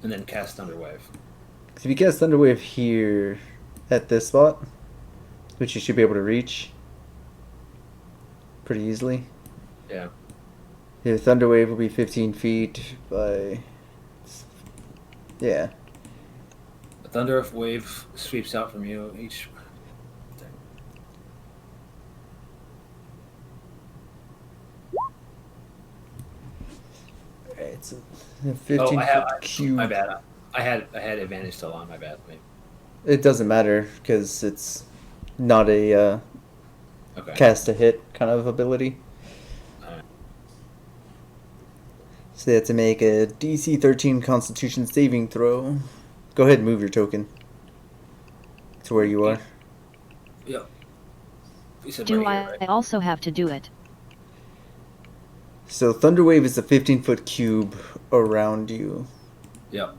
and then cast Thunderwave. If you cast Thunderwave here at this spot, which you should be able to reach pretty easily. Yeah. Your Thunderwave will be 15 feet by... Yeah. A thunder wave sweeps out from you each. Alright, so 15 I have. foot cube. My bad. I had advantage still on. My bad. Wait. It doesn't matter because it's not a Okay. cast a hit kind of ability. Alright. So they have to make a DC 13 Constitution saving throw. Go ahead and move your token to where you are. Yep. You said Do right I here, right? also have to do it? So Thunderwave is a 15-foot cube around you. Yep.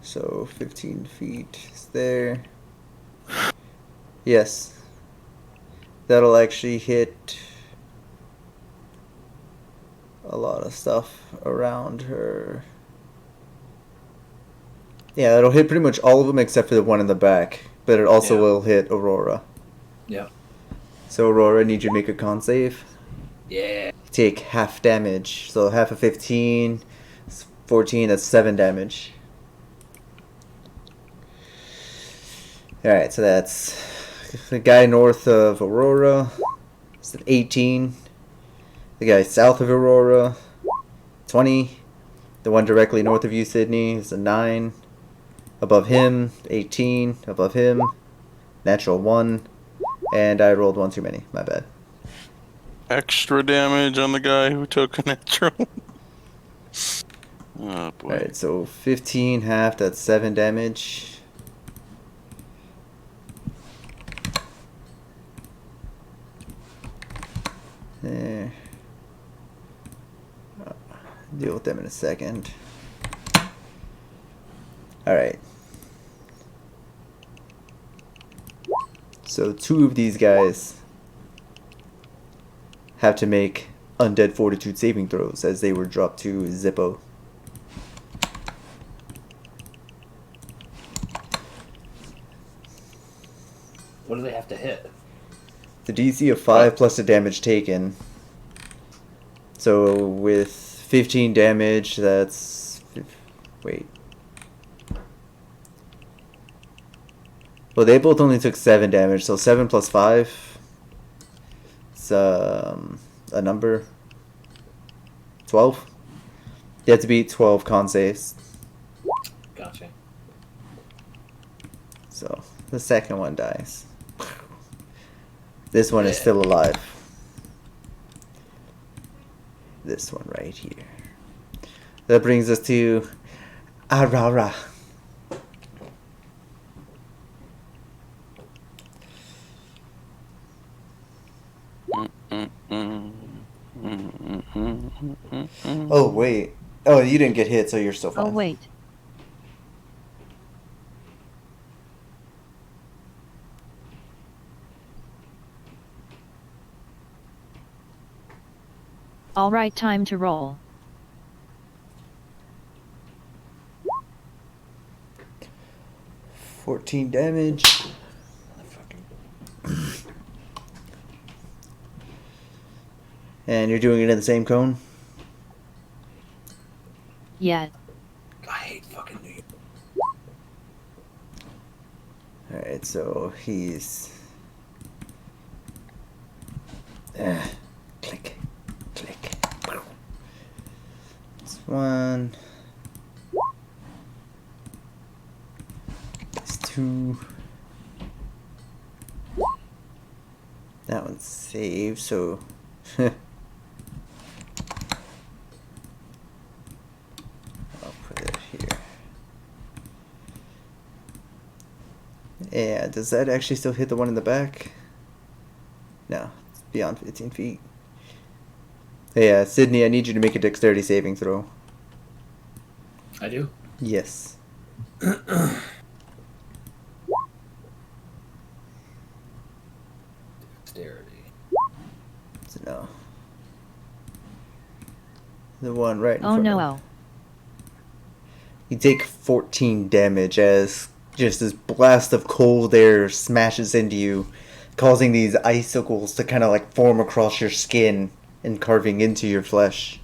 So 15 feet is there. Yes. That'll actually hit a lot of stuff around her. Yeah, it'll hit pretty much all of them except for the one in the back. But it also Yeah. will hit Aurora. Yep. So Aurora, I need you to make a con save. Yeah. Take half damage. So half of 15, 14, that's 7 damage. Alright, so that's the guy north of Aurora. It's an 18. The guy south of Aurora, 20. The one directly north of you, Sydney, is a 9. Above him, 18. Above him, natural 1. And I rolled 1 too many. My bad. Extra damage on the guy who took a natural. Oh boy. Alright, so 15 half, that's 7 damage. Deal with them in a second. Alright. So 2 of these guys have to make undead fortitude saving throws as they were dropped to Zippo. What do they have to hit? The DC of 5 plus the damage taken. So with 15 damage, that's... Wait. Well, they both only took 7 damage, so 7 plus 5. It's a number. 12? You have to beat 12 con saves. Gotcha. So the second one dies. This one is still alive. This one right here. That brings us to Arara. Oh, wait. Oh, you didn't get hit, so you're still fine. Oh wait. Alright, time to roll. – 14 damage. And you're doing it in the same cone? Yeah. I hate fucking New York. Alright, so he's... click. Click. This one. This 2. That one's saved, so... I'll put it here. Yeah, does that actually still hit the one in the back? No, it's beyond 15 feet. Yeah, Sydney, I need you to make a dexterity saving throw. I do. Yes. Dexterity. So no. The one right in Oh front no. of you take 14 damage as just this blast of cold air smashes into you, causing these icicles to kind of like form across your skin and carving into your flesh.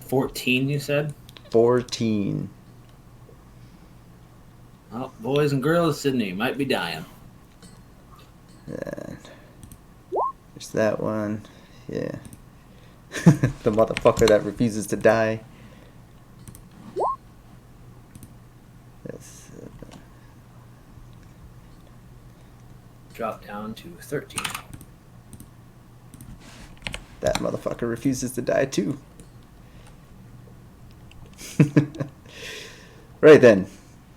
14, you said? 14. Oh, boys and girls, Sydney might be dying. And there's that one. Yeah. The motherfucker that refuses to die. That's, Drop down to 13. that motherfucker refuses to die too. Right then.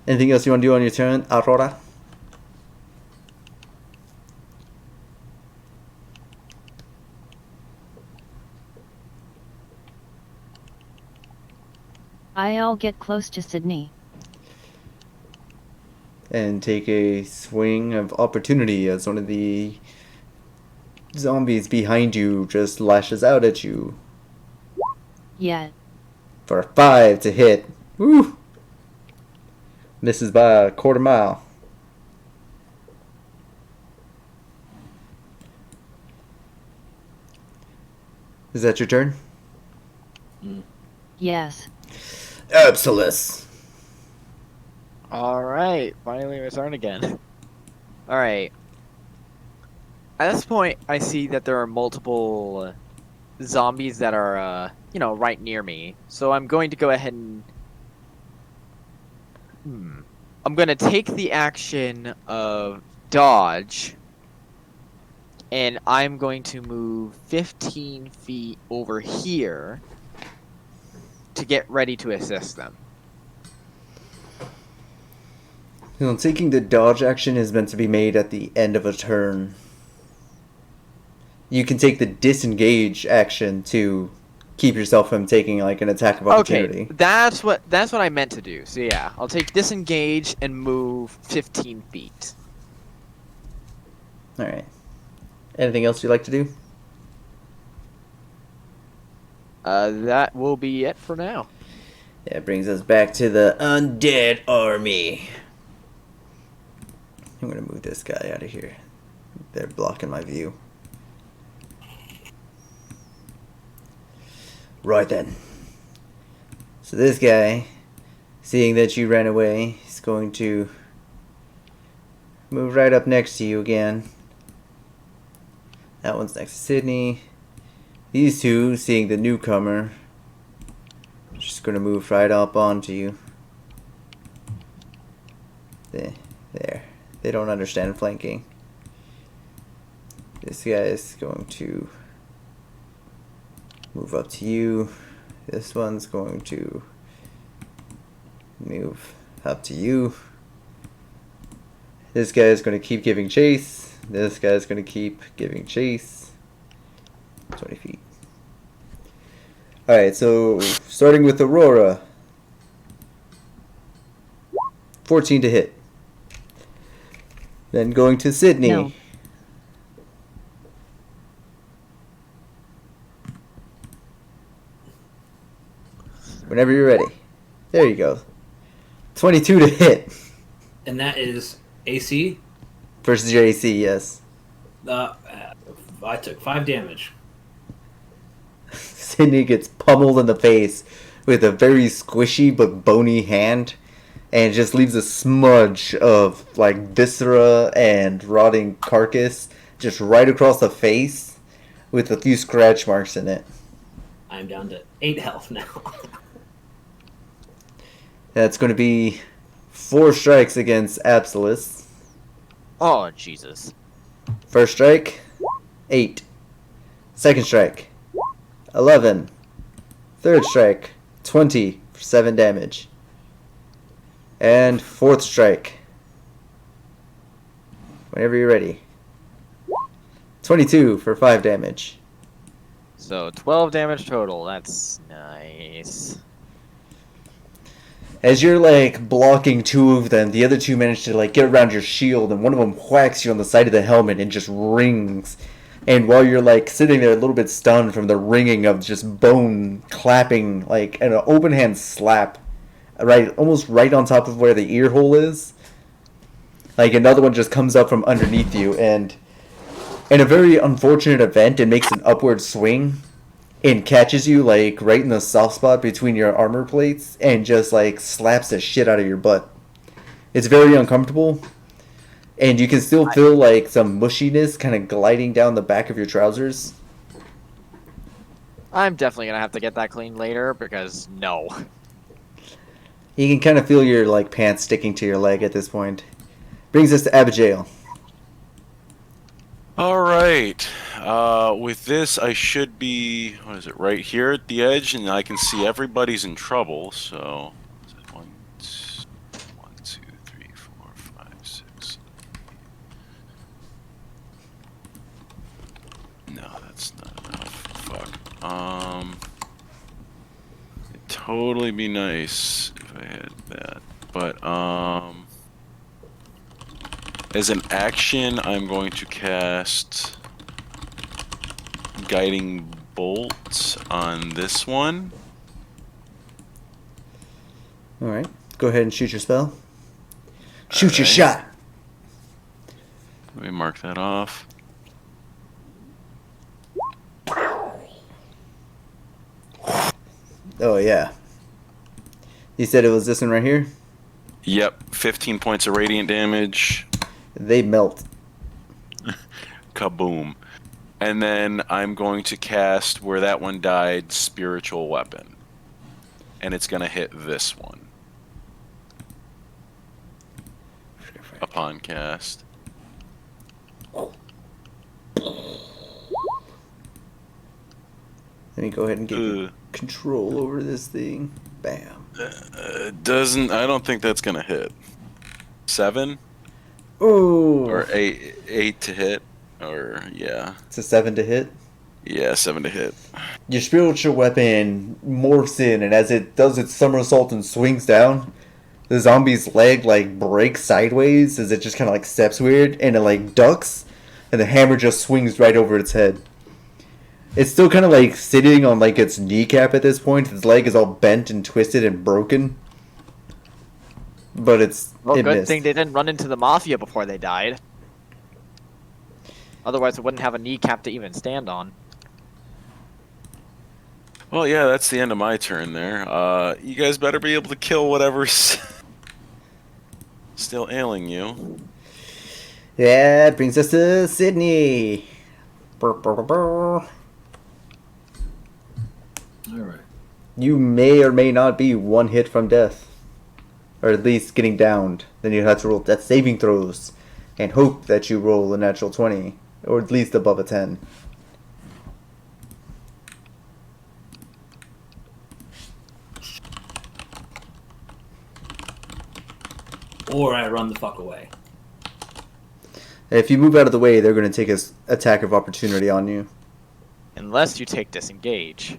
Anything else you want to do on your turn, Aurora? I'll get close to Sydney. And take a swing of opportunity as one of the zombies behind you just lashes out at you. Yeah. For a 5 to hit. Woo! Misses by a quarter mile. Is that your turn? Yes. Absolus. Alright, finally my turn again. Alright. At this point, I see that there are multiple zombies that are, right near me. So I'm going to go ahead and... I'm going to take the action of dodge. And I'm going to move 15 feet over here to get ready to assist them. You know, taking the dodge action is meant to be made at the end of a turn. You can take the disengage action to keep yourself from taking like an attack of opportunity. Okay, that's what I meant to do. So yeah, I'll take disengage and move 15 feet. All right. Anything else you'd like to do? That will be it for now. Yeah, it brings us back to the undead army. I'm gonna move this guy out of here. They're blocking my view. Right then. So this guy, seeing that you ran away, is going to move right up next to you again. That one's next to Sydney. These two, seeing the newcomer, just gonna move right up onto you. There. They don't understand flanking. This guy is going to move up to you. This one's going to move up to you. This guy is going to keep giving chase. This guy is going to keep giving chase. 20 feet. Alright, so starting with Aurora. 14 to hit. Then going to Sydney. No. Whenever you're ready. There you go. 22 to hit. And that is AC. Versus your AC, yes. I took 5 damage. Sydney gets pummeled in the face with a very squishy but bony hand, and it just leaves a smudge of like viscera and rotting carcass just right across the face with a few scratch marks in it. I'm down to 8 health now. That's going to be 4 strikes against Absolus. Oh Jesus! First strike, 8. Second strike, 11. Third strike, 20 for 7 damage. And fourth strike. Whenever you're ready. 22 for 5 damage. So 12 damage total. That's nice. As you're like blocking 2 of them, the other 2 manage to like get around your shield, and one of them whacks you on the side of the helmet and just rings. And while you're like sitting there a little bit stunned from the ringing of just bone clapping, like an open hand slap, right, almost right on top of where the ear hole is, like another one just comes up from underneath you, and in a very unfortunate event, it makes an upward swing and catches you like right in the soft spot between your armor plates and just like slaps the shit out of your butt. It's very uncomfortable, and you can still feel like some mushiness kind of gliding down the back of your trousers. I'm definitely gonna have to get that cleaned later because no. You can kind of feel your like pants sticking to your leg at this point. Brings us to Abigail. All right. With this, I should be, what is it, right here at the edge, and I can see everybody's in trouble. So, 1, 2, 3, 4, 5, 6. No, that's not enough. Fuck. It'd totally be nice if I had that, but as an action, I'm going to cast Guiding Bolt on this one. Alright, go ahead and shoot your spell. Shoot your Alright. shot! Let me mark that off. Oh yeah. You said it was this one right here? Yep, 15 points of radiant damage. They melt. Kaboom. And then I'm going to cast where that one died, Spiritual Weapon. And it's going to hit this one. Upon cast. Let me go ahead and get you control over this thing. Bam. I don't think that's going to hit. 7? Oh! Or 8 to hit? Or, yeah. It's a 7 to hit. Yeah, 7 to hit. Your spiritual weapon morphs in, and as it does its somersault and swings down, the zombie's leg like breaks sideways as it just kind of like steps weird, and it like ducks, and the hammer just swings right over its head. It's still kind of like sitting on like its kneecap at this point. Its leg is all bent and twisted and broken, but Well, it good missed. thing they didn't run into the mafia before they died. Otherwise, it wouldn't have a kneecap to even stand on. Well, yeah, that's the end of my turn there. You guys better be able to kill whatever's still ailing you. Yeah, it brings us to Sydney. Brr, brr, brr, brr. All right. You may or may not be one hit from death, or at least getting downed. Then you have to roll death saving throws, and hope that you roll a natural 20, or at least above a 10. Or I run the fuck away. If you move out of the way, they're going to take an attack of opportunity on you. Unless you take disengage.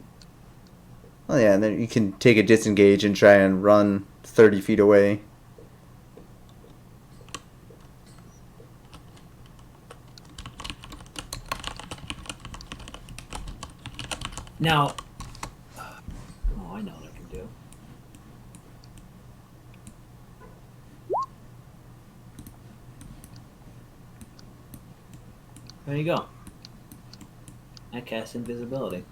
Oh yeah, and then you can take a disengage and try and run 30 feet away. Now, oh, I know what I can do. There you go. I cast invisibility.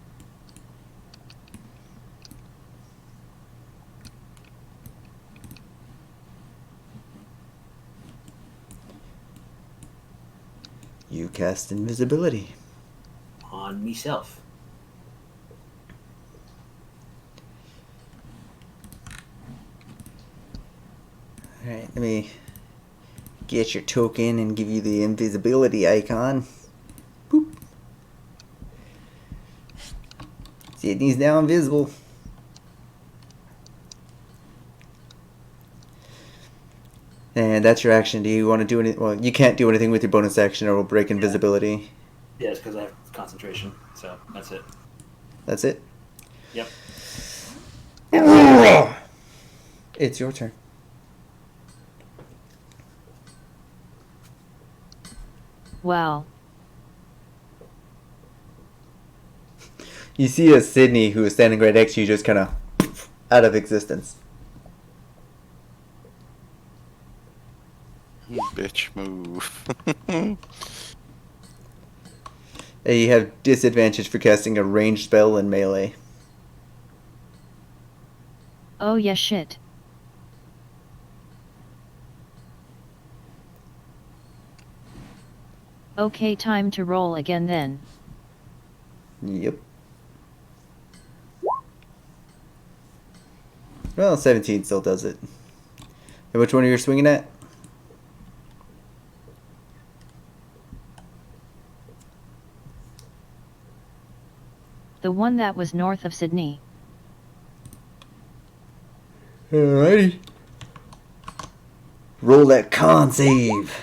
You cast invisibility. On myself. Alright, let me get your token and give you the invisibility icon. Boop. Sydney's now invisible. And that's your action. Do you want to do anything? Well, you can't do anything with your bonus action or will break invisibility. Yeah, it's because I have concentration, so that's it. That's it? Yep. It's your turn. Wow. You see a Sydney who is standing right next to you just kind of out of existence. Bitch, move. You have disadvantage for casting a ranged spell in melee. Oh yeah shit. Okay, time to roll again then. Yep. Well, 17 still does it. And which one are you swinging at? The one that was north of Sydney. Alrighty. Roll that con save.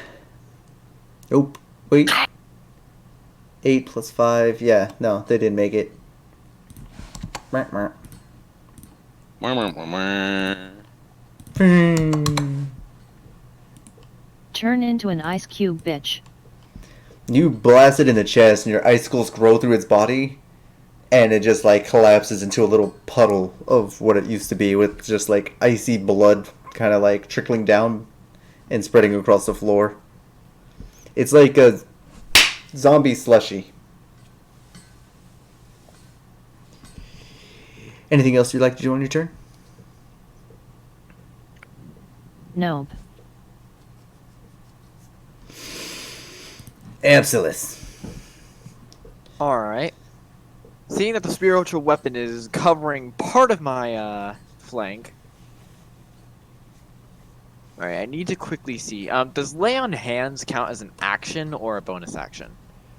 Nope. Wait. 8 plus 5. Yeah, no, they didn't make it. Meh, meh. Turn into an ice cube, bitch. You blast it in the chest and your icicles grow through its body. And it just like collapses into a little puddle of what it used to be with just like icy blood kind of like trickling down and spreading across the floor. It's like a zombie slushy. Anything else you'd like to do on your turn? Nope. Absolus. Alright. Seeing that the spiritual weapon is covering part of my flank. Alright, I need to quickly see. Does lay on hands count as an action or a bonus action?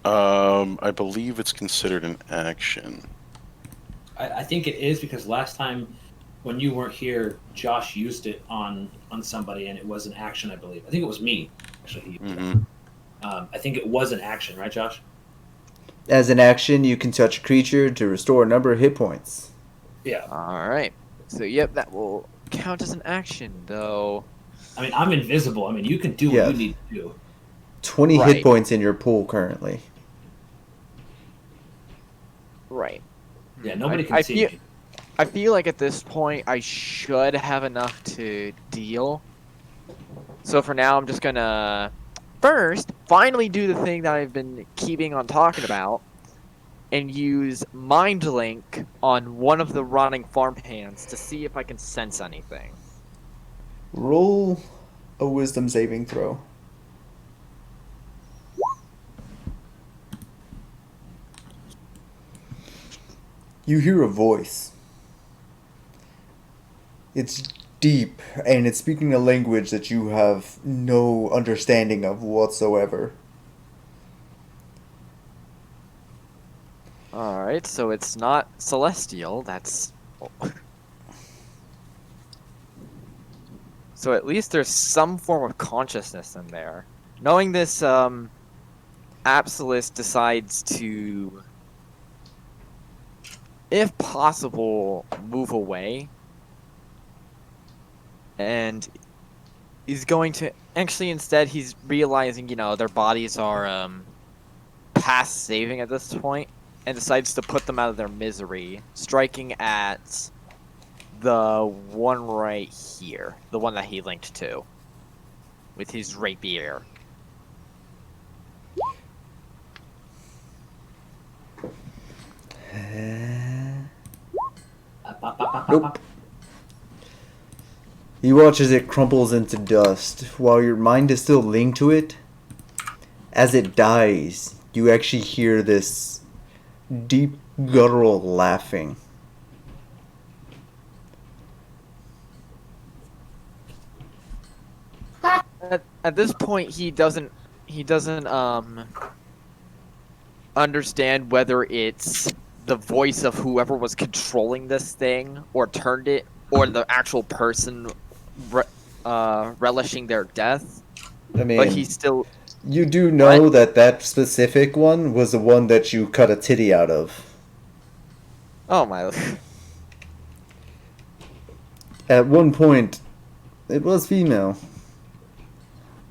I believe it's considered an action. I think it is because last time when you weren't here, Josh used it on somebody and it was an action, I believe. I think it was me, actually. He used it. I think it was an action, right, Josh? As an action, you can touch a creature to restore a number of hit points. Yeah. Alright. So, yep, that will count as an action, though. I mean, I'm invisible. I mean, you can do Yeah. what you need to do. 20 hit Right. points in your pool currently. Right. Yeah, nobody can I see feel- me. I feel like at this point I should have enough to deal. So for now, I'm just gonna first finally do the thing that I've been keeping on talking about and use Mind Link on one of the running farm hands to see if I can sense anything. Roll a wisdom saving throw. You hear a voice. It's deep, and it's speaking a language that you have no understanding of whatsoever. Alright, so it's not celestial, that's... So at least there's some form of consciousness in there. Knowing this, Absolus decides to, if possible, move away. And he's going to... Actually, instead, he's realizing, their bodies are, past saving at this point, and decides to put them out of their misery, striking at the one right here, the one that he linked to, with his rapier. Nope. You watch as it crumples into dust. While your mind is still linked to it, as it dies, you actually hear this deep guttural laughing. At this point, he doesn't understand whether it's the voice of whoever was controlling this thing or turned it, or the actual person relishing their death. I mean, But he still... you do know that specific one was the one that you cut a titty out of. Oh my... At one point, it was female.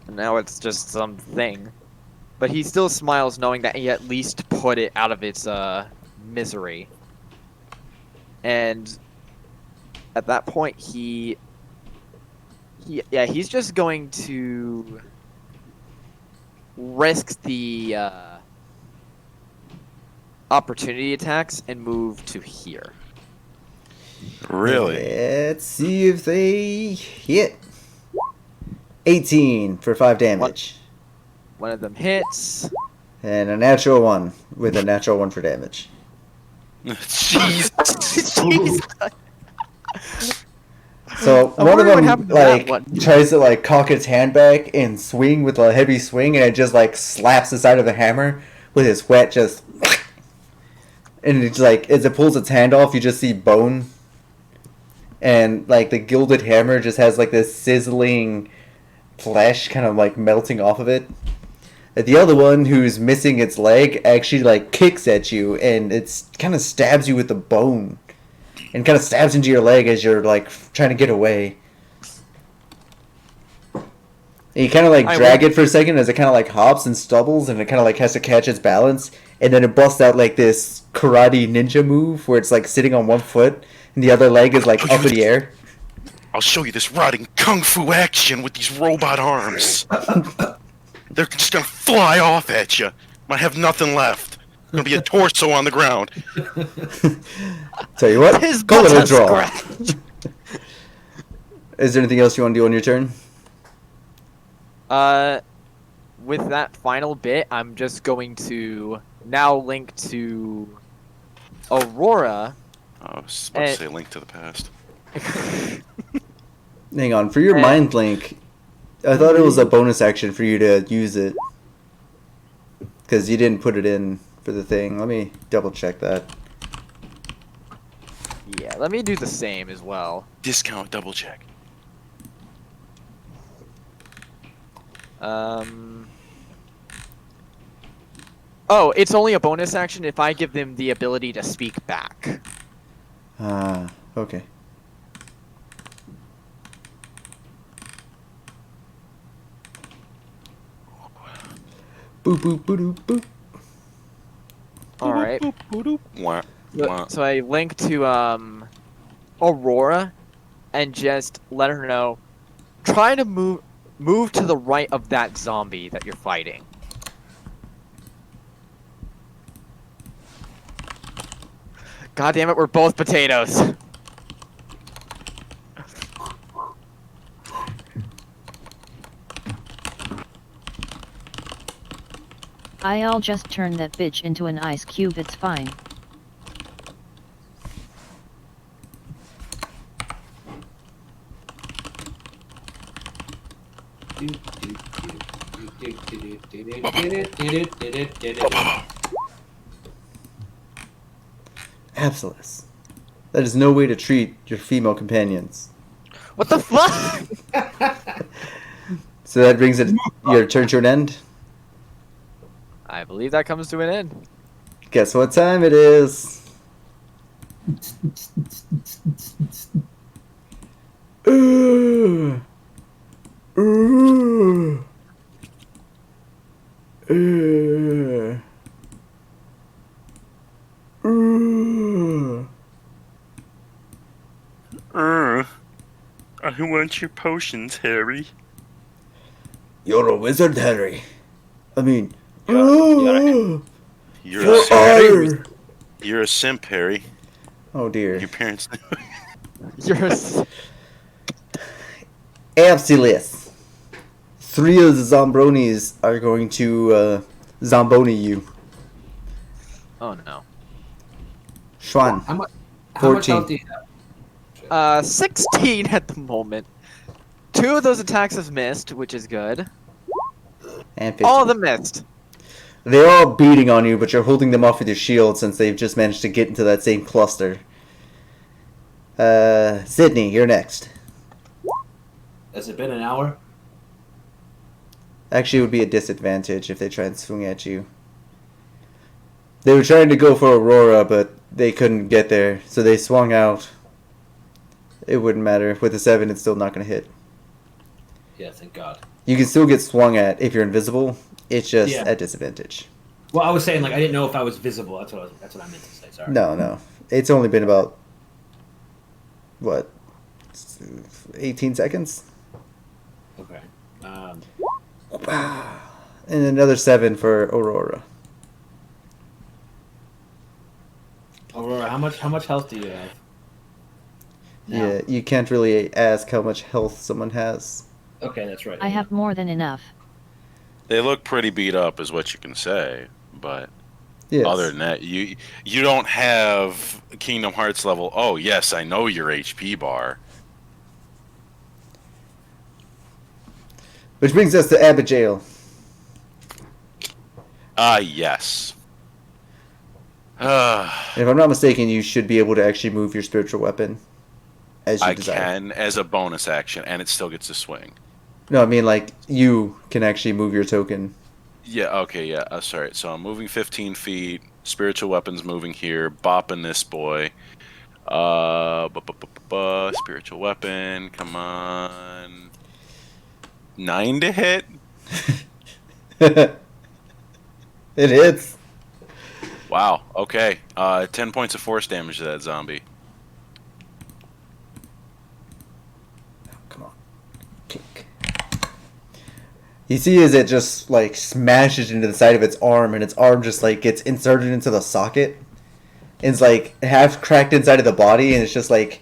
Now it's just something. But he still smiles knowing that he at least put it out of its misery. And at that point he's just going to risk the opportunity attacks and move to here. Really? Let's see if they hit. 18 for 5 damage. One of them hits. And a natural 1 with a natural 1 for damage. Jeez. Jeez. So I one of wonder what them happened to that one. tries to cock its hand back and swing with a heavy swing, and it just slaps the side of the hammer with its wet just. And it's as it pulls its hand off, you just see bone. And the gilded hammer just has this sizzling flesh kind of melting off of it. And the other one, who's missing its leg, actually kicks at you, and it's kind of stabs you with the bone, and kind of stabs into your leg as you're trying to get away. And you kind of drag it for a second as it kind of hops and stumbles, and it kind of has to catch its balance, and then it busts out this karate ninja move where it's sitting on one foot and the other leg is up in the air. I'll show you this rotting kung fu action with these robot arms. They're just gonna fly off at you. Might have nothing left. Gonna be a torso on the ground. Tell you what, His call it a butt's draw. scratched. Is there anything else you want to do on your turn? With that final bit, I'm just going to now link to Aurora. I was about to say Link to the Past. Hang on, for your mind link, I thought it was a bonus action for you to use it. Because you didn't put it in for the thing. Let me double check that. Yeah, let me do the same as well. Discount double check. Oh, it's only a bonus action if I give them the ability to speak back. Ah, okay. Boop boop boop boop. All right. Boop, boop, boop, boop. Wah, wah. So I link to Aurora and just let her know. Try to move to the right of that zombie that you're fighting. God damn it, we're both potatoes. I'll just turn that bitch into an ice cube, it's fine. Absolus. That is no way to treat your female companions. What the fuck? So that brings it your turn to an end. I believe that comes to an end. Guess what time it is? I want your potions, Harry. You're a wizard, Harry. I mean, You're for a simp. ire. You're a simp, Harry. Oh dear. Your parents. You're Absolus. 3 of the Zombronis are going to Zomboni you. Oh no. Schwan. How much 14. health do you have? 16 at the moment. 2 of those attacks have missed, which is good. And 15. All of them missed. They're all beating on you, but you're holding them off with your shield since they've just managed to get into that same cluster. Sydney, you're next. Has it been an hour? Actually, it would be a disadvantage if they try and swing at you. They were trying to go for Aurora, but they couldn't get there, so they swung out. It wouldn't matter. With a 7, it's still not going to hit. Yeah, thank God. You can still get swung at if you're invisible. It's just Yeah. at disadvantage. Well, I was saying, like, I didn't know if I was visible. That's what I meant to say. Sorry. No. It's only been about, what, 18 seconds? Okay. And another 7 for Aurora. Aurora, how much health do you have? now. Yeah, you can't really ask how much health someone has. Okay, that's right. I have more than enough. They look pretty beat up, is what you can say. But Yes. other than that, you don't have Kingdom Hearts level. Oh yes, I know your HP bar. Which brings us to Abigail. Yes. If I'm not mistaken, you should be able to actually move your spiritual weapon as you I desire. can as a bonus action, and it still gets to swing. No, I mean like you can actually move your token. Yeah. Okay. Yeah. Sorry. So I'm moving 15 feet. Spiritual weapons moving here. Bopping this boy. Spiritual weapon. Come on. 9 to hit. It hits. Wow. Okay. 10 points of force damage to that zombie. Come on. Click. You see as it just like smashes into the side of its arm, and its arm just like gets inserted into the socket. And it's like half cracked inside of the body, and it's just like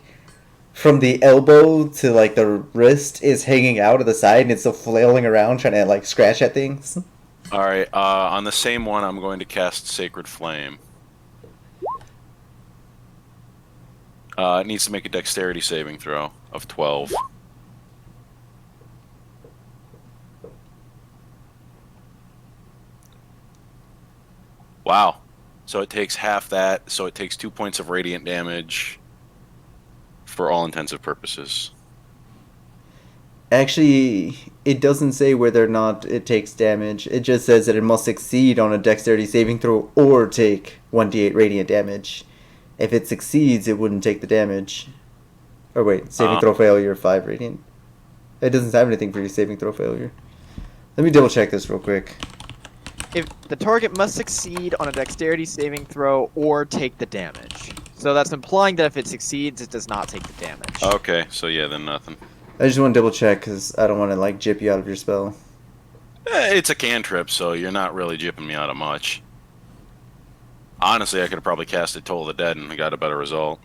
from the elbow to like the wrist is hanging out of the side, and it's still flailing around trying to like scratch at things. All right. On the same one, I'm going to cast Sacred Flame. It needs to make a dexterity saving throw of 12. Wow. So it takes half that, so it takes 2 points of radiant damage for all intensive purposes. Actually, it doesn't say whether or not it takes damage. It just says that it must succeed on a dexterity saving throw or take 1d8 radiant damage. If it succeeds, it wouldn't take the damage. Or wait, saving throw failure 5 radiant. It doesn't have anything for your saving throw failure. Let me double check this real quick. If the target must succeed on a dexterity saving throw or take the damage. So that's implying that if it succeeds, it does not take the damage. Okay, so yeah, then nothing. I just want to double check because I don't want to like jip you out of your spell. It's a cantrip, so you're not really jipping me out of much. Honestly, I could have probably casted Toll of the Dead and got a better result.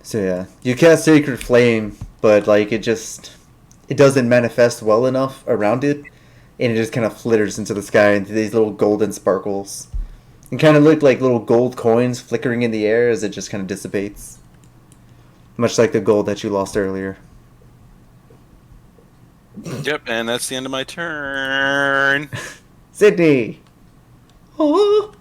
So yeah, you cast Sacred Flame, but like it doesn't manifest well enough around it, and it just kind of flitters into the sky into these little golden sparkles. It kind of look like little gold coins flickering in the air as it just kind of dissipates. Much like the gold that you lost earlier. Yep, and that's the end of my turn. Sydney! Oh!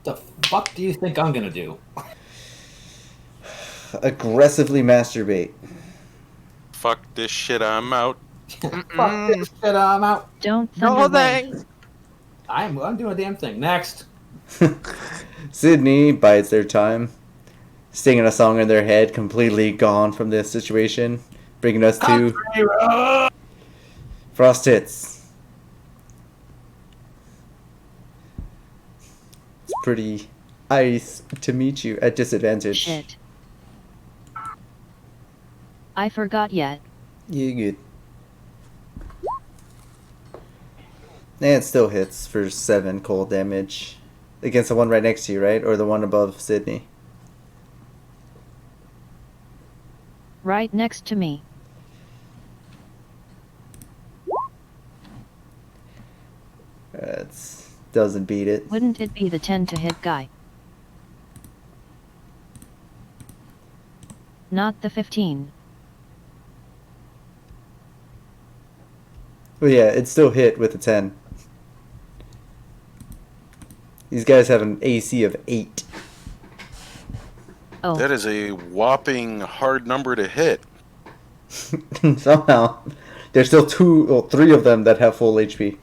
The fuck do you think I'm gonna do? Aggressively masturbate. Fuck this shit, I'm out. Fuck this shit, I'm out. Don't No thunder wave. thanks. I'm doing a damn thing. Next. Sydney bides their time, singing a song in their head, completely gone from this situation, bringing us to Frost Hits. It's pretty nice to meet you at disadvantage. Shit. I forgot yet. You good. And it still hits for 7 cold damage. Against the one right next to you, right? Or the one above Sydney? Right next to me. That doesn't beat it. Wouldn't it be the 10 to hit guy? Not the 15. Well, yeah, it still hit with a 10. These guys have an AC of 8. Oh, That is a whopping hard number to hit. Somehow, there's still 3 of them that have full HP.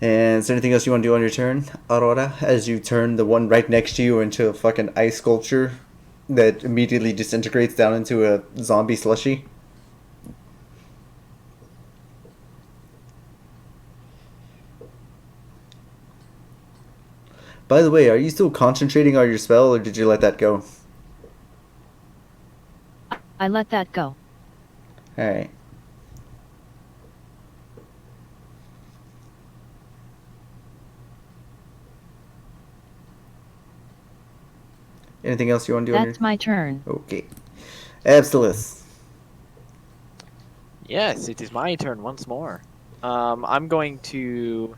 And is there anything else you want to do on your turn, Aurora? As you turn the one right next to you into a fucking ice sculpture that immediately disintegrates down into a zombie slushy? By the way, are you still concentrating on your spell, or did you let that go? I let that go. Alright. Anything else you want to do on your... That's my turn. Okay. Absolus. Yes, it is my turn once more. I'm going to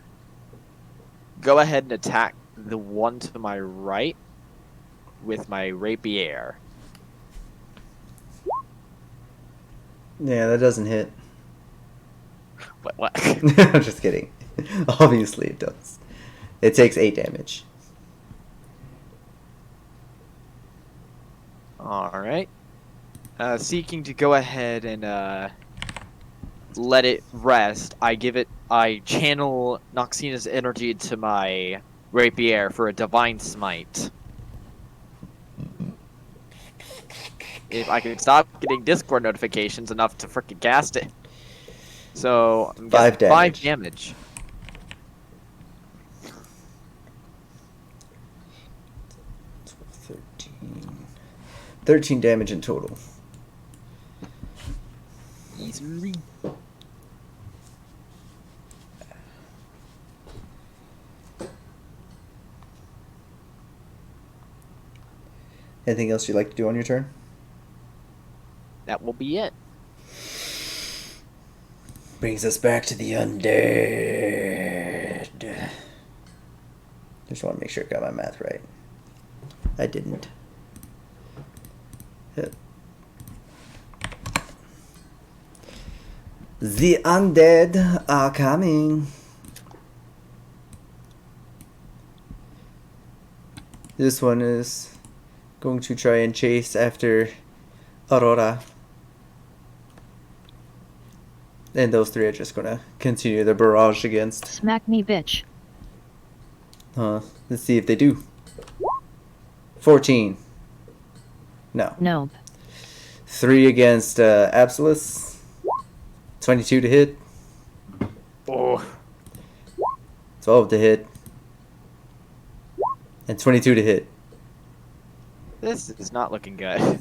go ahead and attack the one to my right with my rapier. Yeah, that doesn't hit. What? I'm just kidding. Obviously it does. It takes 8 damage. Alright. Seeking to go ahead and let it rest, I channel Noxina's energy to my rapier for a divine smite. If I could stop getting Discord notifications enough to frickin' cast it. So, I'm 5 getting 5 damage. damage. $13 damage in total. Easily. Anything else you'd like to do on your turn? That will be it. Brings us back to the undead. Just want to make sure I got my math right. I didn't. The undead are coming. This one is going to try and chase after Aurora. And those three are just gonna continue the barrage against. Smack me, bitch. Let's see if they do. 14. No. Nope. 3 against Absolus. 22 to hit. Oh, 12 to hit. And 22 to hit. this is not looking good.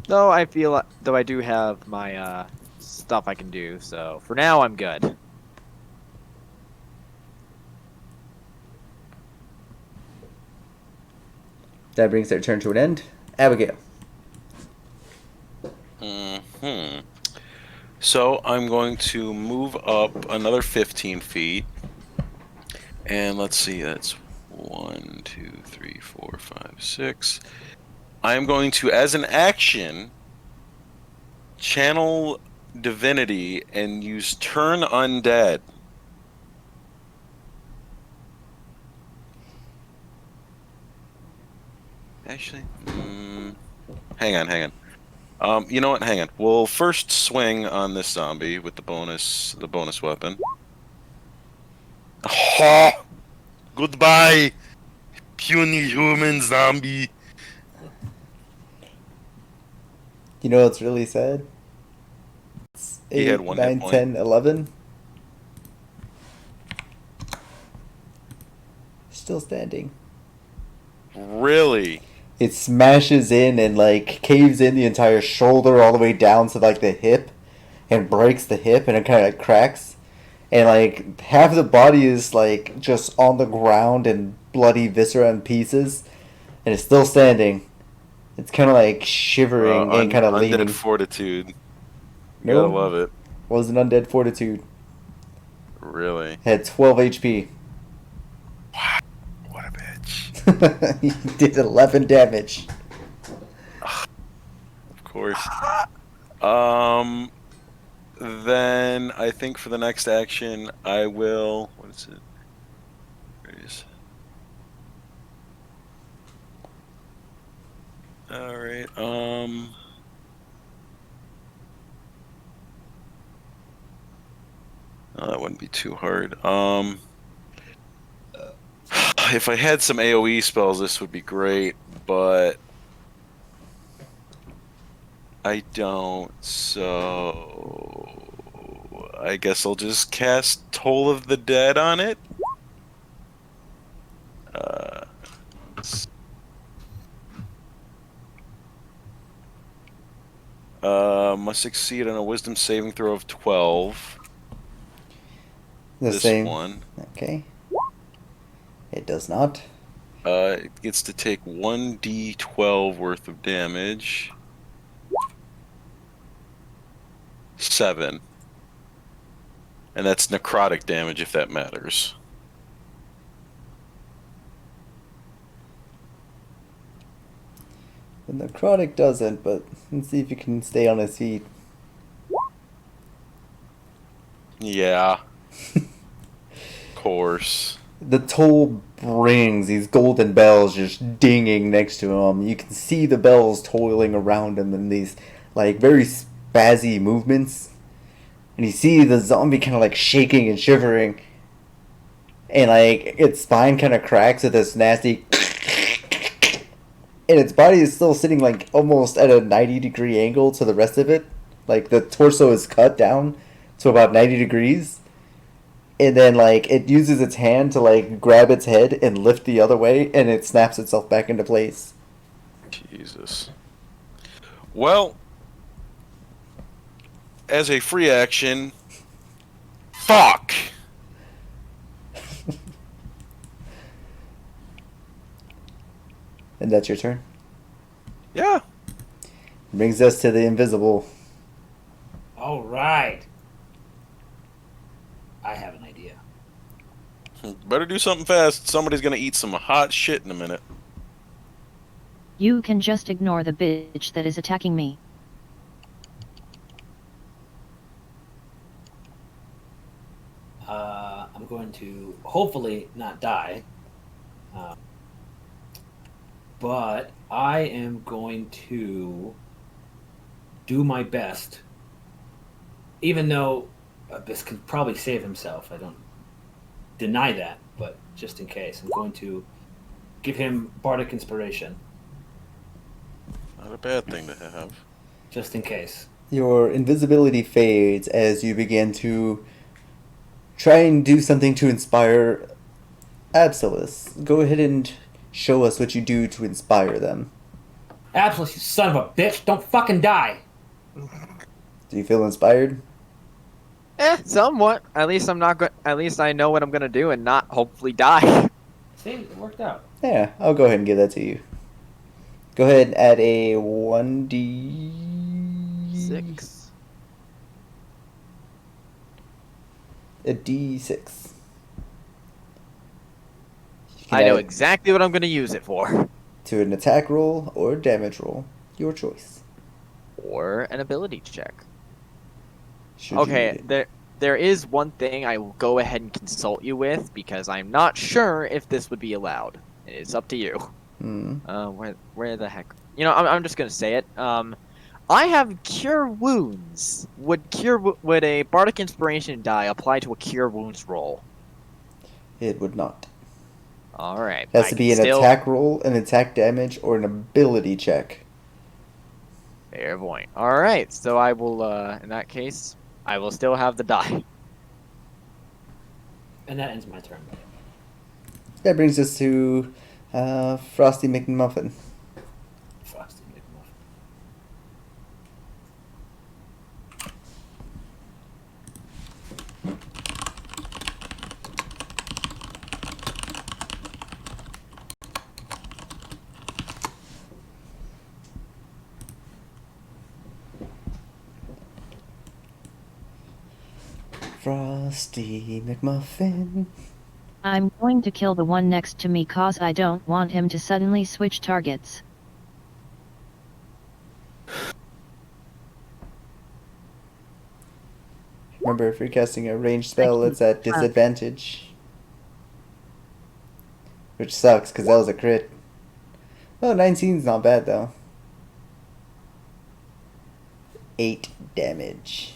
Though I do have my stuff I can do, so for now I'm good. That brings their turn to an end. Abigail. So I'm going to move up another 15 feet. And let's see, that's 1, 2, 3, 4, 5, 6. I'm going to, as an action, channel divinity and use turn undead. Actually, hang on. You know what? Hang on. We'll first swing on this zombie with the bonus weapon. Ha! Goodbye, puny human zombie. You know what's really sad? It's He 8, had 1 hit 9, point. 10, 11. Still standing. Really? It smashes in and like caves in the entire shoulder all the way down to like the hip and breaks the hip and it kind of cracks. And like half the body is like just on the ground and bloody viscera and pieces and it's still standing. It's kind of like shivering and kind of undead leaning. fortitude. You No, gotta love it. was an undead fortitude. Really? Had 12 HP. What a bitch. He did 11 damage. Of course. Then I think for the next action I will. What is it? Where is? All right. That wouldn't be too hard. If I had some AoE spells, this would be great, but I don't, so I guess I'll just cast Toll of the Dead on it. Must succeed on a Wisdom saving throw of 12. The This same. one. Okay. It does not. It gets to take 1d12 worth of damage. 7. And that's necrotic damage if that matters. The necrotic doesn't, but let's see if you can stay on his feet. Yeah. Of course. The toll rings, these golden bells just dinging next to him. You can see the bells toiling around him in these like very spazzy movements. And you see the zombie kind of like shaking and shivering. And like its spine kind of cracks with this nasty and its body is still sitting like almost at a 90-degree angle to the rest of it. Like the torso is cut down to about 90 degrees. And then like it uses its hand to like grab its head and lift the other way and it snaps itself back into place. Jesus. Well, as a free action, fuck! And that's your turn. Yeah. Brings us to the invisible. All right. I have an idea. Better do something fast. Somebody's gonna eat some hot shit in a minute. You can just ignore the bitch that is attacking me. going to hopefully not die. But I am going to do my best, even though Abyss can probably save himself. I don't deny that, but just in case, I'm going to give him Bardic Inspiration, Not a bad thing to have. just in case. Your invisibility fades as you begin to try and do something to inspire Absolus. Go ahead and show us what you do to inspire them. Absolutely, you son of a bitch! Don't fucking die! Do you feel inspired? Somewhat. At least I'm not good. At least I know what I'm gonna do and not hopefully die. See, it worked out. Yeah, I'll go ahead and give that to you. Go ahead and add a 1d... 6. A d6. You can I know add exactly what I'm gonna use it for. to an attack roll or damage roll. Your choice. Or an ability check. Should you need Okay, it. there is one thing I will go ahead and consult you with because I'm not sure if this would be allowed. It's up to you. Hmm. Where the heck? You know, I'm just gonna say it. I have Cure Wounds. Would a Bardic Inspiration die apply to a Cure Wounds roll? It would not. All right. It has to be an still... attack roll, an attack damage, or an ability check. Fair point. All right. So I will. In that case, I will still have the die. And that ends my turn. That brings us to Frosty McMuffin. Frosty McMuffin. Frosty McMuffin. I'm going to kill the one next to me cause I don't want him to suddenly switch targets. Remember, if you're casting a ranged spell, it's at disadvantage. Which sucks, because that was a crit. Oh, 19's not bad, though. 8 damage.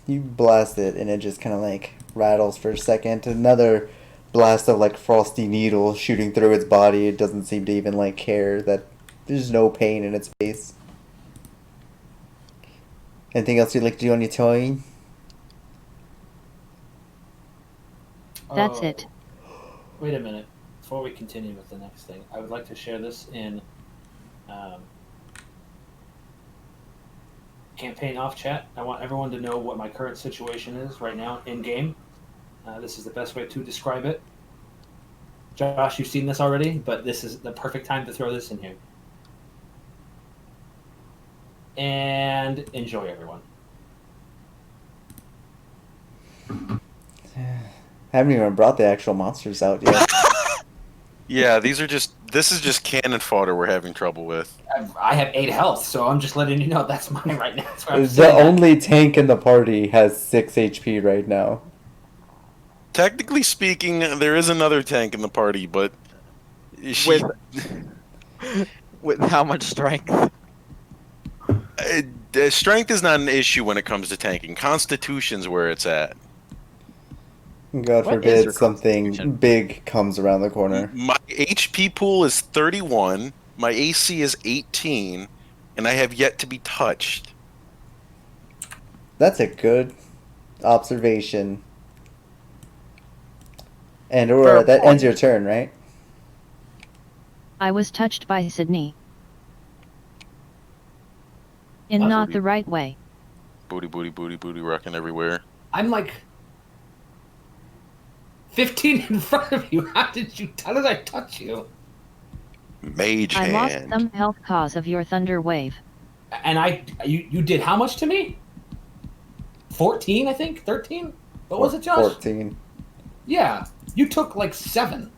You blast it, and it just kind of like rattles for a second. Another blast of like frosty needles shooting through its body. It doesn't seem to even like care that there's no pain in its face. Anything else you'd like to do on your toy? That's it. Wait a minute. Before we continue with the next thing, I would like to share this in campaign off chat. I want everyone to know what my current situation is right now in game. This is the best way to describe it. Josh, you've seen this already, but this is the perfect time to throw this in here. And enjoy, everyone. I haven't even brought the actual monsters out yet. Yeah, this is just cannon fodder we're having trouble with. I have 8 health, so I'm just letting you know that's mine right now. That's where I'm The sitting at. only tank in the party has 6 HP right now. Technically speaking, there is another tank in the party, but she, With how much strength? strength is not an issue when it comes to tanking. Constitution's where it's at. God What is forbid your something constitution? big comes around the corner. My HP pool is 31, my AC is 18, and I have yet to be touched. That's a good observation. And Aurora, that ends your turn, right? I was touched by Sydney. In Wow. not the right way. Booty, booty, booty, booty, rocking everywhere. I'm like 15 in front of you. How did I touch you? Mage I lost hand. some health cause of your thunder wave. And you did how much to me? 14, I think? 13? What was it, Josh? 14. Yeah. You took like 7.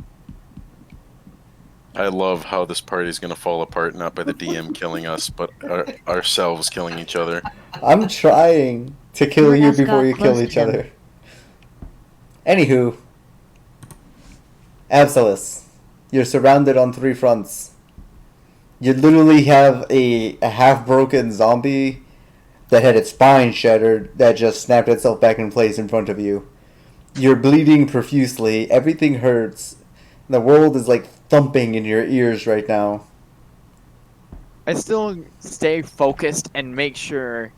I love how this party is going to fall apart, not by the DM killing us, but ourselves killing each other. I'm trying to kill Your you ass before got you kill close to each him. other. Anywho, Absolus, you're surrounded on 3 fronts. You literally have a half-broken zombie that had its spine shattered that just snapped itself back in place in front of you. You're bleeding profusely. Everything hurts. The world is like thumping in your ears right now. I still stay focused and make sure,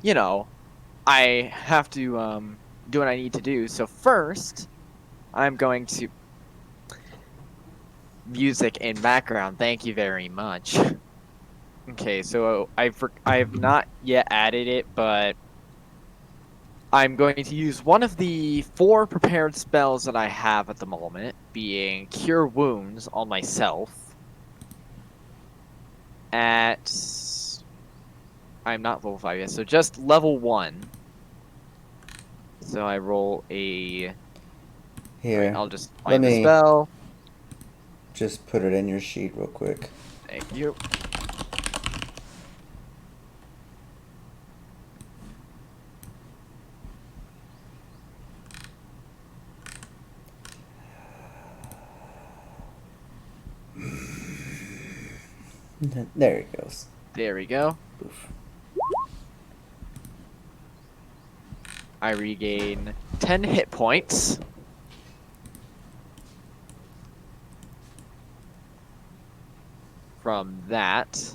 I have to do what I need to do. So first, I'm going to music in background. Thank you very much. Okay, so I have not yet added it, but I'm going to use one of the 4 prepared spells that I have at the moment, being Cure Wounds on myself. I'm not level 5 yet, so just level 1. So I roll a... Here, Wait, I'll just let find the me spell. just put it in your sheet real quick. Thank you. There it goes. There we go. Oof. I regain 10 hit points. From that.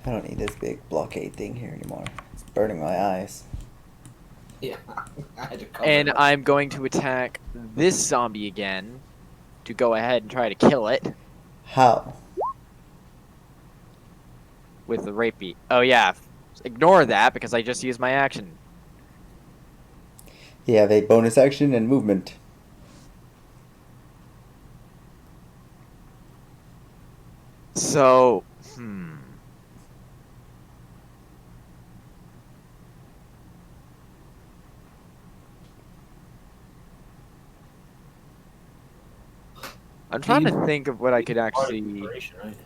I don't need this big blockade thing here anymore. It's burning my eyes. Yeah, I had to cover And it. I'm going to attack this zombie again to go ahead and try to kill it How? with the rapey. Oh yeah, ignore that because I just used my action. You have a bonus action and movement. So, I'm trying to think of what I could actually... Inspiration, right?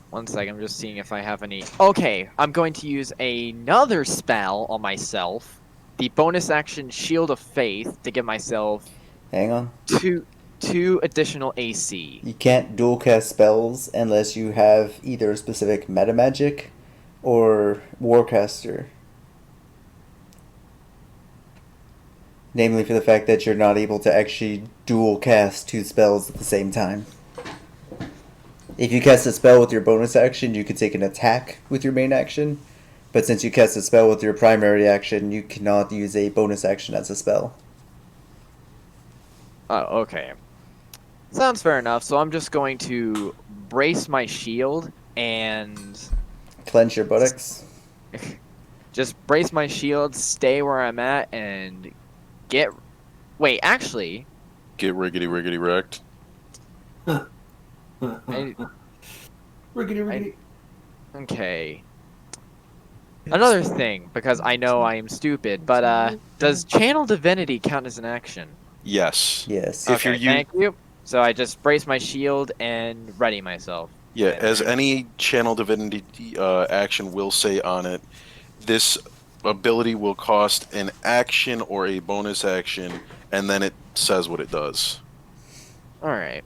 One second, I'm just seeing if I have any... Okay, I'm going to use another spell on myself. The bonus action Shield of Faith to give myself Hang on. two additional AC. You can't dual cast spells unless you have either a specific meta magic or warcaster. Namely for the fact that you're not able to actually dual cast 2 spells at the same time. If you cast a spell with your bonus action, you could take an attack with your main action. But since you cast a spell with your primary action, you cannot use a bonus action as a spell. Oh, okay. Sounds fair enough. So I'm just going to brace my shield and Clench your buttocks. just brace my shield, stay where I'm at, and get... Wait, actually... Get riggedy wrecked. I... Riggedy. Okay. Another thing, because I know I am stupid, but does Channel Divinity count as an action? Yes. Yes. If Okay, you're thank you. So I just brace my shield and ready myself. Yeah, as any channel divinity action will say on it, this ability will cost an action or a bonus action, and then it says what it does. All right.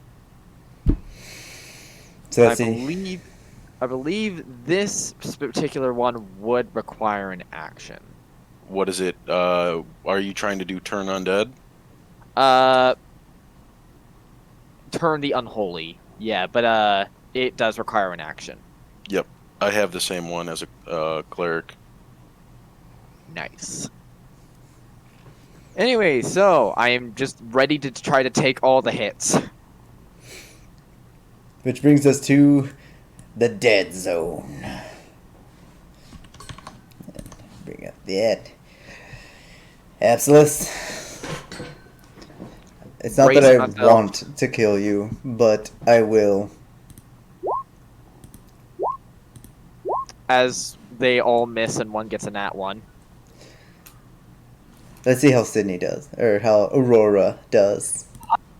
So I let's see. believe this particular one would require an action. What is it? Are you trying to do turn undead? Turn the unholy. Yeah, but it does require an action. Yep, I have the same one as a cleric. Nice. Anyway, so I am just ready to try to take all the hits. Which brings us to the dead zone. Bring up that. Absolus. It's not that I want to kill you, but I will. As they all miss and one gets a nat 1. Let's see how Sydney does, or how Aurora does.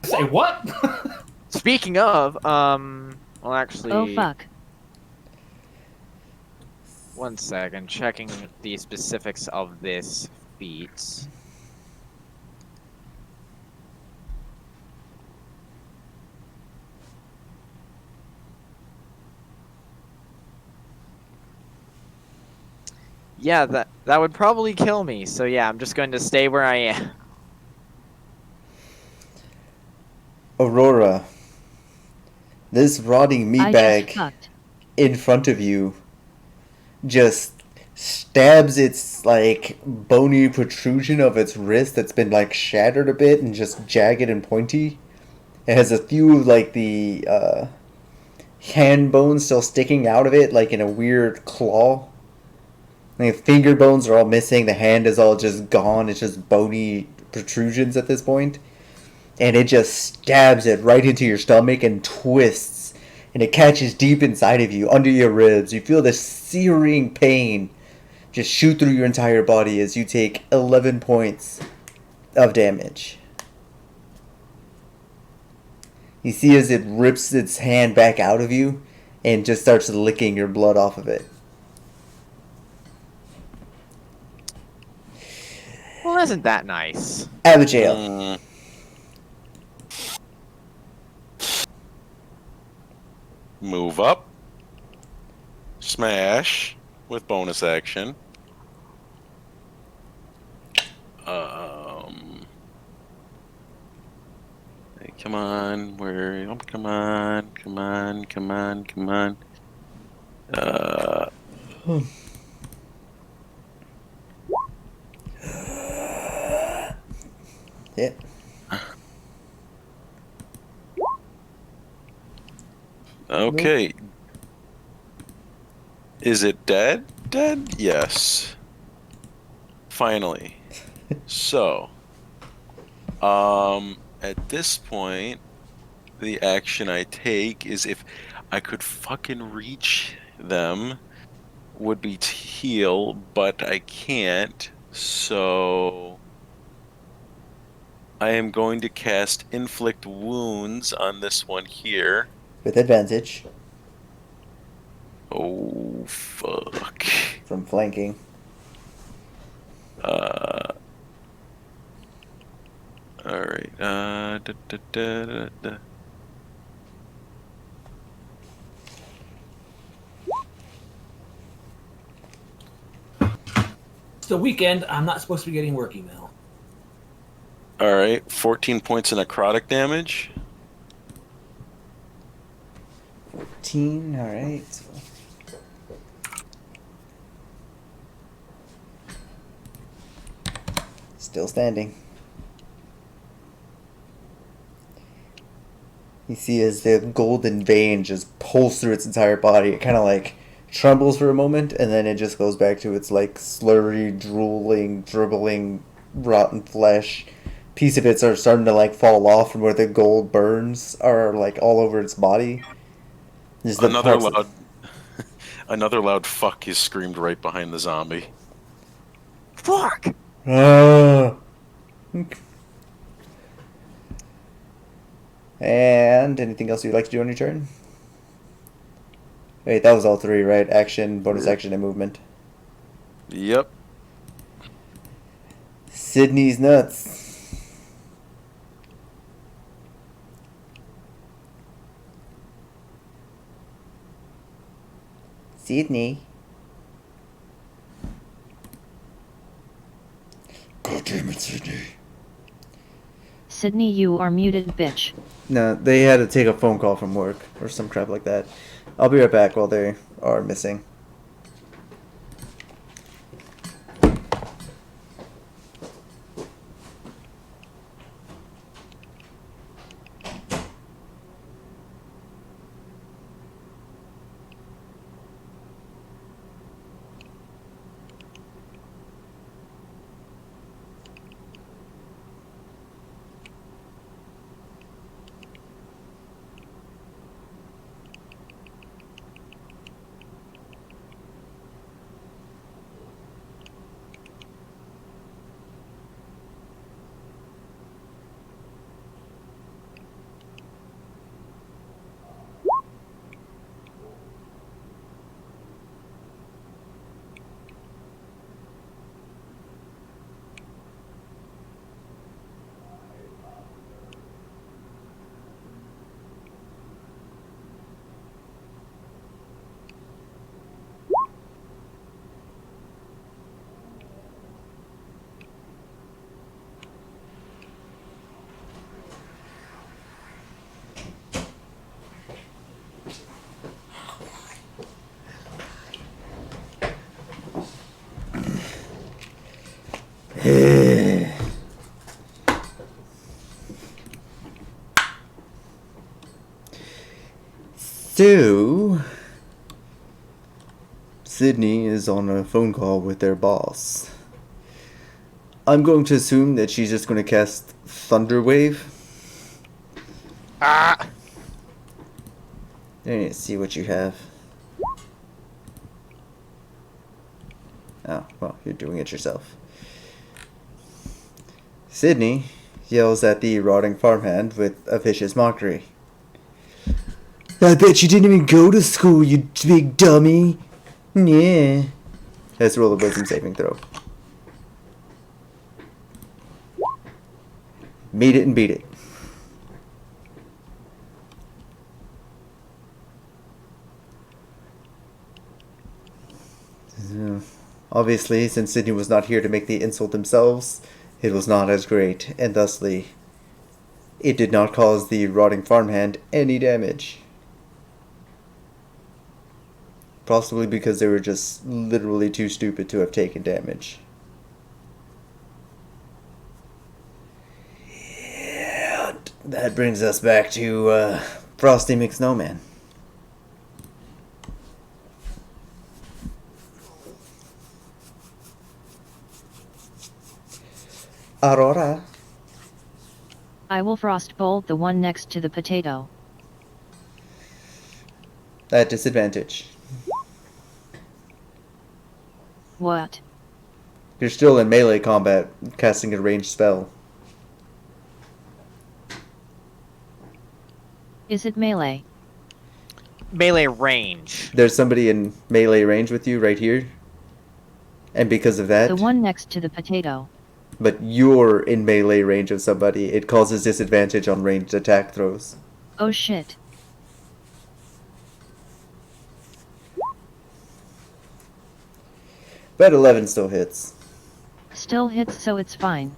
Say what? Speaking of, well, Oh actually, fuck. one second, checking the specifics of this feat. Yeah, that would probably kill me. So yeah, I'm just going to stay where I am. Aurora, this rotting meat I just bag fucked. in front of you just stabs its like bony protrusion of its wrist that's been like shattered a bit and just jagged and pointy. It has a few of like the hand bones still sticking out of it, like in a weird claw. The finger bones are all missing. The hand is all just gone. It's just bony protrusions at this point. And it just stabs it right into your stomach and twists. And it catches deep inside of you, under your ribs. You feel this searing pain just shoot through your entire body as you take 11 points of damage. You see as it rips its hand back out of you and just starts licking your blood off of it. Well, isn't that nice? Abigail. Move up. Smash with bonus action. Hey, come on, where? Oh, come on, come on, come on, come on. Yeah. Okay. Is it dead? Dead? Yes. Finally. So, at this point, the action I take is if I could fucking reach them, would be to heal, but I can't, so I am going to cast Inflict Wounds on this one here. With advantage Oh, fuck. from flanking. Alright, It's the weekend. I'm not supposed to be getting work email. Alright, 14 points of necrotic damage. 14, alright. Still standing. You see as the golden vein just pulls through its entire body, it kind of like trembles for a moment, and then it just goes back to its like slurry, drooling, dribbling, rotten flesh. Piece of it are starting to like fall off from where the gold burns are like all over its body. Just the Another parts loud another loud fuck is screamed right behind the zombie. Fuck! Ah. And anything else you'd like to do on your turn? Wait, that was all three, right? Action, bonus action, and movement. Yep. Sydney's nuts. Sydney. God damn it, Sydney. Sydney, you are muted, bitch. No, they had to take a phone call from work or some crap like that. I'll be right back while they are missing. So, Sydney is on a phone call with their boss. I'm going to assume that she's just going to cast Thunder Wave. Ah! Let's see what you have. Oh, well, you're doing it yourself. Sydney yells at the rotting farmhand with a vicious mockery. I bet you didn't even go to school, you big dummy. Yeah. Let's roll a wisdom saving throw. Meet it and beat it. So, obviously, since Sydney was not here to make the insult themselves, it was not as great, and thusly, it did not cause the rotting farmhand any damage. Possibly because they were just literally too stupid to have taken damage. And that brings us back to Frosty McSnowman. Aurora. I will frostbolt the one next to the potato. At disadvantage. What? You're still in melee combat, casting a ranged spell. Is it melee? Melee range. There's somebody in melee range with you right here. And because of that, The one next to the potato. but you're in melee range of somebody, it causes disadvantage on ranged attack throws. Oh shit. But 11 still hits. Still hits, so it's fine.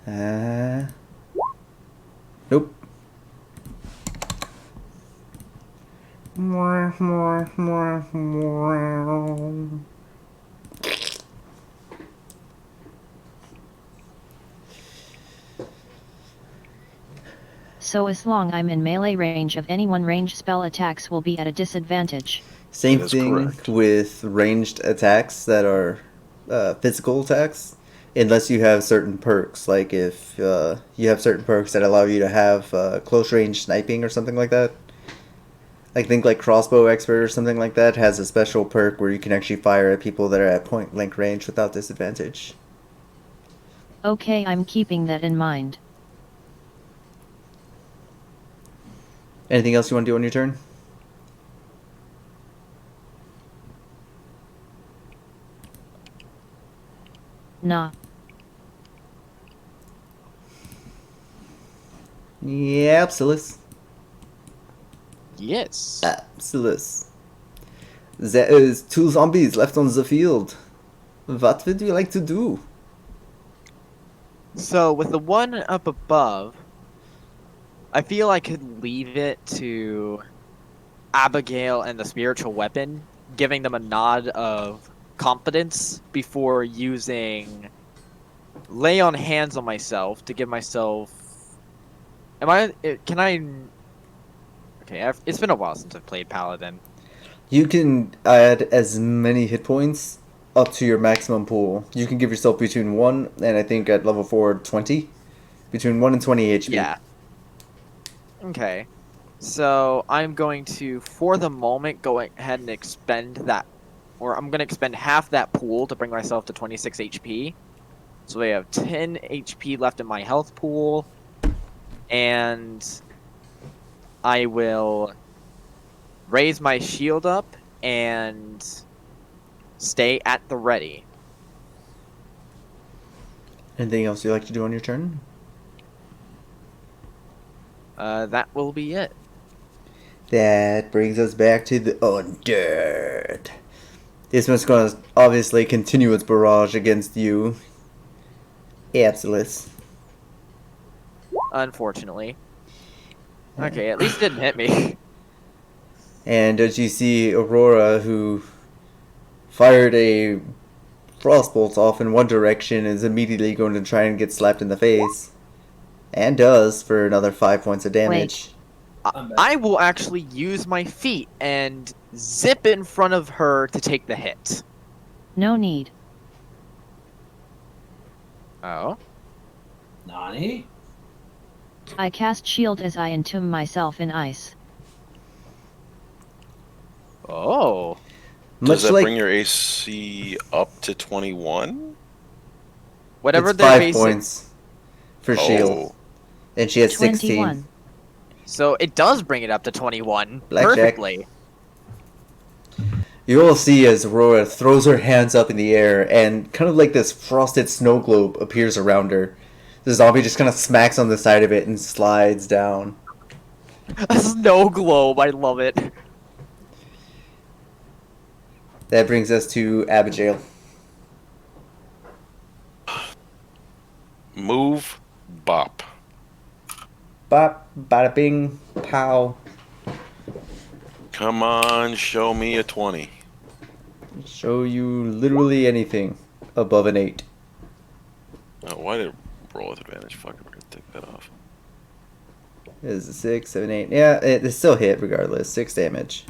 Nope. So as long I'm in melee range of any one ranged spell, attacks will be at a disadvantage. Same That is thing correct. with ranged attacks that are physical attacks, unless you have certain perks. Like if you have certain perks that allow you to have close range sniping or something like that. I think like crossbow expert or something like that has a special perk where you can actually fire at people that are at point blank range without disadvantage. Okay, I'm keeping that in mind. Anything else you want to do on your turn? Nah. Yeah, Absolus. Yes. Absolus. There is 2 zombies left on the field. What would you like to do? So with the one up above, I feel I could leave it to Abigail and the spiritual weapon, giving them a nod of confidence before using lay on hands on myself to give myself. Am I? Can I? Okay, it's been a while since I've played Paladin. You can add as many hit points up to your maximum pool. You can give yourself between 1 and I think at level 4, 20. Between 1 and 20 HP. Yeah. Okay. So I'm going to, for the moment, go ahead and expend that, or I'm going to expend half that pool to bring myself to 26 HP. So I have 10 HP left in my health pool, and I will raise my shield up and stay at the ready. Anything else you'd like to do on your turn? That will be it. That brings us back to the Undead. This one's going to obviously continue its barrage against you. Absolus. Unfortunately. Okay, at least it didn't hit me. And as you see Aurora, who fired a frostbolt off in one direction, is immediately going to try and get slapped in the face. And does for another 5 points of damage. I'm back. I will actually use my feet and zip in front of her to take the hit. No need. Oh. Nani? I cast shield as I entomb myself in ice. Oh. Does Much that like bring your AC up to 21? Whatever it's their 5 basic. points for shield, Oh, and she has 16. 21. So it does bring it up to 21. Blackjack. Perfectly. You all see as Aurora throws her hands up in the air, and kind of like this frosted snow globe appears around her. The zombie just kind of smacks on the side of it and slides down. A snow globe. I love it. That brings us to Abigail. move, bop. Bop, bada bing, pow. Come on, show me a 20. Show you literally anything above an 8. Oh, why did it roll with advantage? Fuck, I'm gonna take that off. Is a 6, 7, 8. Yeah, it's still hit regardless. 6 damage.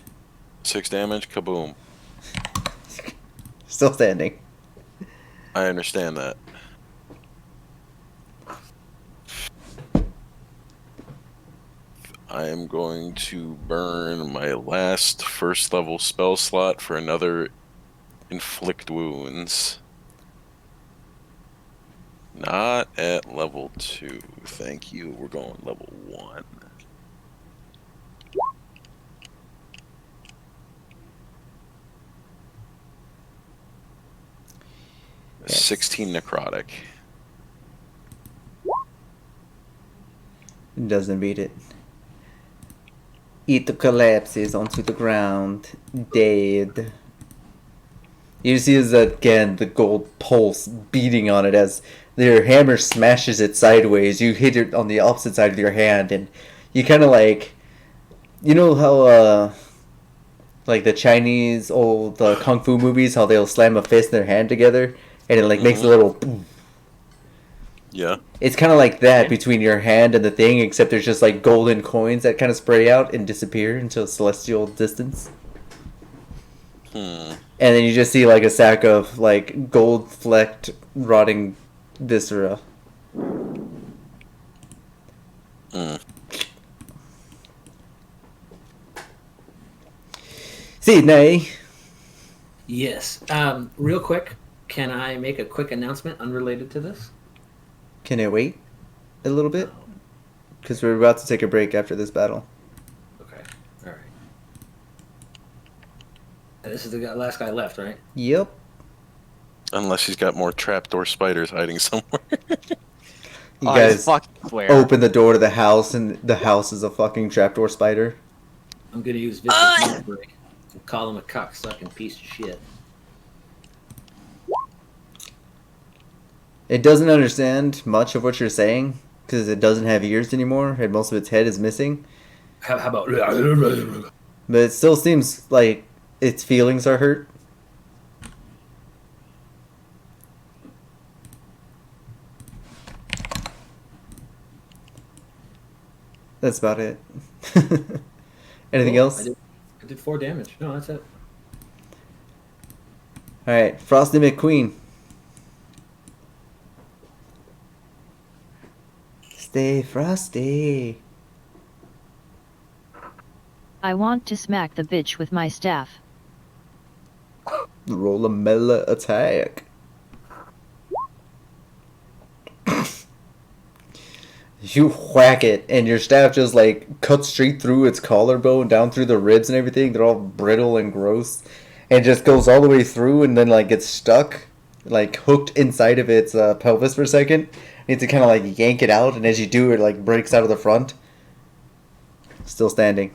6 damage, kaboom. Still standing. I understand that. I am going to burn my last first level spell slot for another inflict wounds. Not at level 2. Thank you. We're going level 1. Yes. 16 necrotic. Doesn't beat it. It collapses onto the ground, dead. You see as again the gold pulse beating on it as your hammer smashes it sideways. You hit it on the opposite side of your hand, and you kind of like, you know how like the Chinese old kung fu movies, how they'll slam a fist in their hand together, and it like makes a little boom. Yeah. It's kind of like that between your hand and the thing, except there's just like golden coins that kind of spray out and disappear into a celestial distance. And then you just see like a sack of like gold flecked rotting viscera. Sydney. Yes. Real quick, can I make a quick announcement unrelated to this? Can it wait a little bit? Because we're about to take a break after this battle. Okay. All right. This is the last guy left, right? Yep. Unless he's got more trapdoor spiders hiding somewhere. You I guys fucking swear. open the door to the house, and the house is a fucking trapdoor spider. I'm gonna use vicious break and call him a cocksucking piece of shit. It doesn't understand much of what you're saying because it doesn't have ears anymore, and most of its head is missing. How about? But it still seems like its feelings are hurt. That's about it. Anything Cool. else? I did 4 damage. No, that's it. Alright, Frosty McQueen. Stay frosty. I want to smack the bitch with my staff. Roll a melee attack. You whack it, and your staff just like cuts straight through its collarbone, down through the ribs and everything. They're all brittle and gross, and just goes all the way through, and then like gets stuck, like hooked inside of its pelvis for a second. You need to kind of like yank it out, and as you do, it like breaks out of the front. Still standing.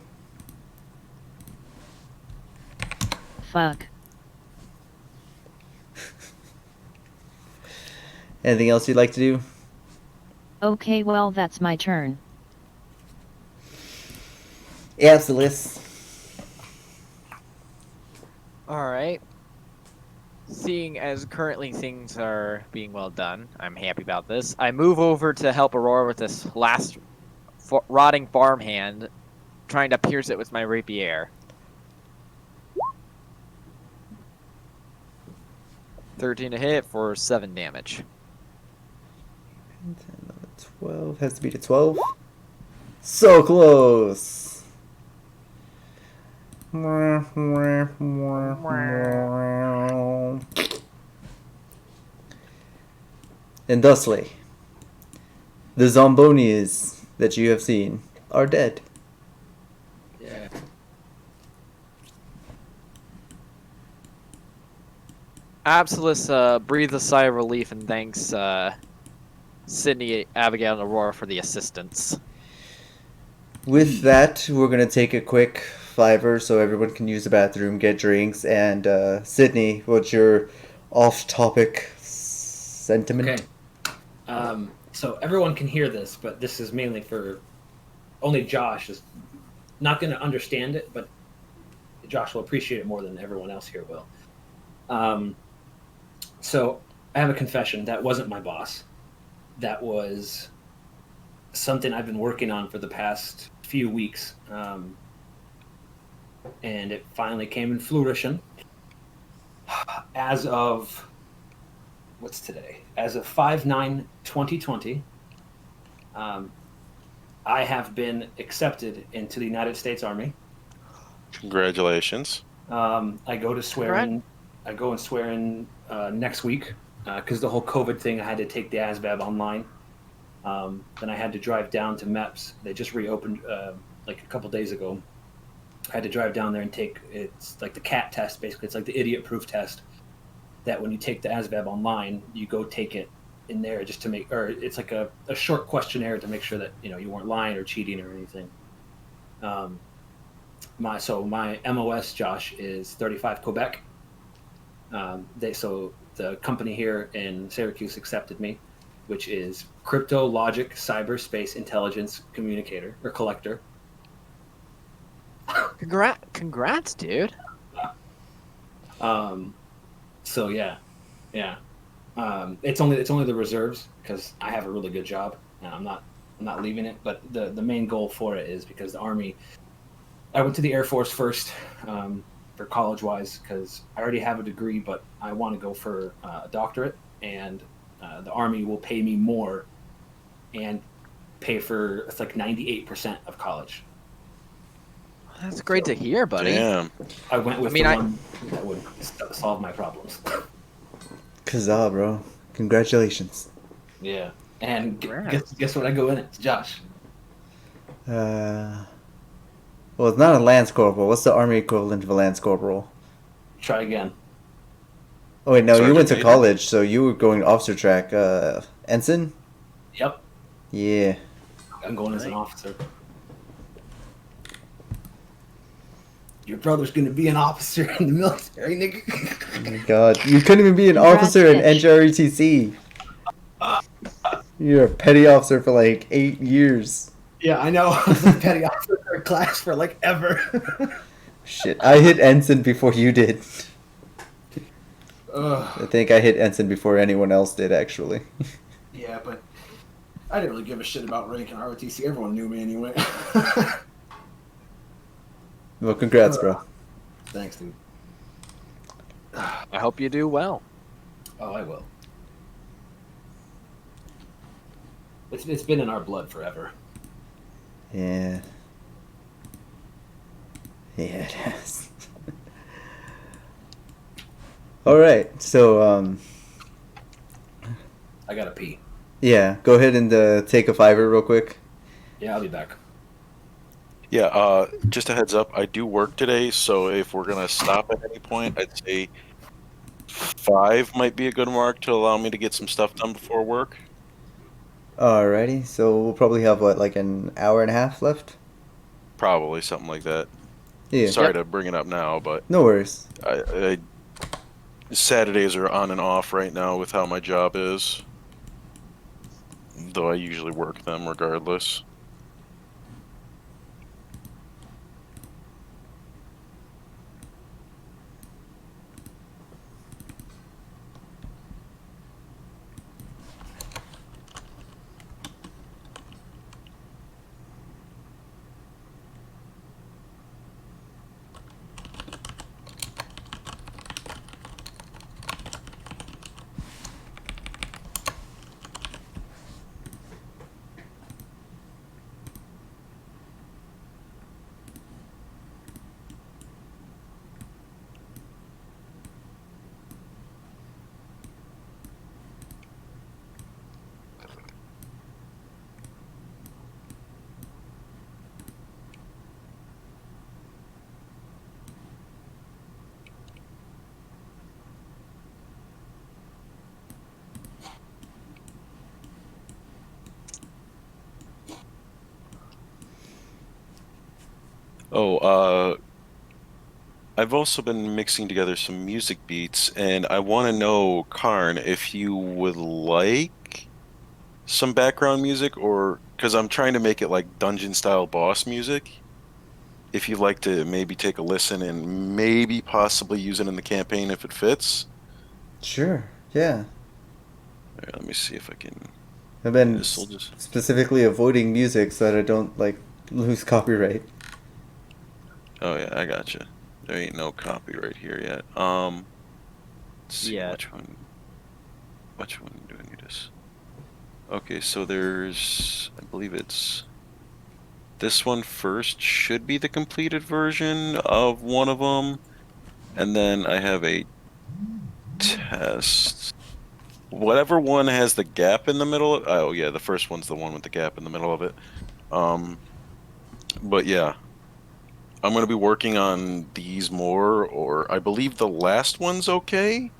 Fuck. Anything else you'd like to do? Okay, well, that's my turn. Absolutely. Alright. Seeing as currently things are being well done, I'm happy about this. I move over to help Aurora with this last rotting farmhand trying to pierce it with my rapier. 13 to hit for 7 damage. 12 has to be to 12. So close. And thusly, the Zombonias that you have seen are dead. Yeah. Absolus breathes a sigh of relief and thanks Sydney, Abigail, and Aurora for the assistance. With that, we're gonna take a quick fiver so everyone can use the bathroom, get drinks, and Sydney, what's your off-topic sentiment? Okay. So everyone can hear this, but this is mainly for only Josh is not going to understand it, but Josh will appreciate it more than everyone else here will. So I have a confession. That wasn't my boss. That was something I've been working on for the past few weeks. And it finally came in fruition. As of, what's today? As of 5/9/2020, I have been accepted into the United States Army. Congratulations. I go to swear in. I go and swear in next week because the whole COVID thing. I had to take the ASVAB online. Then I had to drive down to MEPS. They just reopened like a couple days ago. I had to drive down there and take it's like the CAT test. Basically, it's like the idiot-proof test. That when you take the ASVAB online, you go take it in there just to make, or it's like a short questionnaire to make sure that you weren't lying or cheating or anything. My MOS, Josh, is 35 Quebec. So the company here in Syracuse accepted me, which is Crypto Logic Cyberspace Intelligence Communicator or Collector. Congrats, dude. So yeah. It's only the reserves because I have a really good job and I'm not leaving it. But the main goal for it is because the Army. I went to the Air Force first for college wise because I already have a degree, but I want to go for a doctorate, and the Army will pay me more and pay for it's like 98% of college. That's great to hear, buddy. Damn. I went with the one that would solve my problems. Kazaa, bro. Congratulations. Yeah. And guess what I go in? It's Josh. Well, it's not a Lance Corporal. What's the Army equivalent of a Lance Corporal? Try again. Oh, wait, no, you Sergeant went to Major? college, so you were going officer track. Ensign? Yep. Yeah. I'm going as an officer. Your brother's gonna be an officer in the military, nigga. Oh my god. You couldn't even be an Congrats, officer in bitch. NJRETC. You're a petty officer for like 8 years. Yeah, I know. I was a petty officer in class for like ever. Shit, I hit ensign before you did. Ugh. I think I hit ensign before anyone else did, actually. Yeah, but I didn't really give a shit about rank in ROTC. Everyone knew me anyway. Well, congrats, bro. Thanks, dude. I hope you do well. Oh, I will. It's been in our blood forever. Yeah. Yeah, it has. Alright, so, I gotta pee. yeah, go ahead and take a fiver real quick. Yeah, I'll be back. Yeah, just a heads up, I do work today, so if we're going to stop at any point, I'd say 5 might be a good mark to allow me to get some stuff done before work. Alrighty, so we'll probably have, what, like an hour and a half left? Probably, something like that. Yeah. Sorry to bring it up now, but No worries. Saturdays are on and off right now with how my job is. Though I usually work them regardless. I've also been mixing together some music beats, and I want to know, Karn, if you would like some background music, or because I'm trying to make it like dungeon style boss music. If you'd like to maybe take a listen and maybe possibly use it in the campaign if it fits. Sure. Yeah. Alright, let me see if I can. I've been This'll just. specifically avoiding music so that I don't like lose copyright. Oh yeah, I gotcha. There ain't no copyright here yet. Let's see Yeah. which one. Which one do I need this? Okay, so there's, I believe it's this one first should be the completed version of one of them, and then I have a test. Whatever one has the gap in the middle. Oh yeah, the first one's the one with the gap in the middle of it. But yeah, I'm gonna be working on these more, or I believe the last one's okay,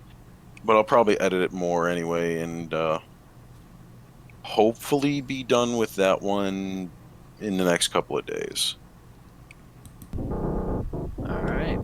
but I'll probably edit it more anyway, and hopefully be done with that one in the next couple of days. All right.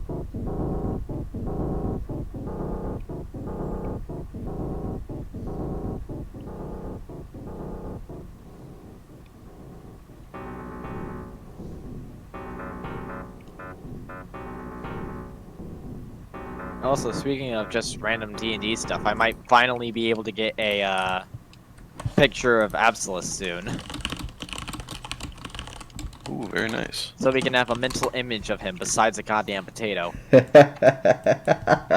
Also, speaking of just random D&D stuff, I might finally be able to get a picture of Absolus soon, Ooh, very nice. so we can have a mental image of him besides a goddamn potato. An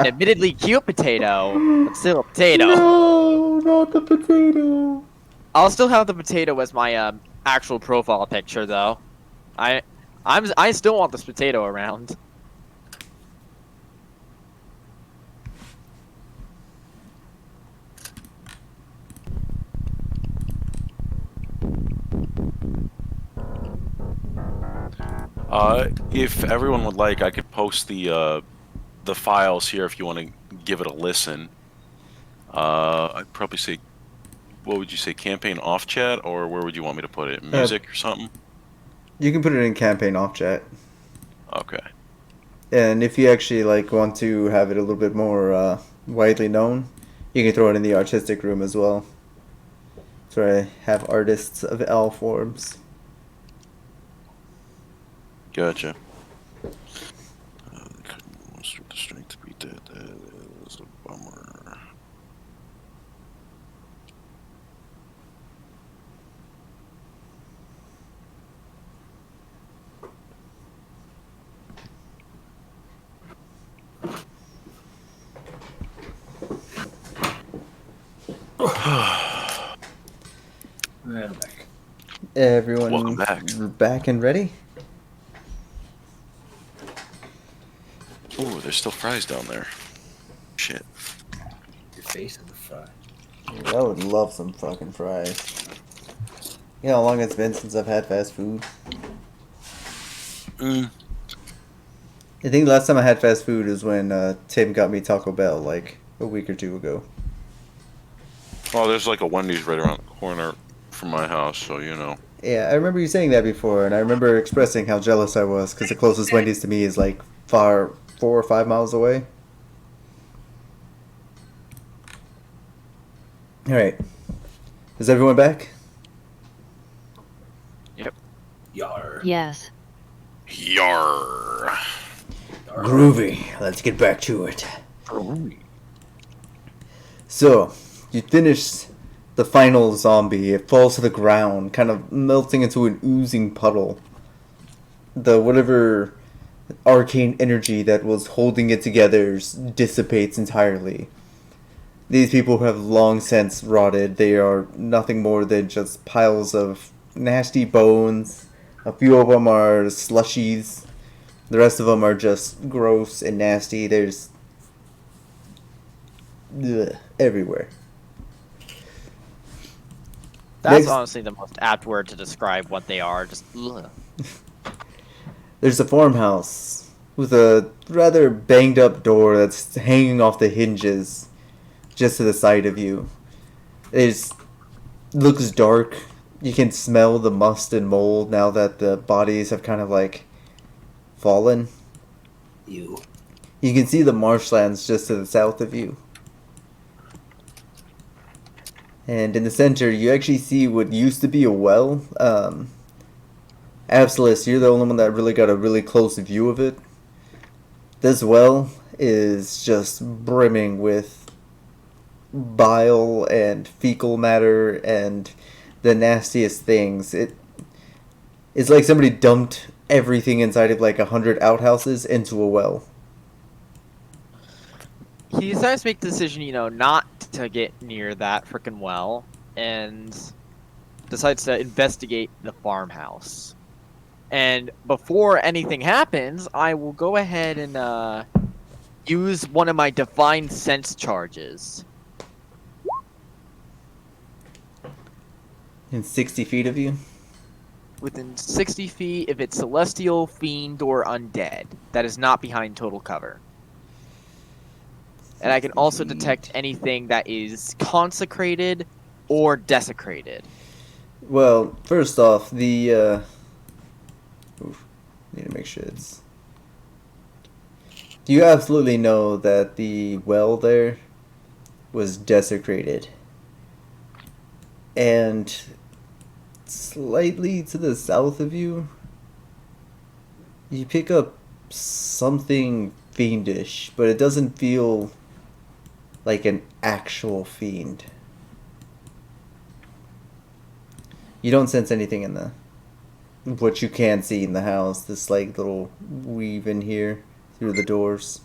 admittedly cute potato, but still a potato. No, not the potato. I'll still have the potato as my actual profile picture, though. I still want this potato around. If everyone would like, I could post the files here if you want to give it a listen. I'd probably say, what would you say, campaign off chat, or where would you want me to put it? Music or something? You can put it in campaign off chat. Okay. And if you actually like want to have it a little bit more widely known, you can throw it in the artistic room as well. So I have artists of all forms. Gotcha. Couldn't muster the strength to beat that. That is a bummer. And I'm back. Everyone Welcome back. back and ready? Ooh, there's still fries down there. Shit. Your face in the fry. I would love some fucking fries. You know how long it's been since I've had fast food? Mm. I think the last time I had fast food is when Tim got me Taco Bell like a week or two ago. Oh, there's like a Wendy's right around the corner from my house, so you know. Yeah, I remember you saying that before, and I remember expressing how jealous I was because the closest Wendy's to me is like 4 or 5 miles away. All right, is everyone back? Yar. Yes. Yar. Yar. Groovy. Let's get back to it. So, you finish the final zombie. It falls to the ground, kind of melting into an oozing puddle. The whatever arcane energy that was holding it together dissipates entirely. These people have long since rotted. They are nothing more than just piles of nasty bones. A few of them are slushies. The rest of them are just gross and nasty. There's everywhere. That's Next- honestly the most apt word to describe what they are. Just ugh. There's a farmhouse with a rather banged up door that's hanging off the hinges just to the side of you. It looks dark. You can smell the must and mold now that the bodies have kind of like fallen. You. You can see the marshlands just to the south of you. And in the center, you actually see what used to be a well. Absolus, you're the only one that really got a really close view of it. This well is just brimming with bile and fecal matter and the nastiest things. It's like somebody dumped everything inside of like 100 outhouses into a well. He decides to make the decision, not to get near that frickin' well, and decides to investigate the farmhouse. And before anything happens, I will go ahead and use one of my divine sense charges. In 60 feet of you? Within 60 feet, if it's celestial, fiend, or undead, that is not behind total cover. And I can also detect anything that is consecrated or desecrated. Well, first off, the need to make sure it's... You absolutely know that the well there was desecrated. And slightly to the south of you, you pick up something fiendish, but it doesn't feel like an actual fiend. You don't sense anything in the... what you can see in the house, this like little weave in here through the doors.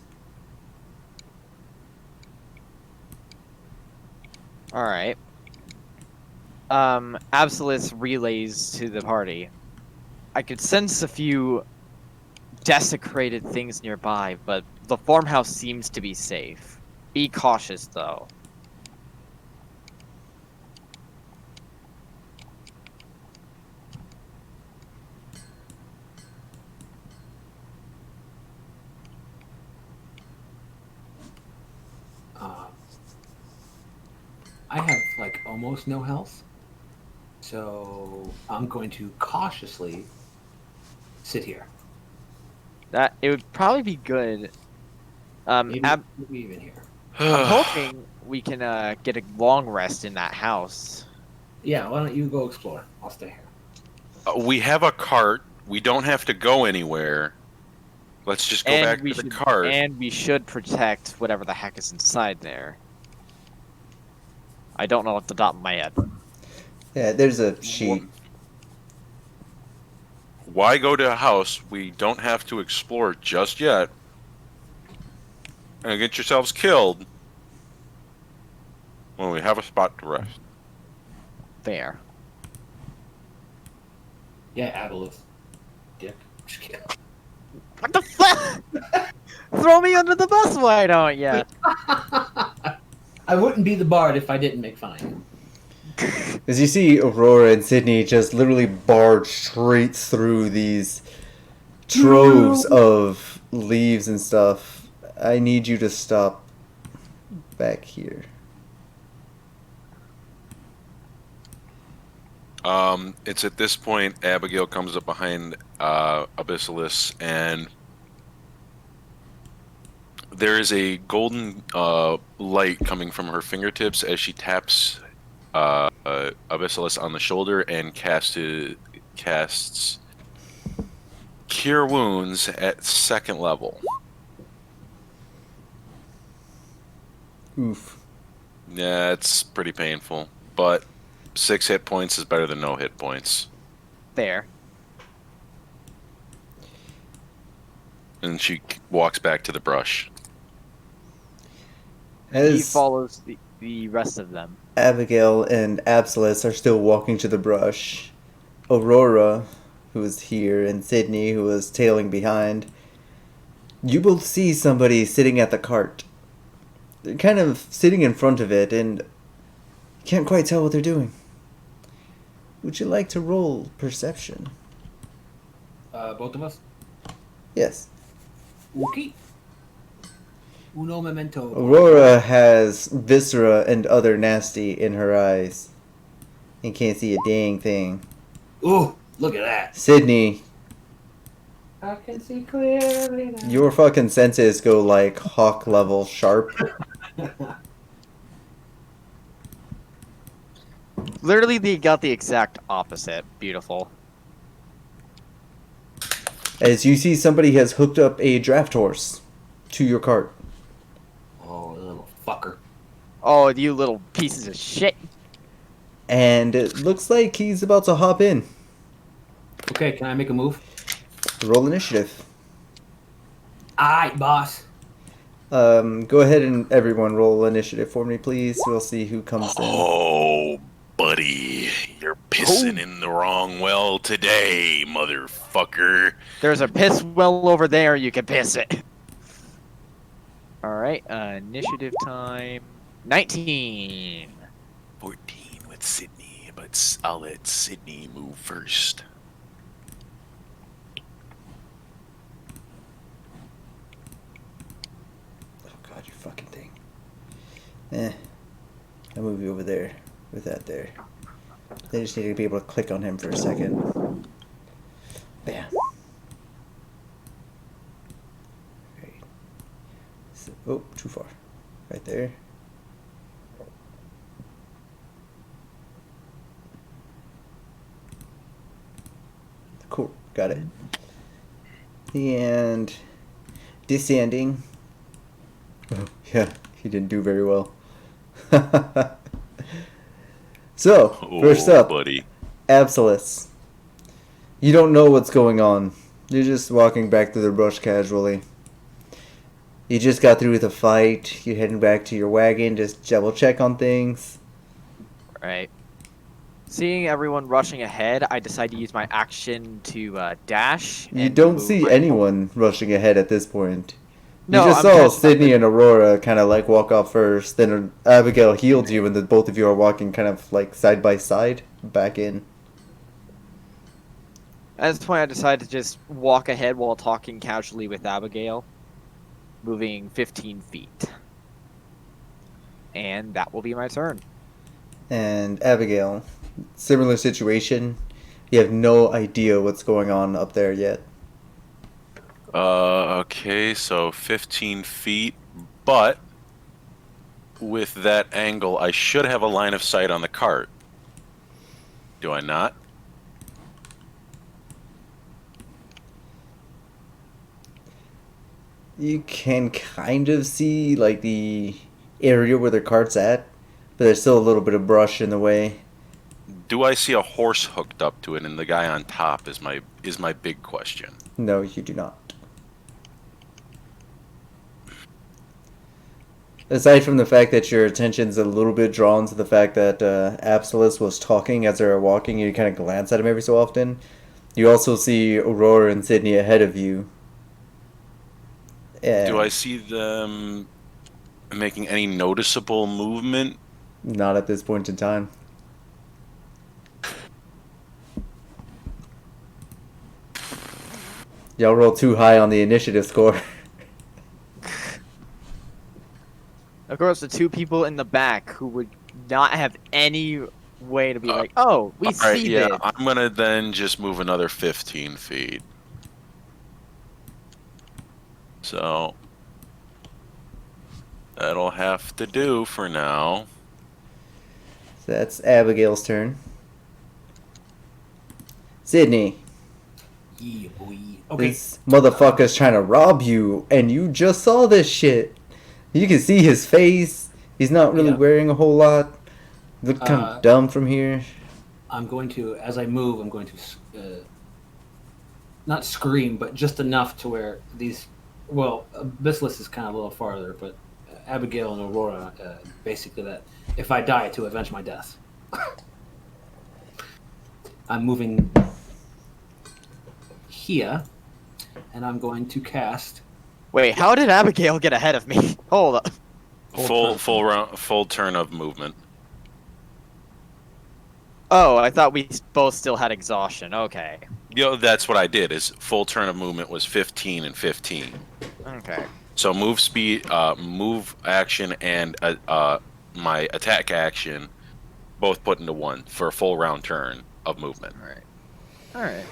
Alright. Absolus relays to the party. I could sense a few desecrated things nearby, but the farmhouse seems to be safe. Be cautious, though. I have like almost no health, so I'm going to cautiously sit here. That it would probably be good. Maybe I'm even here. hoping we can get a long rest in that house. Yeah, why don't you go explore? I'll stay here. We have a cart. We don't have to go anywhere. Let's just go back to the cart. And we should protect whatever the heck is inside there. I don't know off the top of my head. Yeah, there's a sheet. Why go to a house we don't have to explore just yet and get yourselves killed when we have a spot to rest? Fair. Yeah, Aboleth. Dick. Just kidding. What the fuck? Throw me under the bus, why don't ya? I wouldn't be the bard if I didn't make fun of you. As you see Aurora and Sydney just literally barge straight through these troves of leaves and stuff. I need you to stop back here. It's at this point Abigail comes up behind Abyssilis, and there is a golden light coming from her fingertips as she taps Abyssilis on the shoulder and casts Cure Wounds at 2nd level. Oof. Yeah, it's pretty painful, but 6 hit points is better than no hit points. Fair. And she walks back to the brush. He As follows the rest of them. Abigail and Absolus are still walking to the brush, Aurora, who is here, and Sydney, who is tailing behind, you both see somebody sitting at the cart. They're kind of sitting in front of it, and you can't quite tell what they're doing. Would you like to roll perception? Both of us? Yes. Okay. Uno memento. Aurora has viscera and other nasty in her eyes. And can't see a dang thing. Ooh, look at that. Sydney I can see clearly now. Your fucking senses go like hawk level sharp. Literally, they got the exact opposite. Beautiful. As you see, somebody has hooked up a draft horse to your cart. Oh, little fucker. Oh, you little pieces of shit. And it looks like he's about to hop in. Okay, can I make a move? Roll initiative. Alright, boss. Go ahead and everyone roll initiative for me, please. We'll see who comes in. Oh, buddy, you're pissing in the wrong well today, motherfucker. There's a piss well over there. You can piss it. All right. Initiative time. 19. 14 with Sydney, but I'll let Sydney move first. Oh god, you fucking thing. I'll move you over there with that there. They just need to be able to click on him for a second. Bam. Right. So, oh, too far. Right there. Cool, got it. And descending. Oh, yeah, he didn't do very well. So, first up, buddy. Absolus. You don't know what's going on. You're just walking back through the brush casually. You just got through with a fight. You're heading back to your wagon, just double check on things. Right. Seeing everyone rushing ahead, I decide to use my action to dash. You and don't move see my- anyone rushing ahead at this point. No, you just I'm saw catching up Sydney with- and Aurora kind of like walk off first, then Abigail healed you, and then both of you are walking kind of like side by side back in. At this point, I decide to just walk ahead while talking casually with Abigail, moving 15 feet. And that will be my turn. And Abigail, similar situation. You have no idea what's going on up there yet. Okay, so 15 feet, but with that angle, I should have a line of sight on the cart. Do I not? You can kind of see like the area where the cart's at, but there's still a little bit of brush in the way. Do I see a horse hooked up to it, and the guy on top is my big question. No, you do not. Aside from the fact that your attention's a little bit drawn to the fact that Absolus was talking as they were walking, you kind of glance at him every so often. You also see Aurora and Sydney ahead of you. And Do I see them making any noticeable movement? not at this point in time. Y'all roll too high on the initiative score. Of course, the two people in the back who would not have any way to be like, oh, we All right, see yeah, this. I'm gonna then just move another 15 feet. So that'll have to do for now. So that's Abigail's turn. Sydney, Yeah, boy. Okay. this motherfucker's trying to rob you, and you just saw this shit. You can see his face. He's not really Yeah. wearing a whole lot. Look kind of dumb from here. I'm going to, as I move, I'm going to not scream, but just enough to where these. Well, Abysslis is kind of a little farther, but Abigail and Aurora, basically, that if I die, to avenge my death. I'm moving here, and I'm going to cast. Wait, how did Abigail get ahead of me? Hold up. Full turn of movement. Oh, I thought we both still had exhaustion. Okay. That's what I did. Is full turn of movement was 15 and 15. Okay. So move speed, move action, and my attack action, both put into one for a full round turn of movement. All right.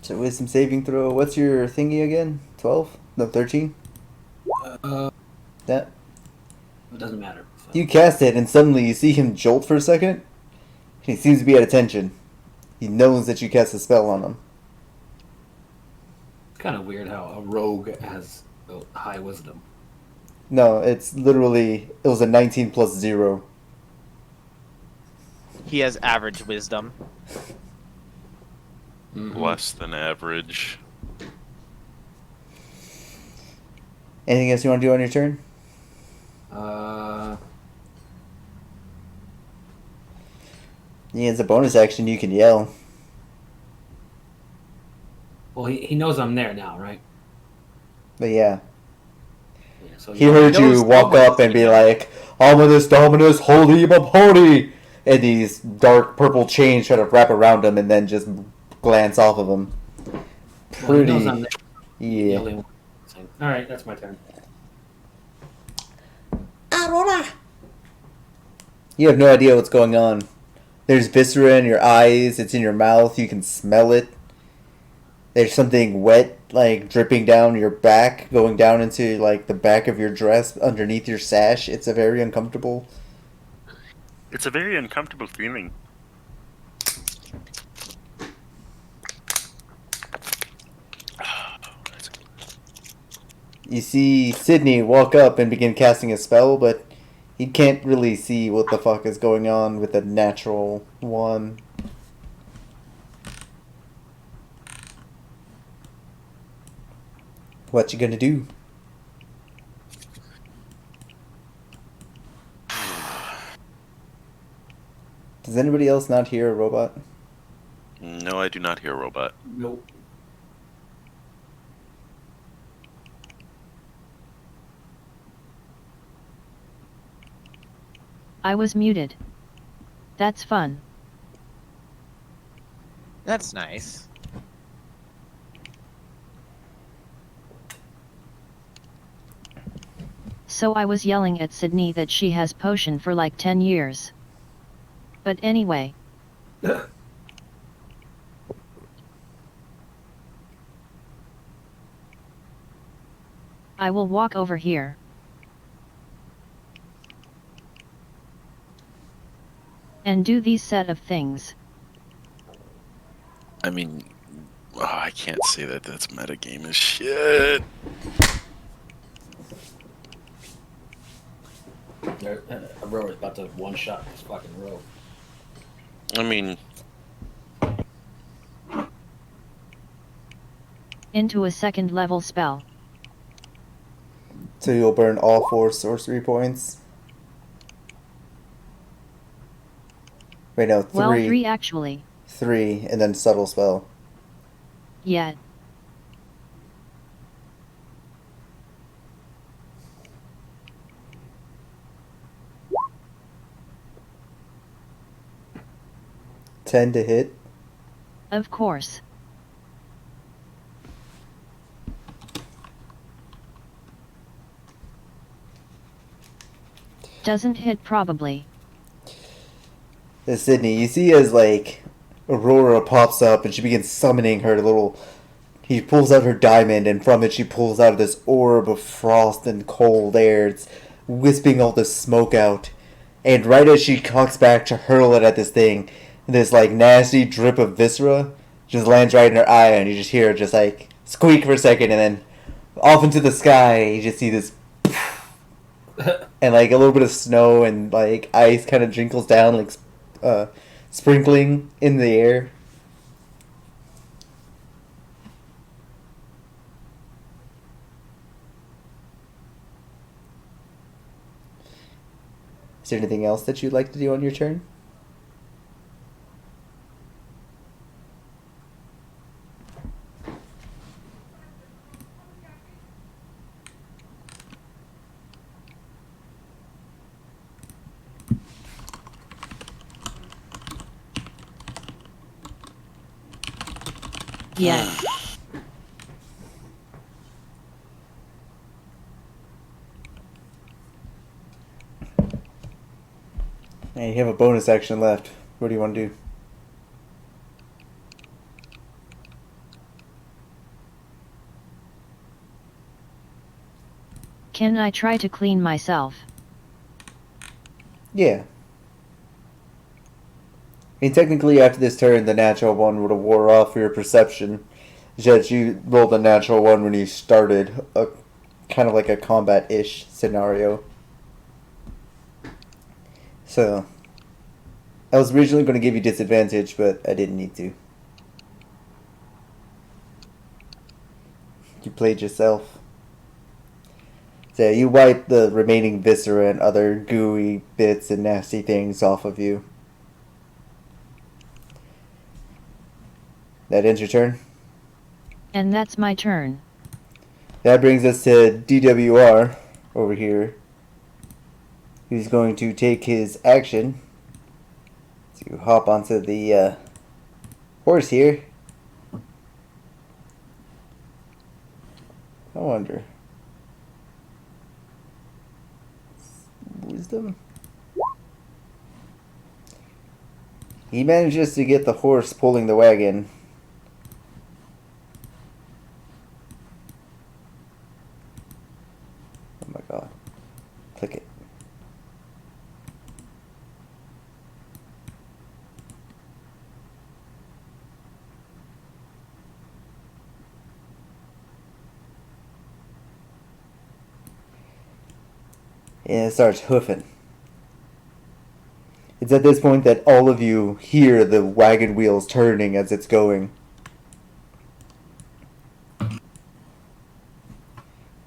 So wisdom saving throw. What's your thingy again? 12? No, 13? That. It doesn't matter. So. You cast it, and suddenly you see him jolt for a second. He seems to be at attention. He knows that you cast a spell on him. It's kind of weird how a rogue has high wisdom. No, it's literally, it was a 19 plus 0. He has average wisdom. Less than average. Anything else you want to do on your turn? Yeah, it's a bonus action. You can yell. Well, he knows I'm there now, right? But yeah. Yeah, so He heard knows you walk someone's up and be there. like, Ominous Dominus, holy holy! And these dark purple chains try to wrap around him and then just glance off of him. Well, he Pretty. knows I'm there. Yeah. All right, that's my turn. Aurora! You have no idea what's going on. There's viscera in your eyes, it's in your mouth, you can smell it. There's something wet, like, dripping down your back, going down into, like, the back of your dress, underneath your sash. It's a very uncomfortable. It's a very uncomfortable feeling. You see Sydney walk up and begin casting a spell, but he can't really see what the fuck is going on with a natural one. What you gonna do? Does anybody else not hear a robot? No, I do not hear robot. Nope. I was muted. That's fun. That's nice. So I was yelling at Sydney that she has potion for like 10 years. But anyway. I will walk over here. And do these set of things. I mean, I can't say that that's metagame as shit. Aurora's about to one-shot this fucking rogue. I mean, Into a second level spell. So you'll burn all 4 sorcery points? Wait, no, 3. Well, 3 actually. 3, and then subtle spell. Yeah. Ten to hit. Of course. Doesn't hit probably. Sydney, you see as, like, Aurora pops up and she begins summoning her little... He pulls out her diamond, and from it she pulls out this orb of frost and cold air. It's wisping all the smoke out. And right as she cocks back to hurl it at this thing, this, like, nasty drip of viscera just lands right in her eye, and you just hear it just, like, squeak for a second, and then off into the sky, you just see this... and, like, a little bit of snow and, like, ice kind of jinkles down, like, sprinkling in the air. Is there anything else that you'd like to do on your turn? Yeah. Hey, you have a bonus action left. What do you want to do? Can I try to clean myself? Yeah. I mean, technically, after this turn, the natural one would have wore off for your perception. Judge, you rolled a natural one when you started a kind of like a combat-ish scenario. So, I was originally going to give you disadvantage, but I didn't need to. You played yourself. So you wipe the remaining viscera and other gooey bits and nasty things off of you. That ends your turn. And that's my turn. That brings us to DWR over here. He's going to take his action to hop onto the horse here. I wonder. Wisdom? He manages to get the horse pulling the wagon. Oh my god. Click it. And it starts hoofing. It's at this point that all of you hear the wagon wheels turning as it's going.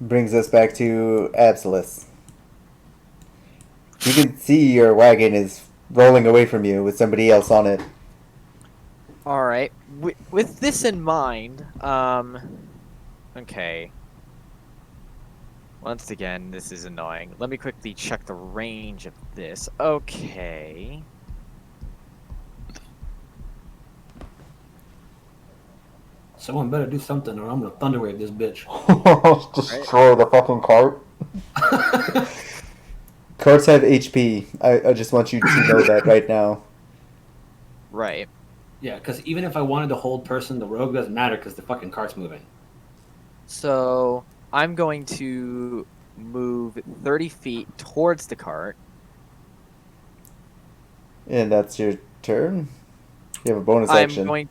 Brings us back to Absolus. You can see your wagon is rolling away from you with somebody else on it. Alright, with this in mind, okay. Once again, this is annoying. Let me quickly check the range of this. Okay. Someone better do something or I'm gonna thunderwave this bitch. Destroy the fucking cart. Carts have HP. I just want you to know that right now. Right. Yeah, because even if I wanted to hold person, the rogue doesn't matter because the fucking cart's moving. So, I'm going to move 30 feet towards the cart. And that's your turn? You have a bonus action.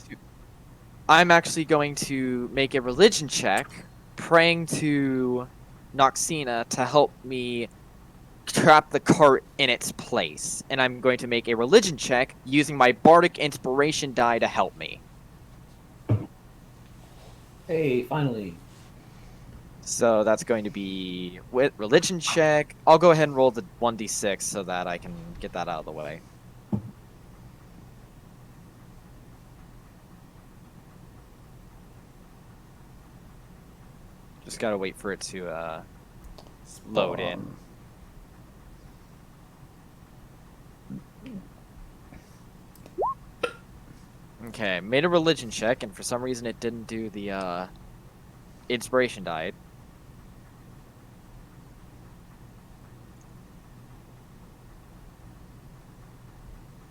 I'm actually going to make a religion check, praying to Noxina to help me trap the cart in its place. And I'm going to make a religion check using my bardic inspiration die to help me. Hey, finally. So that's going to be with religion check. I'll go ahead and roll the 1d6 so that I can get that out of the way. Just gotta wait for it to load in. Okay, made a religion check, and for some reason it didn't do the inspiration die.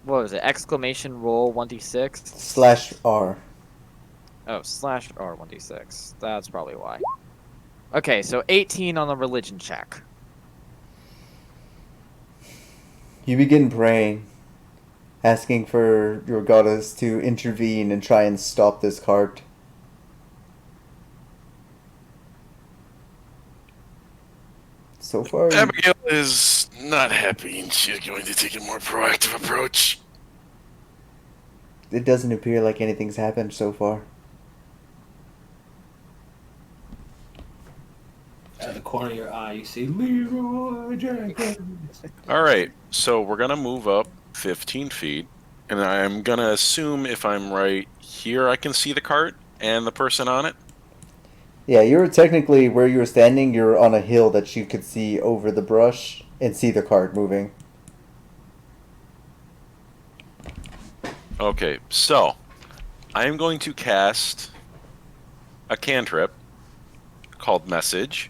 What was it? Exclamation roll 1d6? /R. Oh, /R 1d6. That's probably why. Okay, so 18 on the religion check. You begin praying, asking for your goddess to intervene and try and stop this cart. So far, Abigail is not happy, and she's going to take a more proactive approach. it doesn't appear like anything's happened so far. Out of the corner of your eye, you see Leroy Jenkins. All right, so we're gonna move up 15 feet, and I'm gonna assume if I'm right here, I can see the cart and the person on it. Yeah, you're technically where you're standing, you're on a hill that you could see over the brush and see the cart moving. Okay, so I am going to cast a cantrip called Message.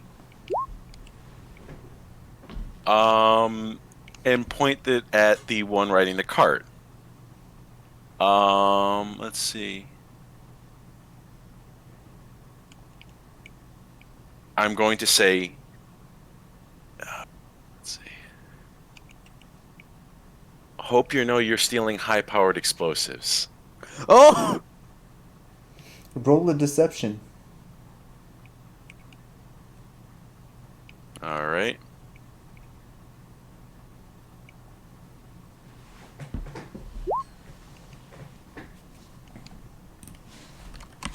And point it at the one riding the cart. Let's see. I'm going to say, Hope you know you're stealing high-powered explosives. Oh! Roll a deception. All right.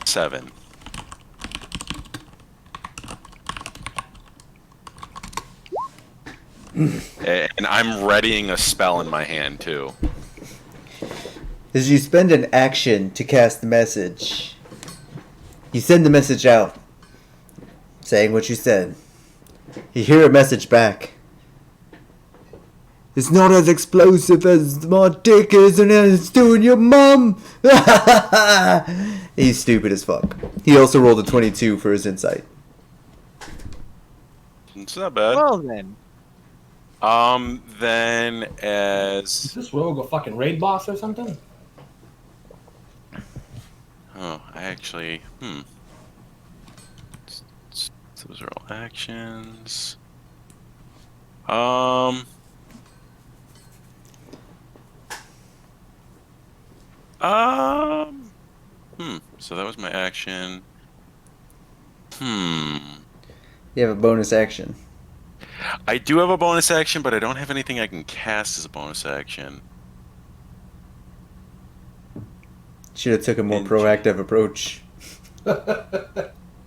Seven. And I'm readying a spell in my hand too. As you spend an action to cast the message, you send the message out, saying what you said. You hear a message back. It's not as explosive as my dick is and it's doing your mum. He's stupid as fuck. He also rolled a 22 for his insight. It's not bad. Well then. Then Is as this rogue a fucking raid boss or something? oh, I actually those are all actions. So that was my action. You have a bonus action. I do have a bonus action, but I don't have anything I can cast as a bonus action. Should have took a more Interesting. proactive approach.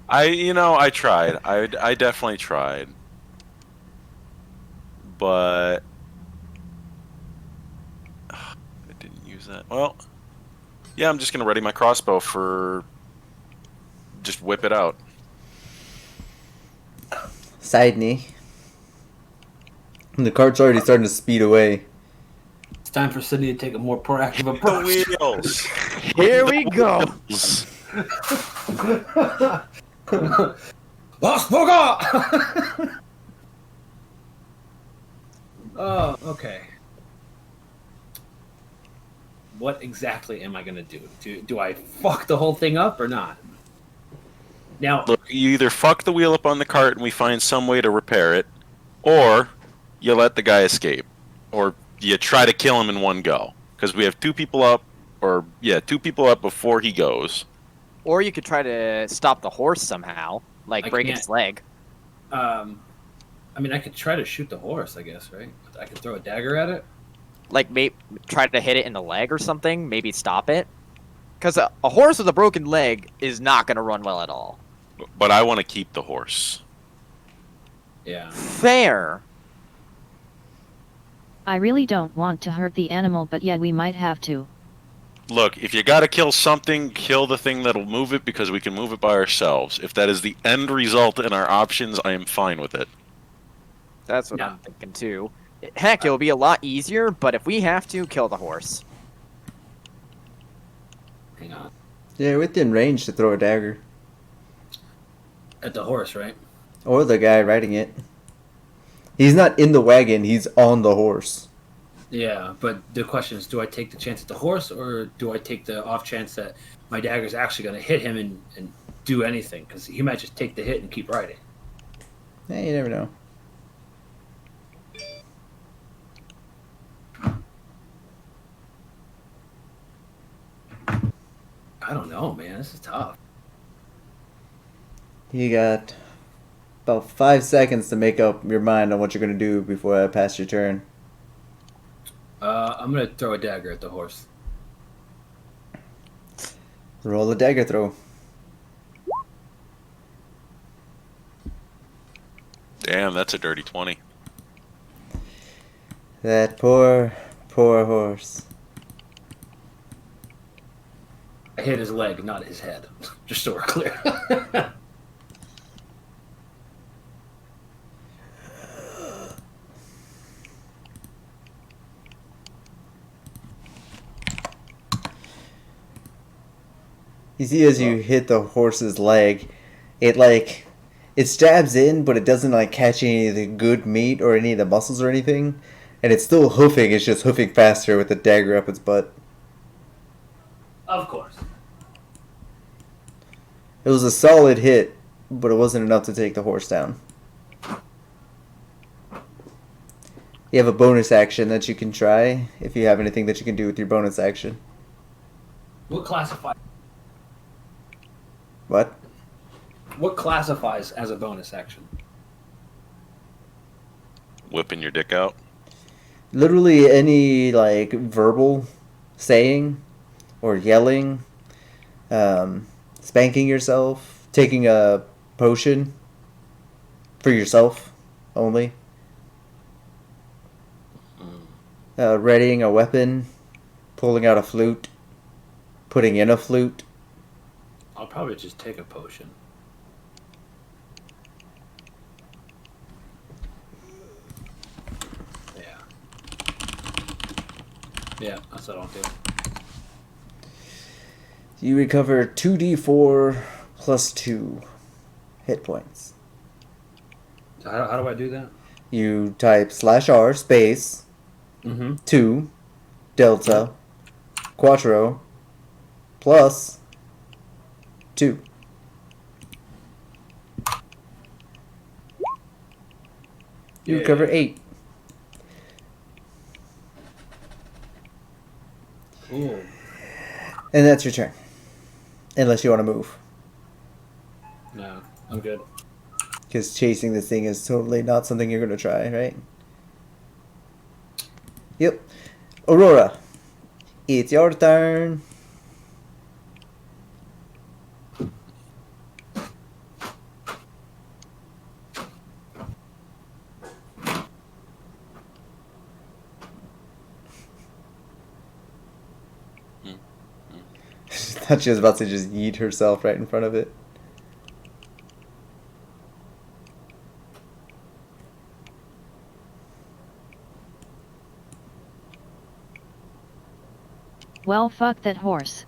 I tried. I definitely tried. But I didn't use that. Well, yeah, I'm just gonna ready my crossbow for just whip it out. Side knee. And the cart's already starting to speed away. It's time for Sydney to take a more proactive The approach. wheels. Here we go. Lost Boga! Oh, okay. What exactly am I gonna do? Do I fuck the whole thing up or not? Now, Look, you either fuck the wheel up on the cart and we find some way to repair it, or you let the guy escape, or you try to kill him in one go. Because we have two people up before he goes. Or you could try to stop the horse somehow, like I breaking can't. its leg. I mean, I could try to shoot the horse, I guess, right? I could throw a dagger at it. Like try to hit it in the leg or something. Maybe stop it. Because a horse with a broken leg is not going to run well at all. But I want to keep the horse. Yeah. Fair. I really don't want to hurt the animal, but yet we might have to. Look, if you gotta kill something, kill the thing that'll move it because we can move it by ourselves. If that is the end result in our options, I am fine with it. That's what Yeah. I'm thinking too. Heck, it'll be a lot easier, but if we have to, kill the horse. Hang on. Yeah, within range to throw a dagger. At the horse, right? Or the guy riding it. He's not in the wagon, he's on the horse. Yeah, but the question is, do I take the chance at the horse, or do I take the off chance that my dagger's actually going to hit him and do anything? Because he might just take the hit and keep riding. Yeah, you never know. I don't know, man. This is tough. You got about 5 seconds to make up your mind on what you're going to do before I pass your turn. I'm going to throw a dagger at the horse. Roll a dagger throw. Damn, that's a dirty 20. That poor, poor horse. I hit his leg, not his head. Just so we're clear. You see, as you hit the horse's leg, it stabs in, but it doesn't catch any of the good meat or any of the muscles or anything, and it's still hoofing. It's just hoofing faster with the dagger up its butt. Of course. It was a solid hit, but it wasn't enough to take the horse down. You have a bonus action that you can try if you have anything that you can do with your bonus action. What classifies? What? What classifies as a bonus action? Whipping your dick out. Literally any like verbal saying or yelling, spanking yourself, taking a potion for yourself only, readying a weapon, pulling out a flute, putting in a flute. I'll probably just take a potion. Yeah. Yeah, that's what I'll do. You recover 2d4 plus 2 hit points. So how do I do that? You type /r space Mm-hmm. 2 delta quattro plus 2. You recover 8. Cool. And that's your turn. Unless you want to move. No, I'm good. Because chasing this thing is totally not something you're going to try, right? Yep. Aurora, it's your turn. I thought she was about to just yeet herself right in front of it. Well, fuck that horse.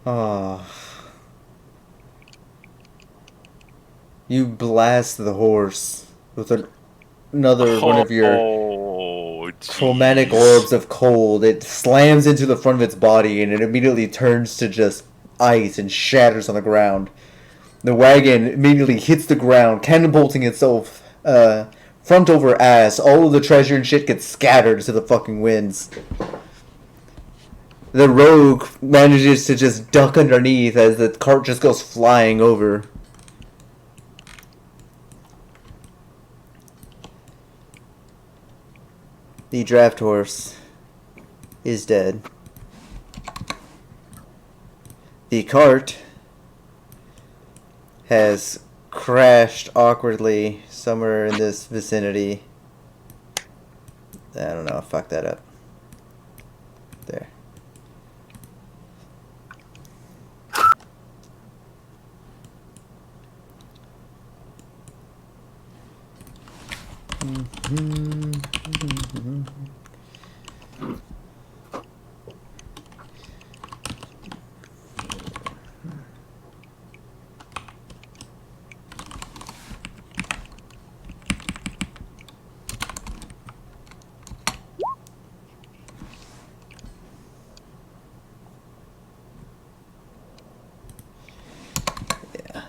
Ah. You blast the horse with another one of your chromatic orbs of cold. It slams into the front of its body and it immediately turns to just ice and shatters on the ground. The wagon immediately hits the ground, cannonbolting itself front over ass. All of the treasure and shit gets scattered to the fucking winds. The rogue manages to just duck underneath as the cart just goes flying over. The draft horse is dead. The cart has crashed awkwardly somewhere in this vicinity. I don't know, fuck that up. There.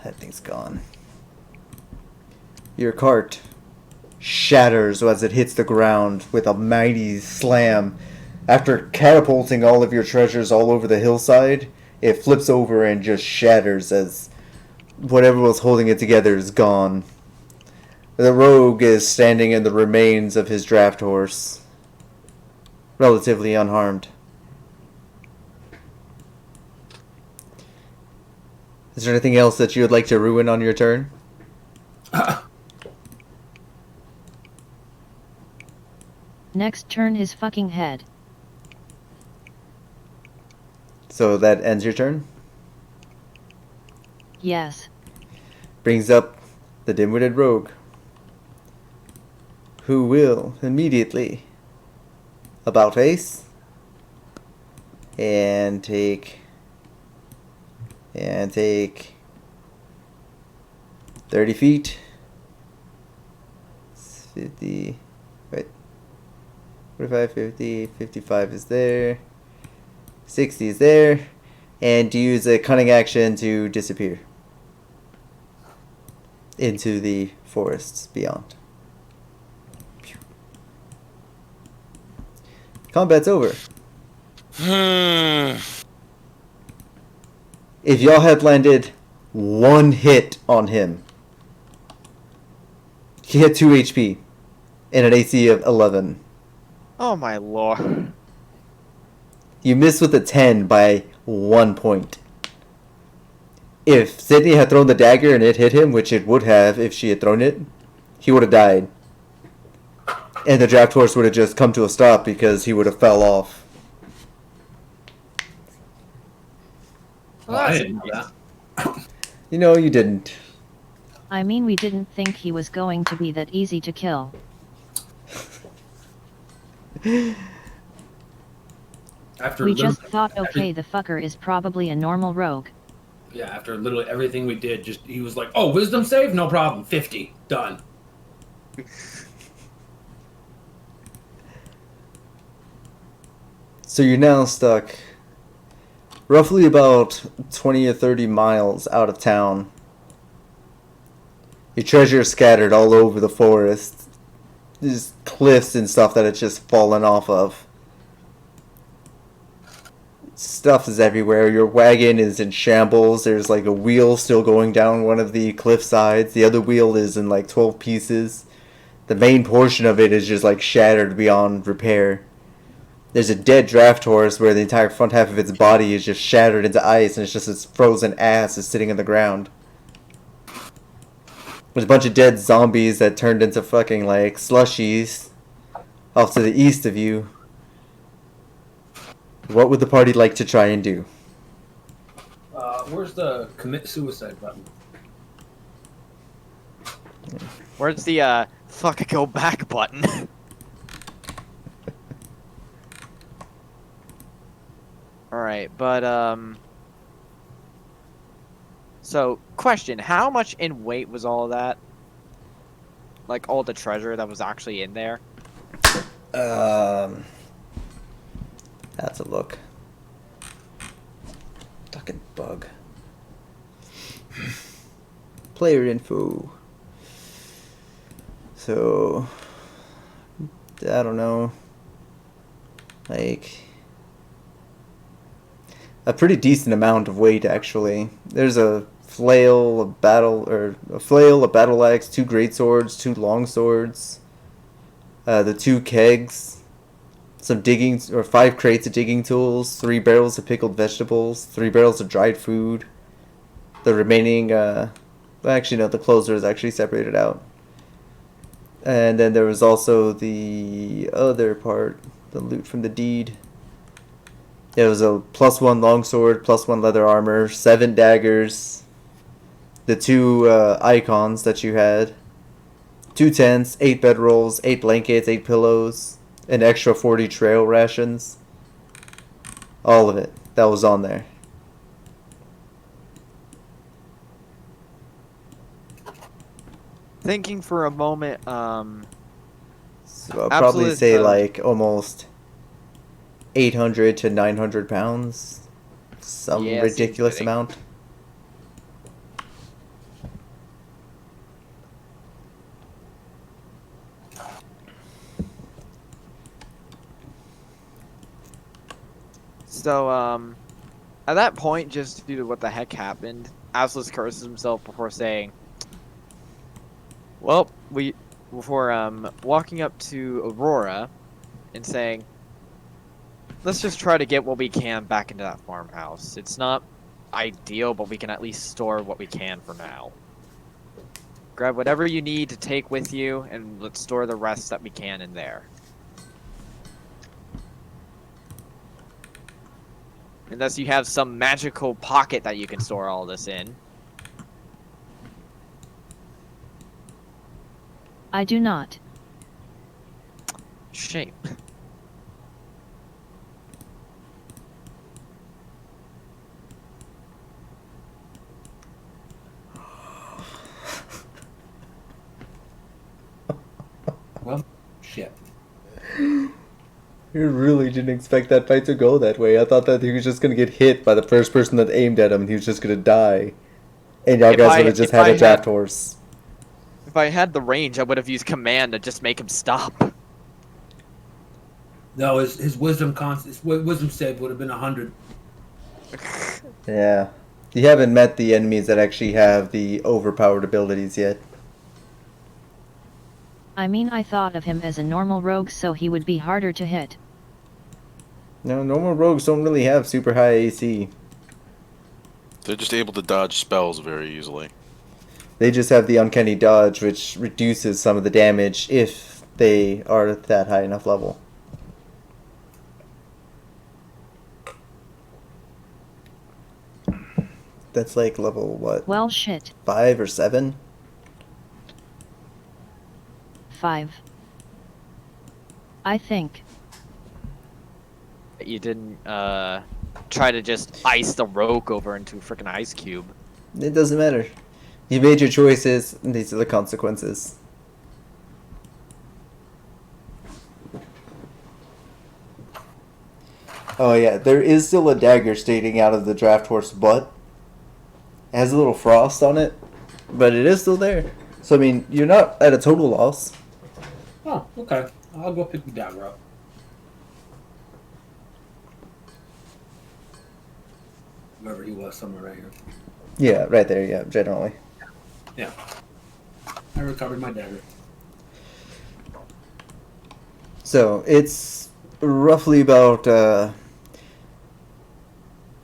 That thing's gone. Your cart shatters as it hits the ground with a mighty slam. After catapulting all of your treasures all over the hillside, it flips over and just shatters as whatever was holding it together is gone. The rogue is standing in the remains of his draft horse, relatively unharmed. Is there anything else that you would like to ruin on your turn? Next turn is fucking head. So that ends your turn? Yes. Brings up the dim-witted rogue, who will immediately about face and take 30 feet. 50, right, 45, 50, 55 is there, 60 is there, and use a cunning action to disappear. into the forests beyond. Combat's over. If y'all had landed one hit on him, he had 2 HP and an AC of 11. Oh my lord. You missed with a 10 by 1 point. If Sydney had thrown the dagger and it hit him, which it would have if she had thrown it, he would have died. And the draft horse would have just come to a stop because he would have fell off. Well, I didn't know that. You know, you didn't. I mean, we didn't think he was going to be that easy to kill. After We just literally- thought, okay, the fucker is probably a normal rogue. Yeah, after literally everything we did, just he was like, "Oh, wisdom save, no problem, 50, done." So you're now stuck roughly about 20 or 30 miles out of town. Your treasure is scattered all over the forest. There's cliffs and stuff that it's just fallen off of. Stuff is everywhere. Your wagon is in shambles. There's like a wheel still going down one of the cliff sides. The other wheel is in like 12 pieces. The main portion of it is just like shattered beyond repair. There's a dead draft horse where the entire front half of its body is just shattered into ice and it's just its frozen ass is sitting on the ground. There's a bunch of dead zombies that turned into fucking like slushies off to the east of you. What would the party like to try and do? Where's the commit suicide button? Where's the fuck go back button? Alright, but so question, how much in weight was all that? Like all the treasure that was actually in there? That's a look. Fucking bug. Player info. So, I don't know. Like, a pretty decent amount of weight actually. There's a flail, a battle axe, 2 great swords, 2 long swords, the 2 kegs, some digging or 5 crates of digging tools, 3 barrels of pickled vegetables, 3 barrels of dried food. The remaining, actually no, the closer is actually separated out. And then there was also the other part, the loot from the deed. It was a +1 longsword, +1 leather armor, 7 daggers, the 2 icons that you had, 2 tents, 8 bedrolls, 8 blankets, 8 pillows, an extra 40 trail rations. All of it. That was on there. Thinking for a moment, So I'll probably Absolute, say like almost 800 to 900 pounds. Some Yeah, seems ridiculous fitting. amount. So, at that point, just due to what the heck happened, Aslis curses himself before saying, well, before walking up to Aurora and saying, let's just try to get what we can back into that farmhouse. It's not ideal, but we can at least store what we can for now. Grab whatever you need to take with you, and let's store the rest that we can in there. Unless you have some magical pocket that you can store all this in. I do not. Shame. Well, shit. You really didn't expect that fight to go that way. I thought that he was just gonna get hit by the first person that aimed at him and he was just gonna die. And y'all If guys I- would have just if I had a had- draft horse. if I had the range, I would have used command to just make him stop. No, his wisdom save would have been 100. Yeah. You haven't met the enemies that actually have the overpowered abilities yet. I mean, I thought of him as a normal rogue, so he would be harder to hit. No, normal rogues don't really have super high AC. They're just able to dodge spells very easily. They just have the uncanny dodge, which reduces some of the damage if they are at that high enough level. That's like level, what, Well, shit. 5 or 7? 5. I think. You didn't try to just ice the rogue over into a freaking ice cube. It doesn't matter. You made your choices, and these are the consequences. Oh yeah, there is still a dagger stating out of the draft horse butt. It has a little frost on it, but it is still there. So I mean, you're not at a total loss. Oh, okay. I'll go pick the dagger up. Wherever he was, somewhere right here. Yeah, right there, yeah, generally. Yeah. I recovered my dagger. So it's roughly about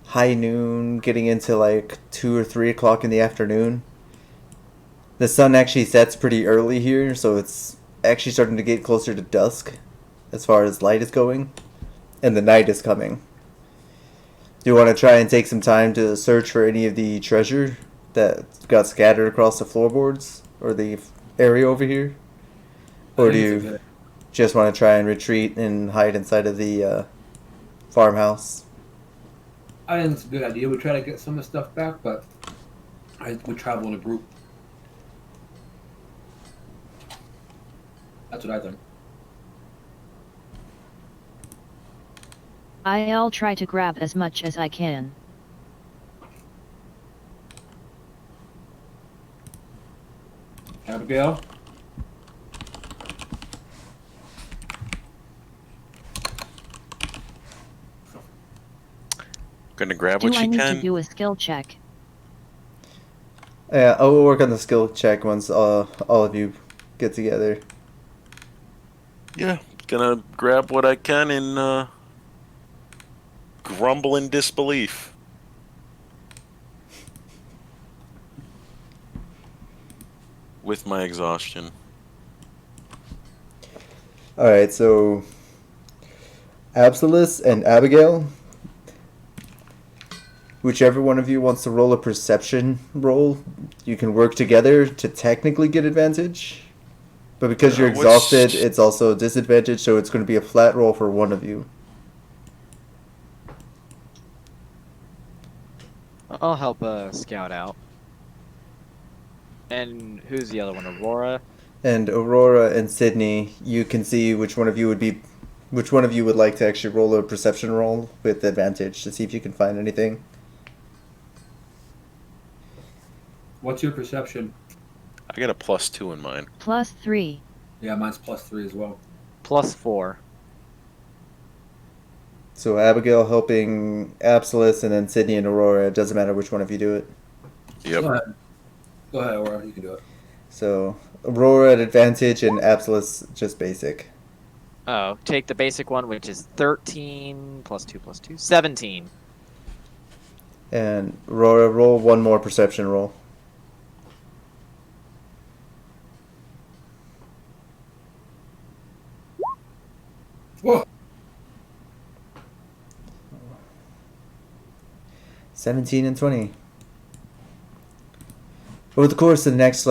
high noon, getting into like 2 or 3 o'clock in the afternoon. The sun actually sets pretty early here, so it's actually starting to get closer to dusk as far as light is going, and the night is coming. Do you want to try and take some time to search for any of the treasure that got scattered across the floorboards or the area over here? Or do you just want to try and retreat and hide inside of the farmhouse? I think it's a good idea. We try to get some of the stuff back, but we travel in a group. That's what I think. I'll try to grab as much as I can. Abigail? Gonna grab Do what I you need can. to do a skill check? Yeah, I will work on the skill check once all of you get together. Yeah, gonna grab what I can and grumble in disbelief. With my exhaustion. Alright, so Absolus and Abigail, whichever one of you wants to roll a perception roll, you can work together to technically get advantage. But because you're exhausted, it's also a disadvantage, so it's going to be a flat roll for one of you. I'll help scout out. And who's the other one? Aurora? And Aurora and Sydney, you can see which one of you would like to actually roll a perception roll with advantage to see if you can find anything. What's your perception? I got a +2 in mine. +3. Yeah, mine's +3 as well. +4. So Abigail helping Absolus, and then Sydney and Aurora. It doesn't matter which one of you do it. Yep. Go ahead, Aurora. You can do it. So Aurora at advantage and Absolus just basic. Oh, take the basic one, which is 13 +2 +2, 17. And Aurora, roll one more perception roll. Whoa. 17 and 20. Over the course of the next,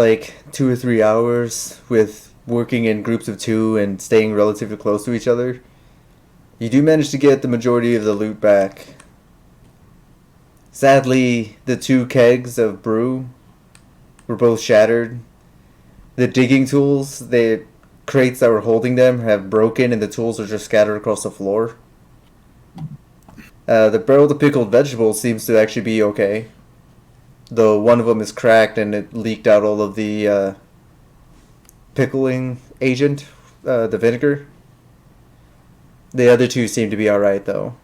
2 or 3 hours, with working in groups of 2 and staying relatively close to each other, you do manage to get the majority of the loot back. Sadly, the 2 kegs of brew were both shattered. The digging tools, the crates that were holding them, have broken and the tools are just scattered across the floor. The barrel of pickled vegetables seems to actually be okay, though one of them is cracked and it leaked out all of the pickling agent, the vinegar. The other two seem to be alright, though.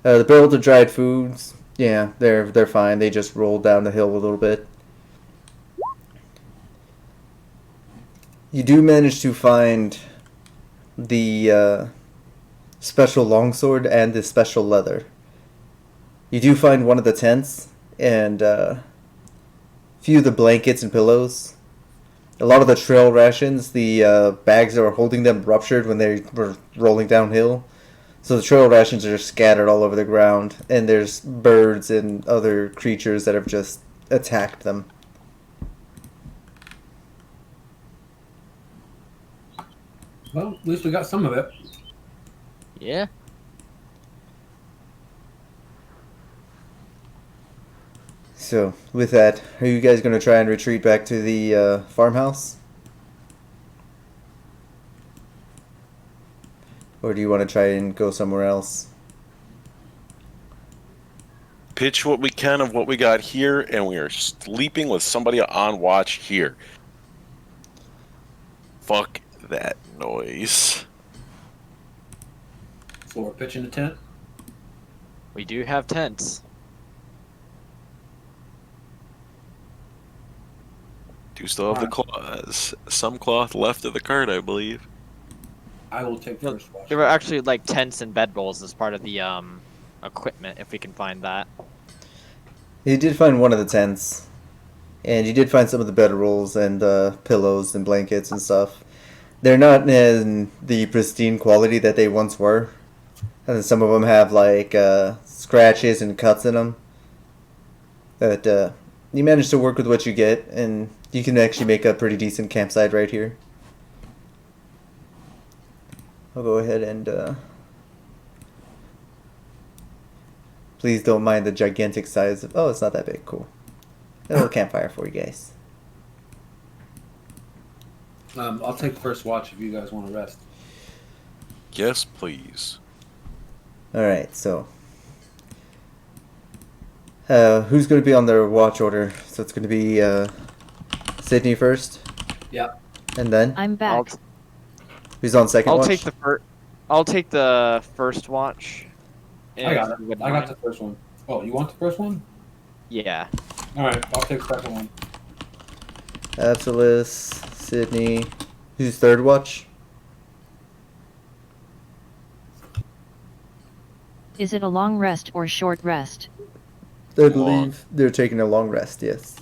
The barrels of dried foods, yeah, they're fine. They just rolled down the hill a little bit. You do manage to find the special longsword and the special leather. You do find one of the tents and a few of the blankets and pillows. A lot of the trail rations, the bags that were holding them ruptured when they were rolling downhill. So the trail rations are just scattered all over the ground, and there's birds and other creatures that have just attacked them. Well, at least we got some of it. Yeah. So, with that, are you guys going to try and retreat back to the farmhouse? Or do you want to try and go somewhere else? Pitch what we can of what we got here, and we are sleeping with somebody on watch here. Fuck that noise. So we're pitching a tent. We do have tents. Do still have the cloth, some cloth left of the cart, I believe. I will take No, first watch. there were actually like tents and bedrolls as part of the equipment, if we can find that. You did find one of the tents, and you did find some of the bedrolls and pillows and blankets and stuff. They're not in the pristine quality that they once were. And some of them have like scratches and cuts in them. But you manage to work with what you get, and you can actually make a pretty decent campsite right here. I'll go ahead and please don't mind the gigantic size of... Oh, it's not that big. Cool. A little campfire for you guys. I'll take first watch if you guys want to rest. Yes, please. Alright, so... who's going to be on their watch order? So it's going to be Sydney first? Yep. And then? I'm back. Who's on second I'll watch? take the I'll take the first watch. I got if you it. wouldn't I got mind. the first one. Oh, you want the first one? Yeah. All right, I'll take the second one. Absolus, Sydney. Who's third watch? Is it a long rest or short rest? I believe they're taking a long rest, yes.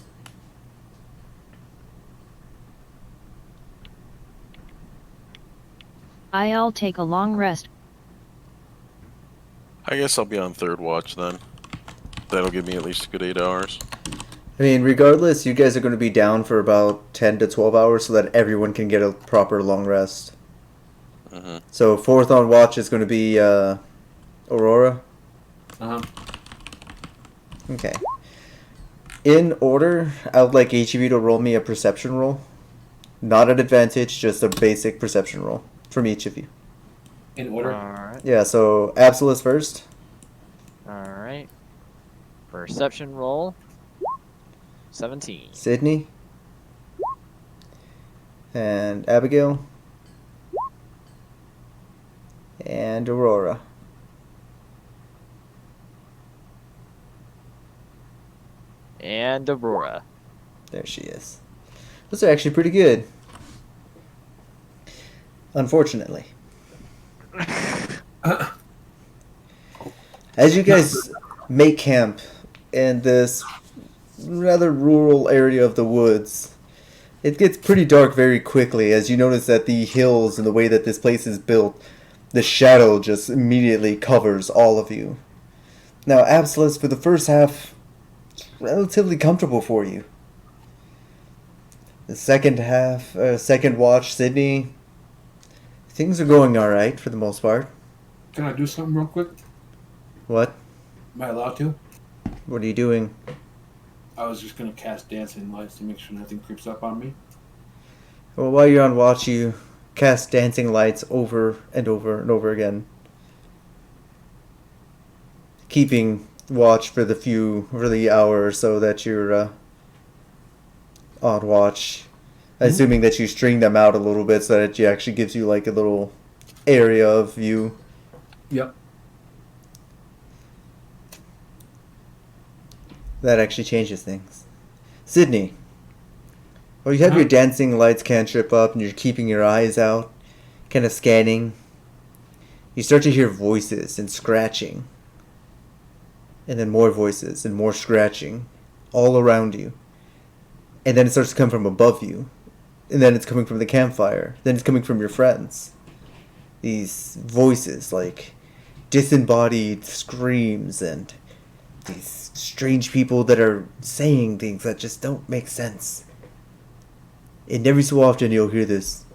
I'll take a long rest. I guess I'll be on third watch then. That'll give me at least a good 8 hours. I mean, regardless, you guys are going to be down for about 10 to 12 hours so that everyone can get a proper long rest. Mm-hmm. So, fourth on watch is going to be Aurora. Uh huh. Okay. In order, I would like each of you to roll me a perception roll. Not an advantage, just a basic perception roll from each of you. In order. Alright. Yeah, so Absolus first. Alright. Perception roll. 17. Sydney. And Abigail. And Aurora. And Aurora. There she is. Those are actually pretty good. Unfortunately. As you guys make camp in this rather rural area of the woods, it gets pretty dark very quickly as you notice that the hills and the way that this place is built, the shadow just immediately covers all of you. Now, Absolus, for the first half, relatively comfortable for you. The second half, second watch, Sydney, things are going alright for the most part. Can I do something real quick? What? Am I allowed to? What are you doing? I was just gonna cast dancing lights to make sure nothing creeps up on me. Well, while you're on watch, you cast dancing lights over and over and over again. Keeping watch for the hour or so that you're on watch. Assuming that you string them out a little bit so that it actually gives you like a little area of view. Yep. That actually changes things. Sydney, well, you have your dancing lights cantrip up and you're keeping your eyes out, kind of scanning. You start to hear voices and scratching. And then more voices and more scratching all around you. And then it starts to come from above you. And then it's coming from the campfire. Then it's coming from your friends. These voices, like disembodied screams and these strange people that are saying things that just don't make sense. And every so often you'll hear this.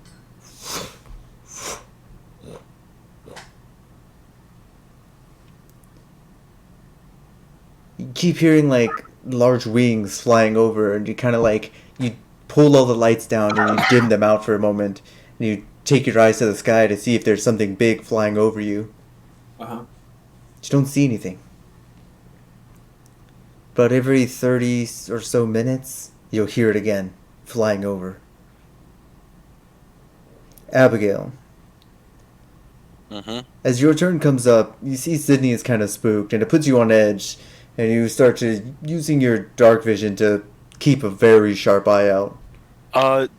You keep hearing like large wings flying over, and you kind of like you pull all the lights down and you dim them out for a moment, and you take your eyes to the sky to see if there's something big flying over you. Uh-huh. You don't see anything. But every 30 or so minutes, you'll hear it again, flying over. Abigail. Mm-hmm. As your turn comes up, you see Sydney is kind of spooked, and it puts you on edge, and you start to using your dark vision to keep a very sharp eye out.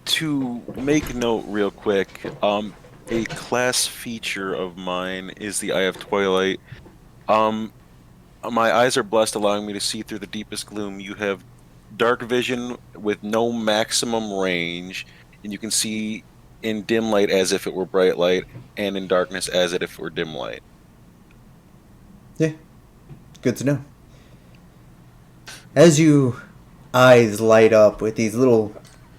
To make note real quick, a class feature of mine is the Eye of Twilight. My eyes are blessed, allowing me to see through the deepest gloom. You have dark vision with no maximum range, and you can see in dim light as if it were bright light, and in darkness as if it were dim light. Yeah, good to know. As you eyes light up with these little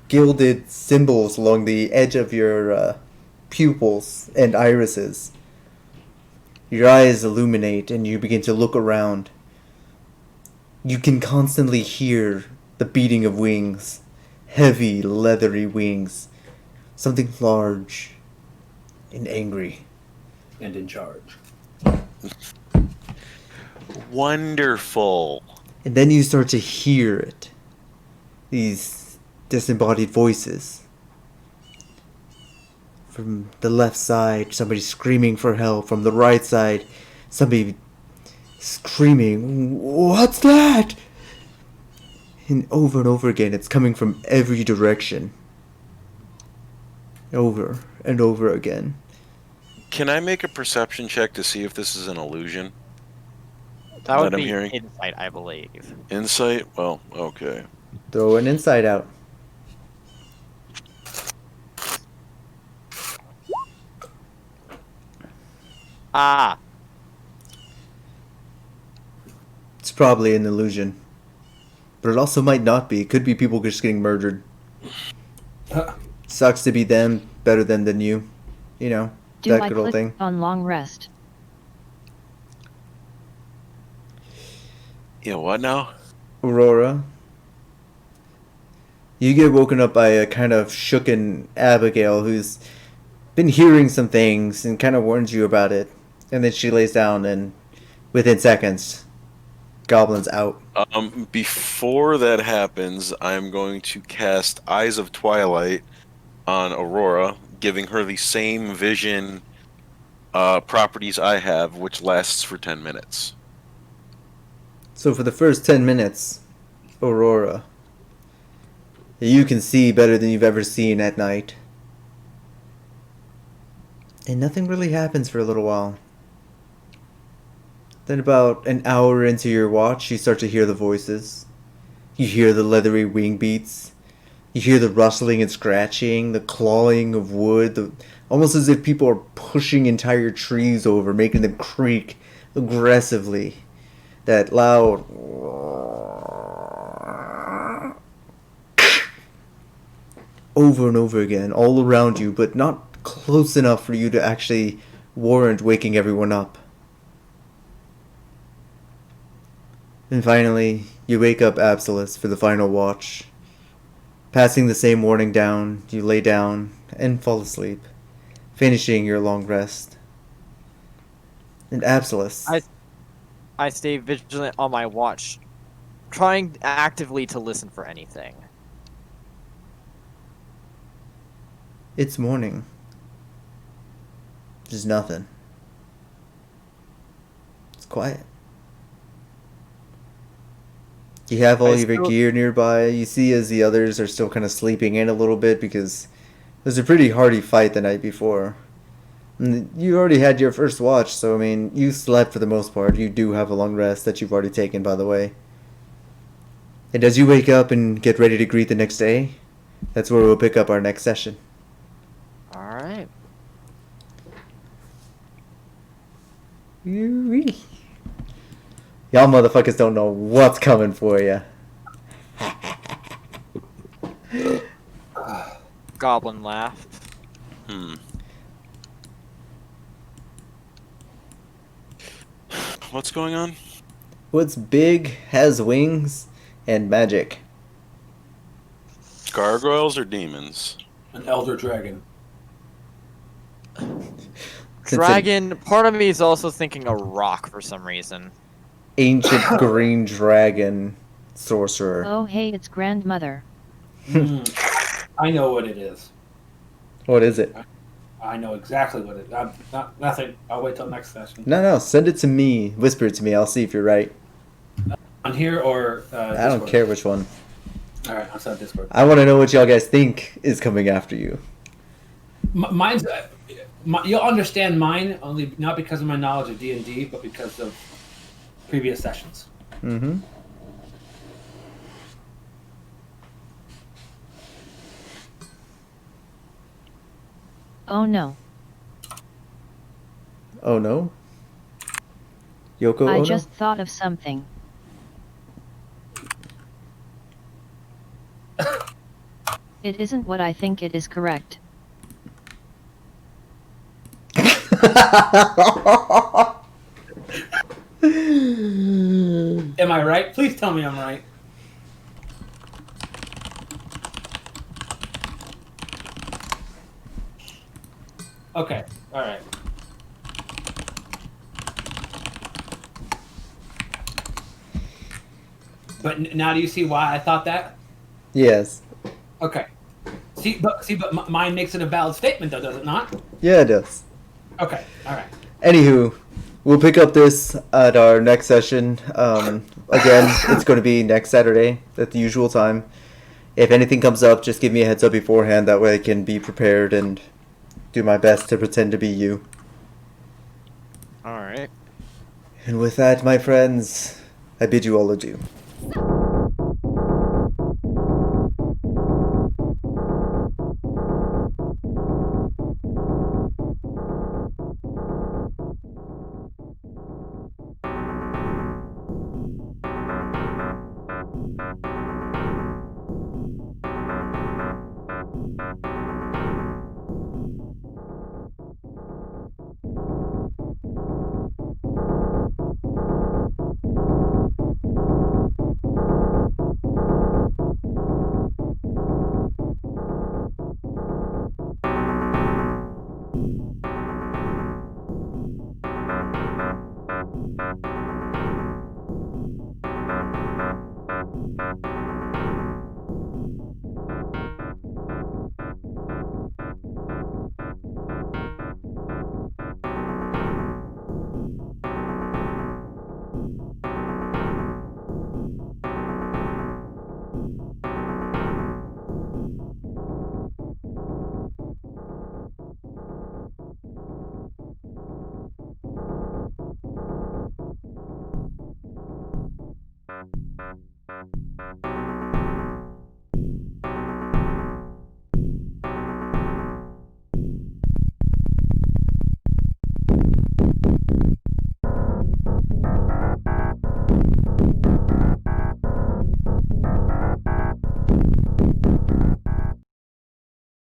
gilded symbols along the edge of your pupils and irises, your eyes illuminate and you begin to look around. You can constantly hear the beating of wings, heavy, leathery wings, something large and angry. And in charge. Wonderful. And then you start to hear it. These disembodied voices. From the left side, somebody screaming for help. From the right side, somebody screaming, "What's that?" And over again, it's coming from every direction. Over and over again. Can I make a perception check to see if this is an illusion? That would That I'm be hearing. insight, I believe. Insight? Well, okay. Throw an insight out. Ah, It's probably an illusion. But it also might not be. It could be people just getting murdered. Sucks to be them, better than you. You know, Do that I good old click thing. on long rest? Yeah, what now? Aurora. You get woken up by a kind of shooken Abigail who's been hearing some things and kind of warns you about it. And then she lays down and within seconds, Goblin's out. Before that happens, I'm going to cast Eyes of Twilight on Aurora, giving her the same vision properties I have, which lasts for 10 minutes. So for the first 10 minutes, Aurora, you can see better than you've ever seen at night. And nothing really happens for a little while. Then about an hour into your watch, you start to hear the voices. You hear the leathery wing beats. You hear the rustling and scratching, the clawing of wood, almost as if people are pushing entire trees over, making them creak aggressively. That loud over and over again, all around you, but not close enough for you to actually warrant waking everyone up. And finally, you wake up Absolus for the final watch. Passing the same warning down, you lay down and fall asleep, finishing your long rest. And Absolus. I stay vigilant on my watch, trying actively to listen for anything. It's morning. There's nothing. It's quiet. You have all I of your still- gear nearby. You see as the others are still kind of sleeping in a little bit because it was a pretty hearty fight the night before. And you already had your first watch, so I mean, you slept for the most part. You do have a long rest that you've already taken, by the way. And as you wake up and get ready to greet the next day, that's where we'll pick up our next session. All right. Y'all motherfuckers don't know what's coming for you. Goblin laugh. What's going on? What's big, has wings, and magic? Gargoyles or demons? An elder dragon. Dragon. Part of me is also thinking a rock for some reason. Ancient green dragon sorcerer. Oh hey, it's grandmother. I know what it is. What is it? I know exactly what it is. Nothing. I'll wait till next session. No, send it to me. Whisper it to me. I'll see if you're right. On here or I don't care which one. All right, I'll send Discord. I want to know what y'all guys think is coming after you. Mine's. You'll understand mine only not because of my knowledge of D&D, but because of previous sessions. Mm-hmm. Oh no. Oh no? Yoko I Ono? just thought of something. It isn't what I think it is, correct. Am I right? Please tell me I'm right. Okay, alright. But now do you see why I thought that? Yes. Okay. But mine makes it a valid statement, though, does it not? Yeah, it does. Okay, alright. Anywho, we'll pick up this at our next session. Again, it's going to be next Saturday at the usual time. If anything comes up, just give me a heads up beforehand. That way I can be prepared and do my best to pretend to be you. All right. And with that, my friends, I bid you all adieu.